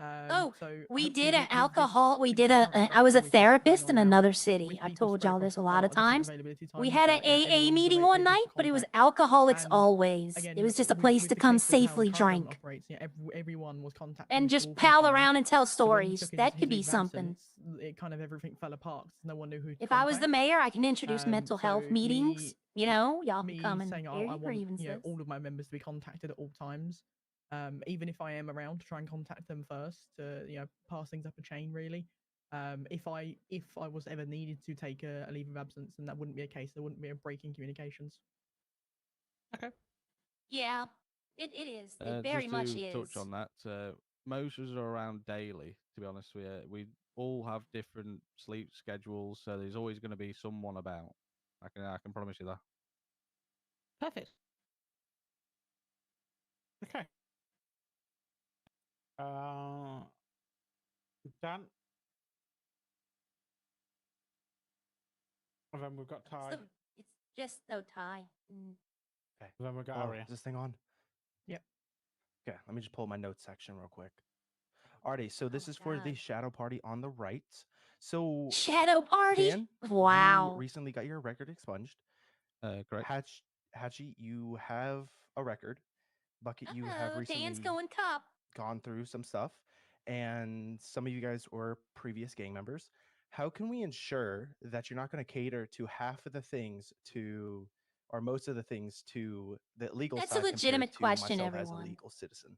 So We hopefully did an with this alcohol. We with did this a. current I was a structure, which is going therapist in on now, another city. with I've people told spread y'all this a across lot of different times. availability We times, had that, an AA everyone's meeting able one to night, but it was contact. alcoholics And always. again, It was just a with place with to the come case of how the safely current government drink operates, everyone was contacting and Mr. just Wolfenstein. pal around and tell So when he stories. took That his could be leave of something. absence, it kind of everything fell apart 'cause no one knew who to If I was the contact. mayor, I can introduce mental health So meetings. You know, y'all can me come and saying, air I your want grievances. all of my members to be contacted at all times, even if I am around, to try and contact them first to pass things up a chain. Really, if I was ever needed to take a leave of absence, then that wouldn't be a case. There wouldn't be a break in communications. Okay. Yeah, it is. It very Just much to is. touch on that, most of us are around daily. To be honest with you, we all have different sleep schedules, so there's always going to be someone about. I can promise you that. Perfect. Okay. Dan. And then we've got Ty. So it's just so Ty. Okay. Then we've got Oh, Aria. is this thing on? Yep. Okay, let me just pull my notes section real quick. Alrighty, so this is for the God. shadow party on the right. So Shadow party? Dan, Wow. you recently got your record expunged. Correct. Hatchie, you have a record. Bucket, you have Oh, recently Dan's going top. gone through some stuff, and some of you guys were previous gang members. How can we ensure that you're not going to cater to half of the things to, or most of the things to the legal That's a side compared legitimate to question, myself as a everyone. legal citizen?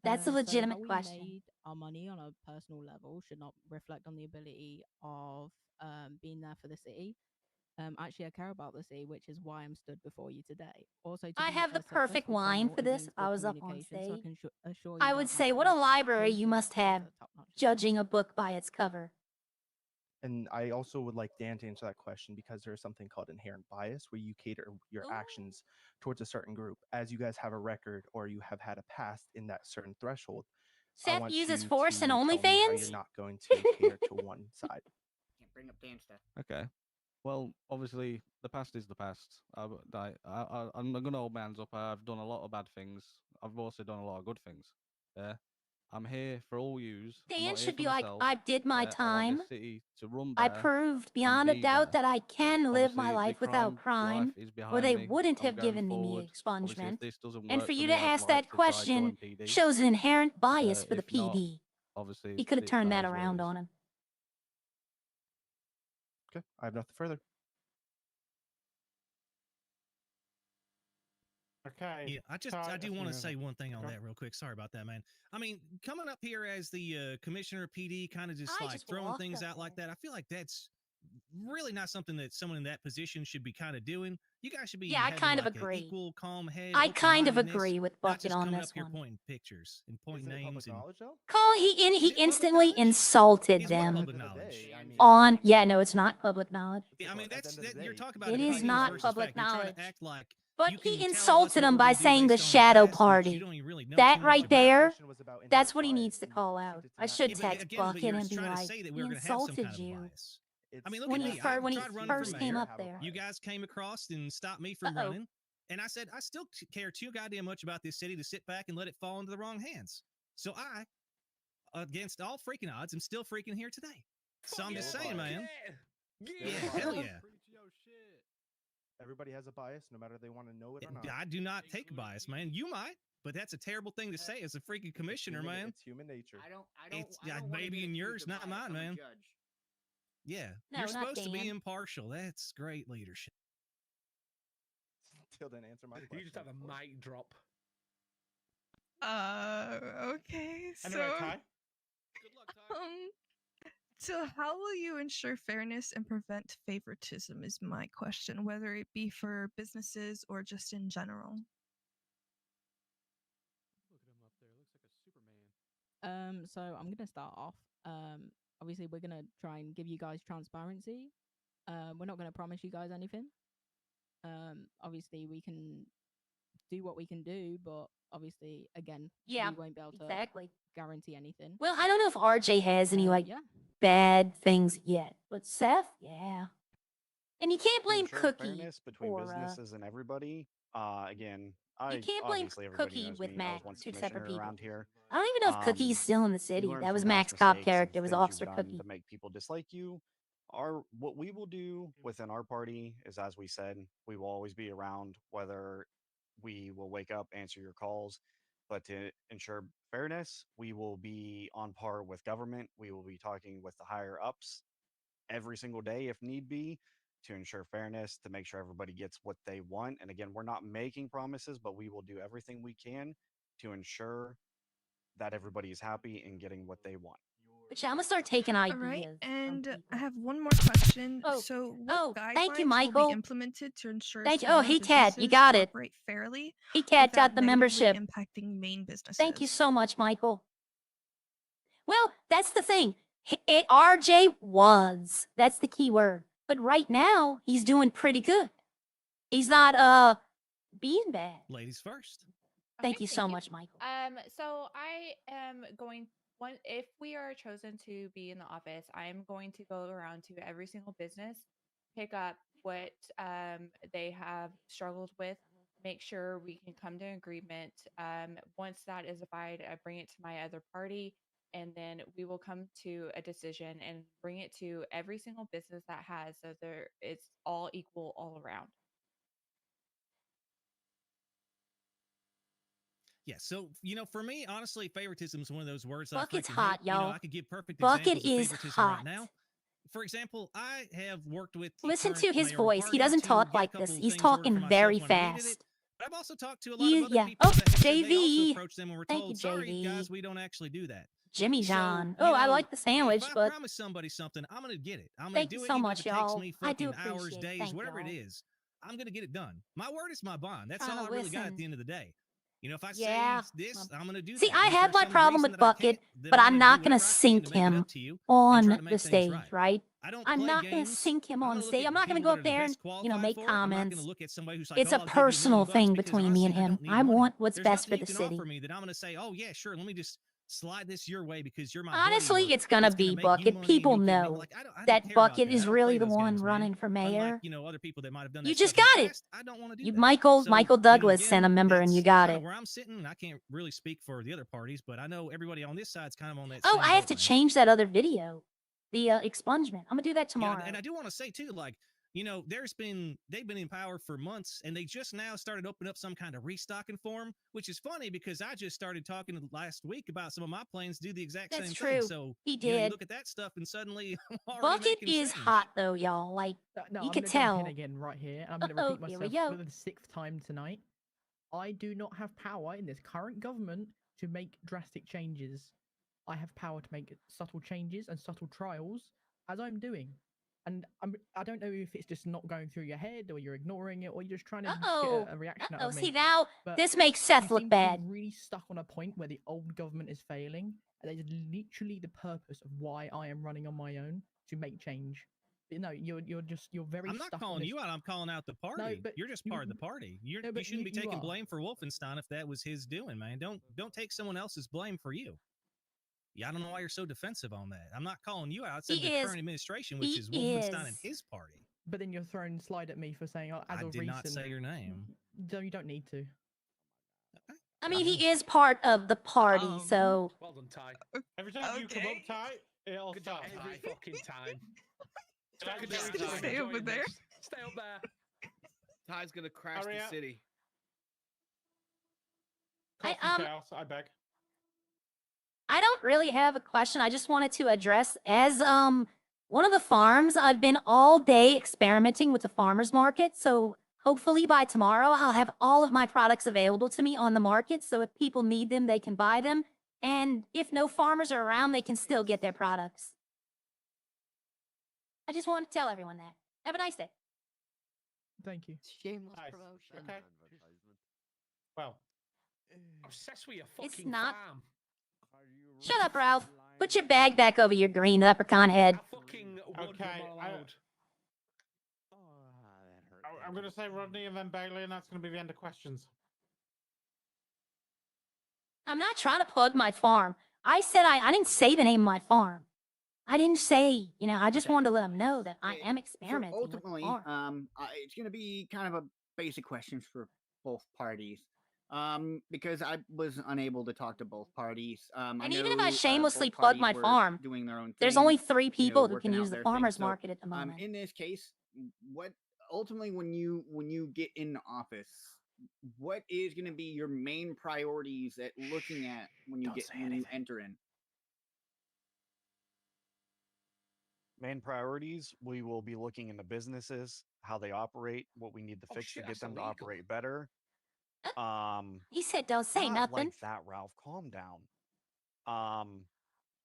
That's a So how legitimate we question. made our money on a personal level should not reflect on the ability of being there for the city. Actually, I care about the city, which is why I'm stood before you today. Also, to I be have the a perfect successful line criminal, for it this means if I good was up on communication. So I stage. can assure you I that would my say, what a case library case you is must have, a top-notch. judging a book by its cover. And I also would like Dan to answer that question because there is something called inherent bias where you cater your actions towards a certain group. As you guys have a record or you have had a past in that certain threshold, I Seth want uses you force to and tell me how you're OnlyFans? not going to cater to one side. Can't bring up Dan stuff. Okay. Well, obviously, the past is the past. I'm not gonna hold my hands up. I've done a lot of bad things. I've also done a lot of good things. Yeah. I'm here for all yous. I'm Dan not here should for be like, myself. I did my I want time. this city to run I better proved and beyond a be doubt better. that I can live my Obviously, the life without crime life crime, is or behind they me. wouldn't I'm have going given me forward. Obviously, if expungement. this doesn't And work for for you me, to I'd ask like that to try question join PD. shows an inherent bias for the If not, PD. obviously, He could have turned that is what it around is. on him. Okay, I have nothing further. Okay. Yeah, I Ty, do that's want to me, say isn't it? one thing on Go. that real quick. Sorry about that, man. I mean, coming up here as the commissioner of PD, kind of just I like just throwing walked things up out like that. I feel like that's really not something that someone in that position should be kind of doing. You guys should be Yeah, I having kind of like an agree. equal, calm head. I kind of open-mindedness, agree with not Bucket just on coming this up here one. pointing pictures and pointing Is it names public and knowledge though? He instantly insulted is what them public End of the knowledge. day, I mean, on. Yeah, no, it's not public knowledge. Yeah, I mean look, at the that's end of the that you're day, talking about It it is opinions not versus public fact. You're trying knowledge. to act like But you can he tell us insulted what him we're by gonna do saying the based on our shadow past, but you party. don't even really know That too much right about there, it. that's what he needs to call out. I should Yeah, text again, but Bucket you're and be trying to like, say that he we're going to have some kind insulted of a you bias. I mean, look when at he me. I when he tried running for first came mayor. up there. You guys came across and stopped me from Uh-oh. running. And I said, I still care too goddamn much about this city to sit back and let it fall into the wrong hands. So I, against all freaking odds, am still freaking here today. So I'm just saying, man. Yeah, hell yeah. Everybody has a bias, no matter they want to know it or not. I do not take bias, man. You might, but that's a terrible thing to say as a freaking commissioner, man. It's human nature. I don't It's I don't wanna maybe get in accused yours, of not bias. mine, I'm a man. judge. Yeah, No, you're not supposed to be Dan. impartial. That's great leadership. Still didn't answer my question. You just have a mic drop. Okay. Anyway, So, Ty. so how will you ensure fairness and prevent favoritism is my question, whether it be for businesses or just in general. So I'm gonna start off. Obviously we're gonna try and give you guys transparency. We're not gonna promise you guys anything. Obviously we can do what we can do, but obviously again, Yeah, we won't be able to exactly. guarantee anything. Well, I don't know if RJ has any like Yeah. bad things yet, but Seth, yeah. And you can't To blame ensure Cookie fairness between for businesses and everybody. Again, you can't blame obviously everybody Cookie knows with me. I was Max, once two separate commissioner people. around here. I don't even know if Cookie's still in the city. You learn That was from Max past Cop mistakes character. of Was things Officer you've done Cookie. to make people dislike you. What we will do within our party is, as we said, we will always be around, whether we will wake up, answer your calls. But to ensure fairness, we will be on par with government. We will be talking with the higher ups every single day if need be to ensure fairness, to make sure everybody gets what they want. And again, we're not making promises, but we will do everything we can to ensure that everybody is happy and getting what they want. Which I'm gonna start taking All ideas. right, from and people. I have one more question. Oh, So, what guidelines thank you, will Michael. be implemented to ensure Thank you. smaller Oh, hey, Tad, you businesses got it. operate fairly Hey, Tad without got the negatively membership. impacting main businesses? Thank you so much, Michael. Well, that's the thing. RJ was. That's the key word. But right now, he's doing pretty good. He's not being bad. Ladies first. Thank you so much, Michael. So I am going if we are chosen to be in the office, I am going to go around to every single business, pick up what they have struggled with, make sure we can come to an agreement. Once that is defined, I bring it to my other party, and then we will come to a decision and bring it to every single business that has, so it's all equal all around. Yeah, so for me, honestly, favoritism is one of those words that Bucket's I freaking hot, hate. y'all. I could give perfect Bucket examples of is favoritism hot. right now. For example, I have worked with the Listen current to his mayoral voice. He party doesn't to talk get a like this. couple He's things ordered for talking myself very when I needed it. fast. But I've also talked to a lot of other Yeah. people Oh, that have said they also JV. approached them and were Thank told, you, "Sorry, JV. guys, we don't actually do that." Jimmy So, John. Oh, I like the sandwich, if I but promise somebody something, I'm gonna get it. I'm gonna thank do you it, so even much, if it takes y'all. me I do fucking hours, appreciate it. days, Thank whatever it y'all. is. I'm gonna get it done. My word is my bond. That's Trying all to I really got at listen. the end of the day. If I Yeah. say this, I'm gonna do See, that. I And if have there's my some problem reason with that I Bucket, can't, then but I'm I'm gonna not do gonna whatever I can sink to make it him up to you and try on to the make things stage, right. right? I don't I'm play not gonna games. sink him I'm on gonna look stage. at I'm not gonna people go that up are the there and, best qualified make for it. I'm not comments. gonna look at somebody who's like, It's "Oh, a I'll give you $1 million personal thing because between me and honestly, I him. don't need I money." want what's There's best nothing for you the can offer city. me that I'm gonna say, "Oh yeah, sure, let me just slide this your way because you're my buddy," Honestly, or it's gonna it's gonna be make you Bucket. money and People you'll give me. know Like I don't that care about Bucket that. I is don't really play the those one games, man. running for Unlike mayor. other people that might have done that You stuff just in the got it. past, I don't want to do You that. Michael So, Douglas sent a again, member and you that's got kind it. of where I'm sitting. I can't really speak for the other parties, but I know everybody on this side's kind of on that Oh, same I have boat, to man. change that other video. The expungement. I'm gonna do that Yeah, tomorrow. and I do want to say too, like, they've been in power for months, and they just now started opening up some kind of restocking form, which is funny because I just started talking last week about some of my plans do the exact That's same true. thing. So He you did. look at that stuff, and suddenly I'm already Bucket making is change. hot though, y'all. Like No, you I'm could gonna jump in tell. again right here, and I'm gonna Oh, repeat here we myself go. for the 6th time tonight. I do not have power in this current government to make drastic changes. I have power to make subtle changes and subtle trials, as I'm doing. And I don't know if it's just not going through your head, or you're ignoring it, or you're just trying to just get a reaction out of me. See now, But this makes you Seth look seem to be bad. really stuck on a point where the old government is failing, and that is literally the purpose of why I am running on my own to make change. But no, you're very. I'm not stuck on calling this. you out. I'm calling out the party. No, but You're just part of the party. You but shouldn't be taking are. blame for Wolfenstein if that was his doing, man. Don't take someone else's blame for you. Yeah, I don't know why you're so defensive on that. I'm not calling you out. I said He the is. current administration, which He is Wolfenstein and is. his party. But then you're throwing slide at me for saying, "Oh, as I of did recent." not say your name. No, you don't need to. I mean, he is part of the party, so. Well done, Ty. Every time you come up, Ty, it'll Good job start. every fucking time. Ty, Just every time. Stay over there. Stay up there. Ty's gonna crash Hurry the up. city. Cause some chaos, I beg. I don't really have a question. I just wanted to address as one of the farms. I've been all day experimenting with the farmers market, so hopefully by tomorrow I'll have all of my products available to me on the market. So if people need them, they can buy them, and if no farmers are around, they can still get their products. I just want to tell everyone that. Have a nice day. Thank you. Shameless Nice. promotion. Okay. Well, Obsessed with your It's fucking not. farm. Shut up, Ralph. Put your bag back over your green leprechaun head. I fucking would okay. not allowed. I'm going to say Rodney and then Bailey, and that's going to be the end of questions. I'm not trying to plug my farm. I said I didn't say the name of my farm. I didn't say, I just wanted to let them know that I am So experimenting with the ultimately, farm. it's going to be kind of a basic questions for both parties. Because I was unable to talk to both parties. And even if I know, shamelessly both plug parties my were farm, doing their own there's thing, only 3 people who working can out use the their thing. farmer's So, market at the moment. in this case, what ultimately when you get in office, what is going to be your main priorities at looking at when you enter in? Main priorities, we will be looking into businesses, how they operate, what we need to fix to get them to operate better. He said, "Don't say Not nothing." like that, Ralph. Calm down.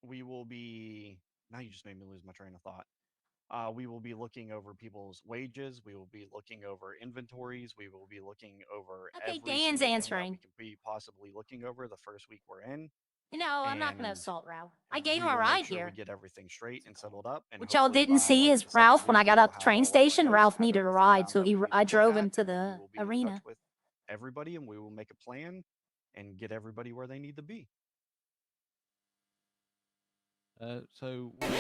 We will be. Now you just made me lose my train of thought. We will be looking over people's wages. We will be looking over inventories. We will be looking over Okay, every Dan's single thing that answering. we can be possibly looking over the first week we're in. I'm not going to And assault Ralph. I gave him we a will make ride sure here. we get everything straight and settled up. And What y'all hopefully didn't by, see like, is the second Ralph, when week, I got we out will the have train all of our station, notes, Ralph have needed a everything ride, mapped so out that we I need to look drove him at, to and we the will be in arena. touch with everybody, and we will make a plan and get everybody where they need to be. So with this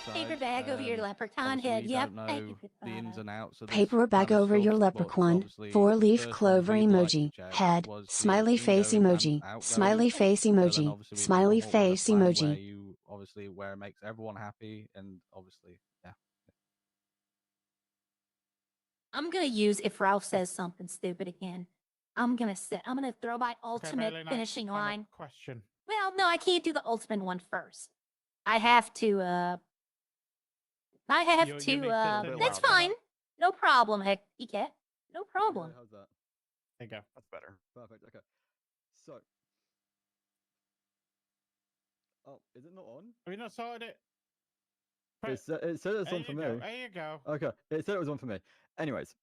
side, Paper bag over your leprechaun obviously head. we Yep. don't Thank you know for the ins and outs of this Paper bag kind of over your stuff, but leprechaun. obviously the 4-leaf first clover ones we'd like to emoji. check Head. was the Smiley face ingoing and emoji. outgoing. Smiley face So then emoji. obviously we can Smiley come up with a face plan where emoji. you obviously where it makes everyone happy, and obviously yeah. I'm going to use if Ralph says something stupid again. I'm gonna throw my Okay, ultimate Bailey, finishing final line. question. Well, no, I can't do the ultimate one first. I have to. I have You need to. to That's wrap it fine. up. No problem, heck, Cat. No problem. How's that? There you go. That's better. Perfect. Okay. So. Oh, is it not on? Have you not sorted it? It said it's There on for you me. go. There you go. Okay, it said it was on for me. Anyways,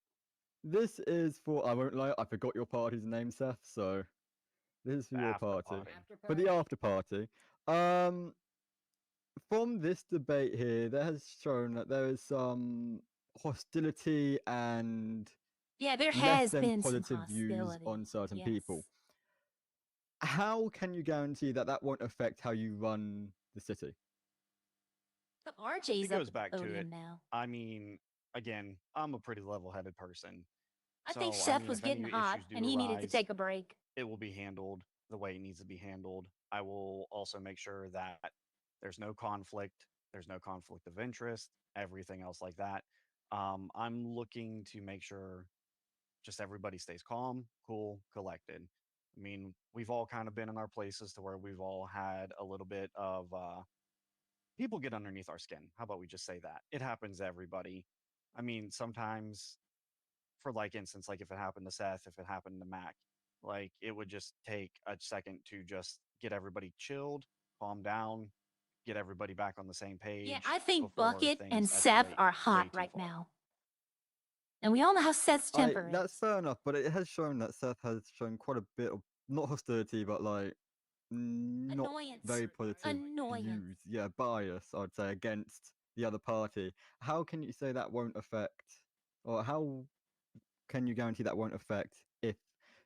this is for, I won't lie, I forgot your party's name, Seth, so this is for your After party. party. For the after party. From this debate here, that has shown that there is some hostility and Yeah, there less has than been some positive views hostility. on certain Yes. people. How can you guarantee that that won't affect how you run the city? But RJ's It up goes at the back to podium it. now. I mean, again, I'm a pretty level-headed person. I think So, Seth mean, was if any getting hot, issues do and he needed to arise, take a break. it will be handled the way it needs to be handled. I will also make sure that there's no conflict, there's no conflict of interest, everything else like that. I'm looking to make sure just everybody stays calm, cool, collected. I mean, we've all kind of been in our places to where we've all had a little bit of people get underneath our skin. How about we just say that? It happens to everybody. I mean, sometimes for like instance, like if it happened to Seth, if it happened to Mac, like it would just take a second to just get everybody chilled, calm down, get everybody back on the same page. Yeah, I think before Bucket things and Seth escalate are way hot too right far. now. And we all know how Seth's temper That's is. fair enough, but it has shown that Seth has shown quite a bit of, not hostility, but like, not Annoyance. very positive Annoyance. views. Yeah, bias, I'd say, against the other party. How can you say that won't affect, or how can you guarantee that won't affect if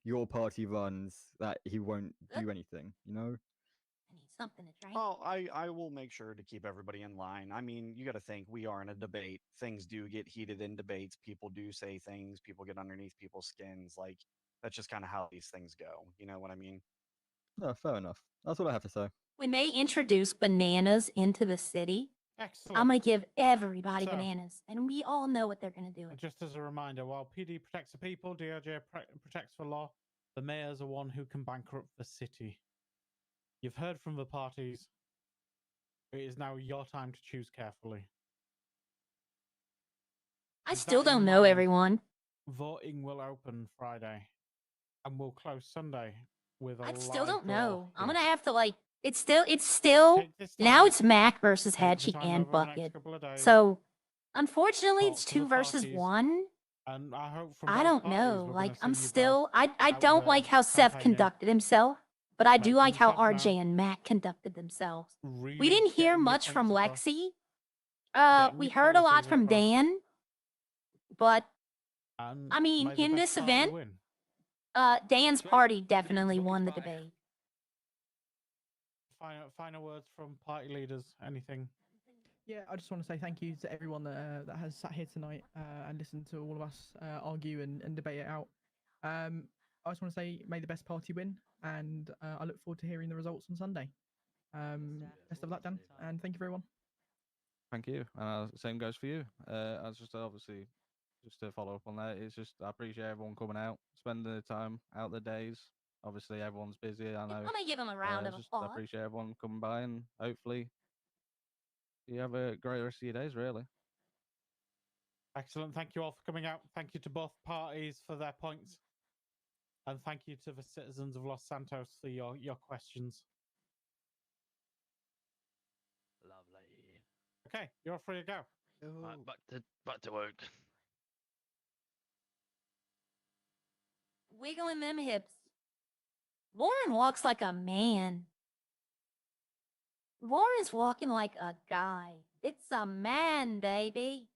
your party runs, that he won't do anything, you know? I need something to drink. Well, I will make sure to keep everybody in line. I mean, you got to think we are in a debate. Things do get heated in debates. People do say things. People get underneath people's skins. Like that's just kind of how these things go. You know what I mean? No, fair enough. That's what I have to say. When they introduce bananas into the city, Excellent. I'm gonna give everybody So- bananas, and we all know what they're gonna do. And just as a reminder, while PD protects the people, DOJ protects the law, the mayor's the one who can bankrupt the city. You've heard from the parties. It is now your time to choose carefully. I With still that in don't know mind, everyone. Voting will open Friday, and we'll close Sunday with a I still live don't draw. know. I'm gonna have to like. It's still. Take this Now time. it's Mac versus Take the Hatchie time and over the next Bucket. couple of days. So, unfortunately, Talk it's to the 2 versus parties, 1. And I hope from I both don't parties know. we're Like, gonna I'm see you both still. I out don't there like how Seth campaigning. conducted himself, but I do like Letting how Seth know. RJ and Mac conducted themselves. Really We didn't hear getting your much from points across. Lexi. Getting We your heard a lot policies from across. Dan, but And I mean, may the in best this party event, win. Dan's party definitely won the debate. Final words from party leaders. Anything? Yeah, I just want to say thank you to everyone that has sat here tonight and listened to all of us argue and debate it out. I just want to say may the best party win, and I look forward to hearing the results on Sunday. Best of luck, Dan, and thank you, everyone. Thank you. Same goes for you. I was just obviously just to follow up on that. It's just I appreciate everyone coming out, spending the time out the days. Obviously, everyone's busy. I know. I'm gonna give him a round of I applause. appreciate everyone coming by, and hopefully, you have a great rest of your days. Really. Excellent. Thank you all for coming out. Thank you to both parties for their points. And thank you to the citizens of Los Santos for your questions. Lovely. Okay, you're free to go. Right, back to work. Wiggling them hips. Warren walks like a man. Warren's walking like a guy. It's a man, baby.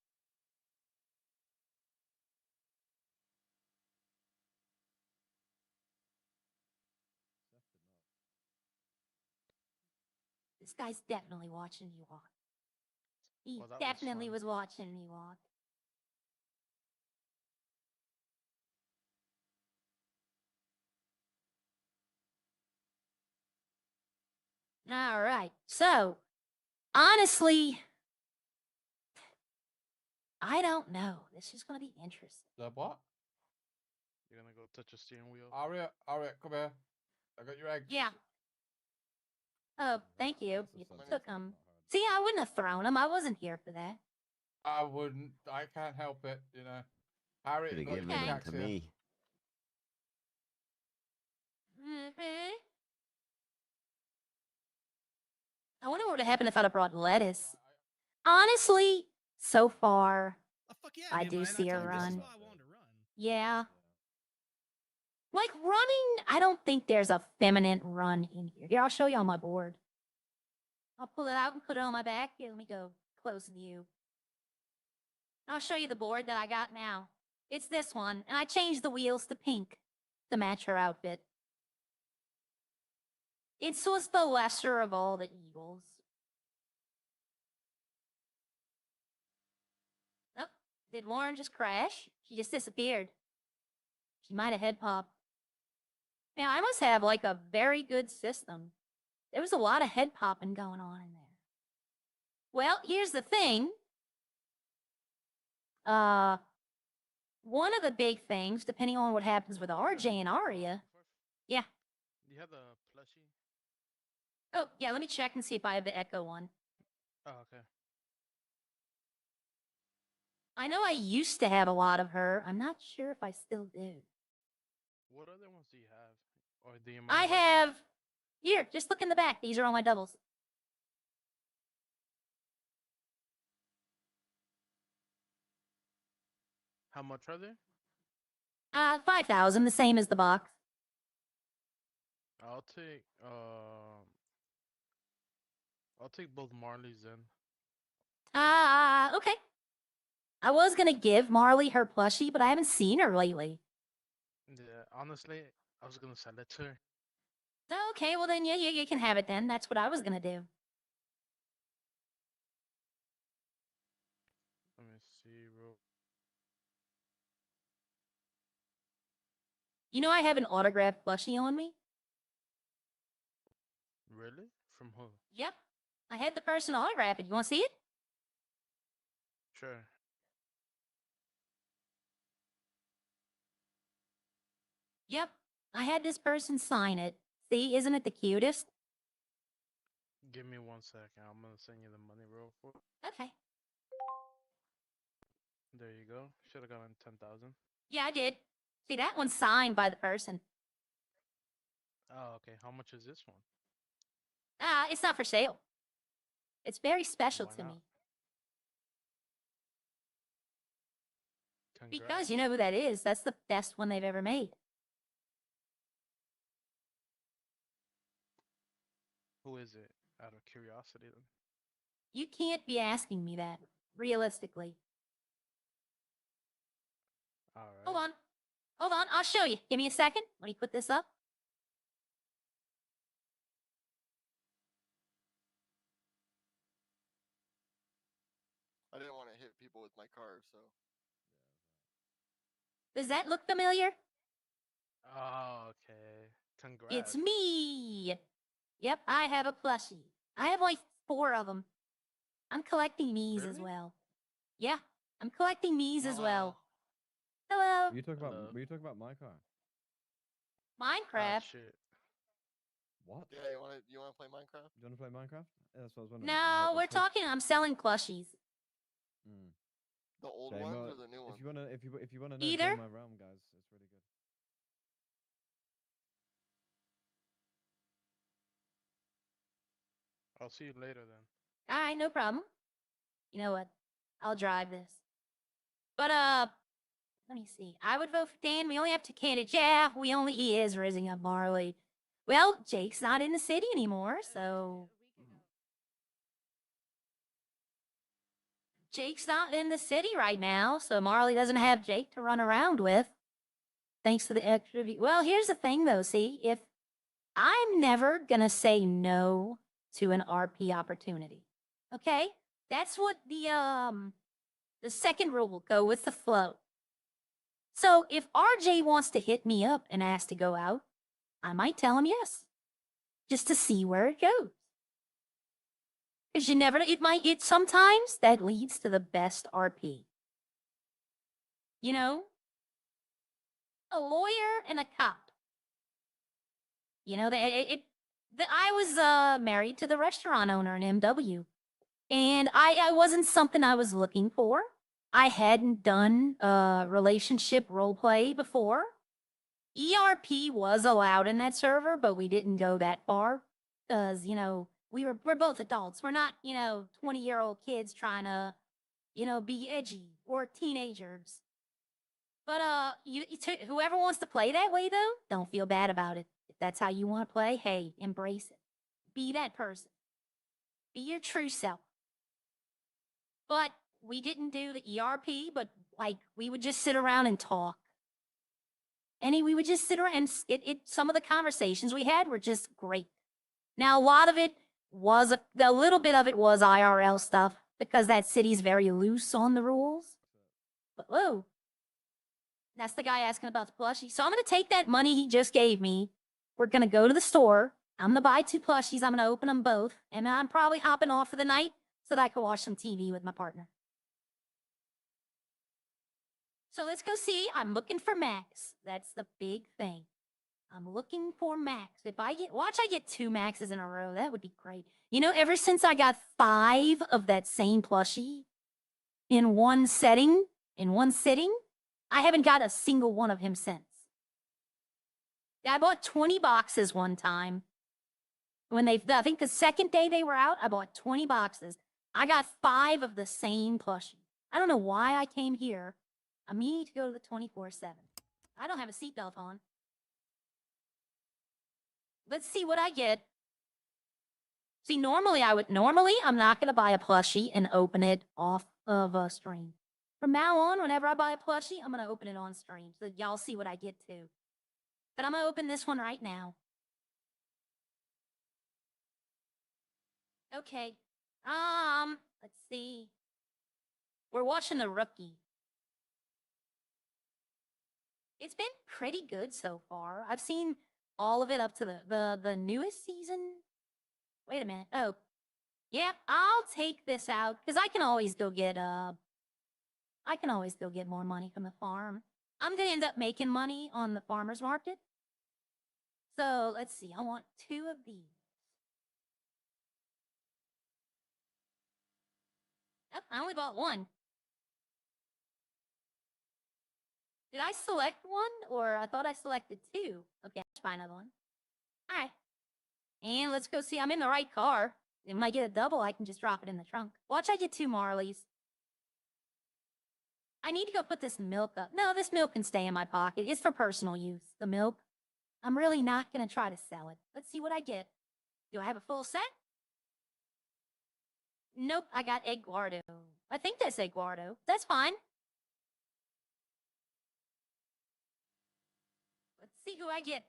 This guy's definitely watching me walk. He Well, that was definitely fun. was watching me walk. All right. So, honestly, I don't know. This is going to be interesting. The what? You're gonna go touch a steering wheel. Aria, come here. I got your eggs. Yeah. Oh, thank you. You took them. See, I wouldn't have thrown them. I wasn't here for that. I wouldn't. I can't help it, you know. Harriet Could have got given your them cats to here. me. I wonder what would have happened if I'd have brought lettuce. Honestly, so far, I do see her run. Yeah. Like running, I don't think there's a feminine run in here. Here, I'll show you on my board. I'll pull it out and put it on my back. Here, let me go close view. I'll show you the board that I got now. It's this one, and I changed the wheels to pink to match her outfit. It's just the lesser of all the evils. Oh, did Lauren just crash? She just disappeared. She might have head popped. Man, I must have like a very good system. There was a lot of head popping going on in there. Well, here's the thing. One of the big things, depending on what happens with RJ and Arya. Yeah. Do you have the plushie? Oh, yeah, let me check and see if I have the Echo one. Oh, okay. I know I used to have a lot of her. I'm not sure if I still do. What other ones do you have? Or do you I have... Here, just look in the back. These are all my doubles. How much are they? 5,000, the same as the box. I'll take both Marleys then. Okay. I was gonna give Marley her plushie, but I haven't seen her lately. Yeah, honestly, I was gonna sell it to her. Okay, well then, yeah, you can have it then. That's what I was gonna do. Let me see, bro. You know I have an autographed plushie on me? Really? From who? Yep. I had the person autograph it. You want to see it? Sure. Yep. I had this person sign it. See, isn't it the cutest? Give me 1 second. I'm gonna send you the money real quick. Okay. There you go. Should have gotten 10,000. Yeah, I did. See, that one's signed by the person. Oh, okay. How much is this one? It's not for sale. It's very special Why to not? me. Congrats. Because you know who that is. That's the best one they've ever made. Who is it? Out of curiosity, then. You can't be asking me that, realistically. All right. Hold on. Hold on, I'll show you. Give me a second. Let me put this up. I didn't want to hit people with my car, so. Does that look familiar? Oh, okay. Congrats. It's me. Yep, I have a plushie. I have like 4 of them. I'm collecting me's as well. Yeah, I'm collecting me's as well. Hello. Were you talking about my car? Minecraft. Shit. What? Yeah, you wanna play Minecraft? Do you want to play Minecraft? Yeah, that's what I was wondering. No, we're talking. I'm selling plushies. The old Okay, ones well, or the new ones? if you wanna know, Either. join my realm, guys. It's really good. I'll see you later then. All right, no problem. You know what? I'll drive this. But let me see. I would vote for Dan. We only have 2 candidates. Yeah, he is raising up Marley. Well, Jake's not in the city anymore, so Jake's not in the city right now, so Marley doesn't have Jake to run around with. Thanks to the extra view. Well, here's the thing though, see, if I'm never gonna say no to an RP opportunity. Okay? That's what the second rule will go with the flow. So if RJ wants to hit me up and ask to go out, I might tell him yes. Just to see where it goes. Because you never, sometimes that leads to the best RP. You know? a lawyer and a cop. You know, I was married to the restaurant owner in MW, and I wasn't something I was looking for. I hadn't done relationship role play before. ERP was allowed in that server, but we didn't go that far because we're both adults. We're not 20-year-old kids trying to be edgy or teenagers. But whoever wants to play that way though, don't feel bad about it. If that's how you want to play, hey, embrace it. Be that person. Be your true self. But we didn't do the ERP, but like we would just sit around and talk. We would just sit around and some of the conversations we had were just great. Now a lot of it was a little bit of it was IRL stuff because that city's very loose on the rules. But whoa. That's the guy asking about the plushie. So I'm going to take that money he just gave me. We're going to go to the store. I'm going to buy 2 plushies. I'm going to open them both. And I'm probably hopping off for the night so that I can watch some TV with my partner. So let's go see. I'm looking for Max. That's the big thing. I'm looking for Max. If I get 2 Maxes in a row. That would be great. Ever since I got 5 of that same plushie in one sitting, I haven't got a single one of him since. I bought 20 boxes one time. I think the second day they were out, I bought 20 boxes. I got 5 of the same plushie. I don't know why I came here. I need to go to the 24/7. I don't have a seatbelt on. Let's see what I get. See, normally I'm not going to buy a plushie and open it off of a stream. From now on, whenever I buy a plushie, I'm going to open it on stream so that y'all see what I get too. But I'm going to open this one right now. Okay. Let's see. We're watching The Rookie. It's been pretty good so far. I've seen all of it up to the newest season. Wait a minute. Oh. Yeah, I'll take this out because I can always go get more money from the farm. I'm gonna end up making money on the farmer's market. So let's see. I want 2 of these. Oh, I only bought 1. Did I select 1 or I thought I selected 2? Okay, let's buy another one. All right. And let's go see. I'm in the right car. And when I get a double, I can just drop it in the trunk. Watch, I get 2 Marleys. I need to go put this milk up. No, this milk can stay in my pocket. It's for personal use. The milk. I'm really not going to try to sell it. Let's see what I get. Do I have a full set? Nope, I got Eduardo. I think that's Eduardo. That's fine. Let's see who I get.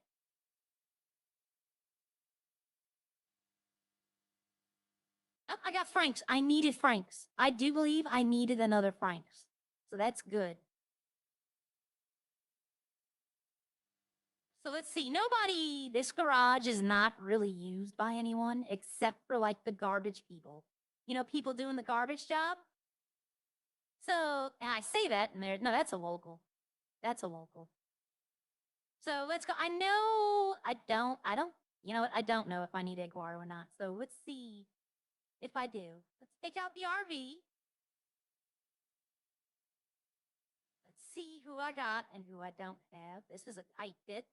Oh, I got Franks. I needed Franks. I do believe I needed another Franks. So that's good. So let's see. This garage is not really used by anyone except for like the garbage people. People doing the garbage job. So, and I say that and no, that's a local. That's a local. So let's go. I don't, you know what? I don't know if I need Eduardo or not. So let's see if I do. Let's take out the RV. Let's see who I got and who I don't have. This is a tight fit.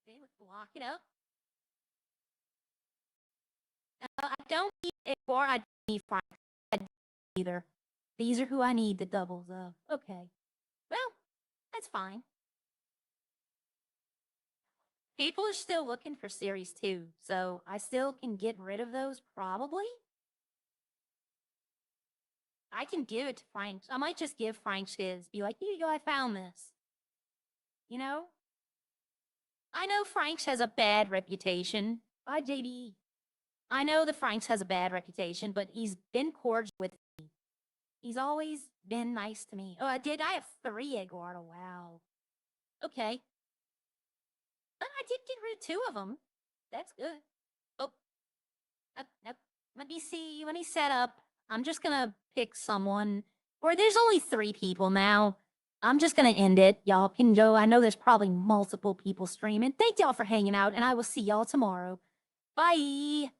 Okay, let's block it up. I don't need Eduardo. I don't need Frank either. These are who I need the doubles of. Okay. Well, that's fine. People are still looking for Series 2, so I still can get rid of those, probably. I can give it to Frank. I might just give Frank his. Be like, here you go, I found this. I know Franks has a bad reputation. Bye, JD. I know that Franks has a bad reputation, but he's been cordial with me. He's always been nice to me. Oh, I have 3 Eduardo. Wow. Okay. But I did get rid of 2 of them. That's good. Oh. Nope. Let me see. Let me set up. I'm just gonna pick someone Or there's only 3 people now. I'm just gonna end it. Y'all can go. I know there's probably multiple people streaming. Thank y'all for hanging out, and I will see y'all tomorrow. Bye.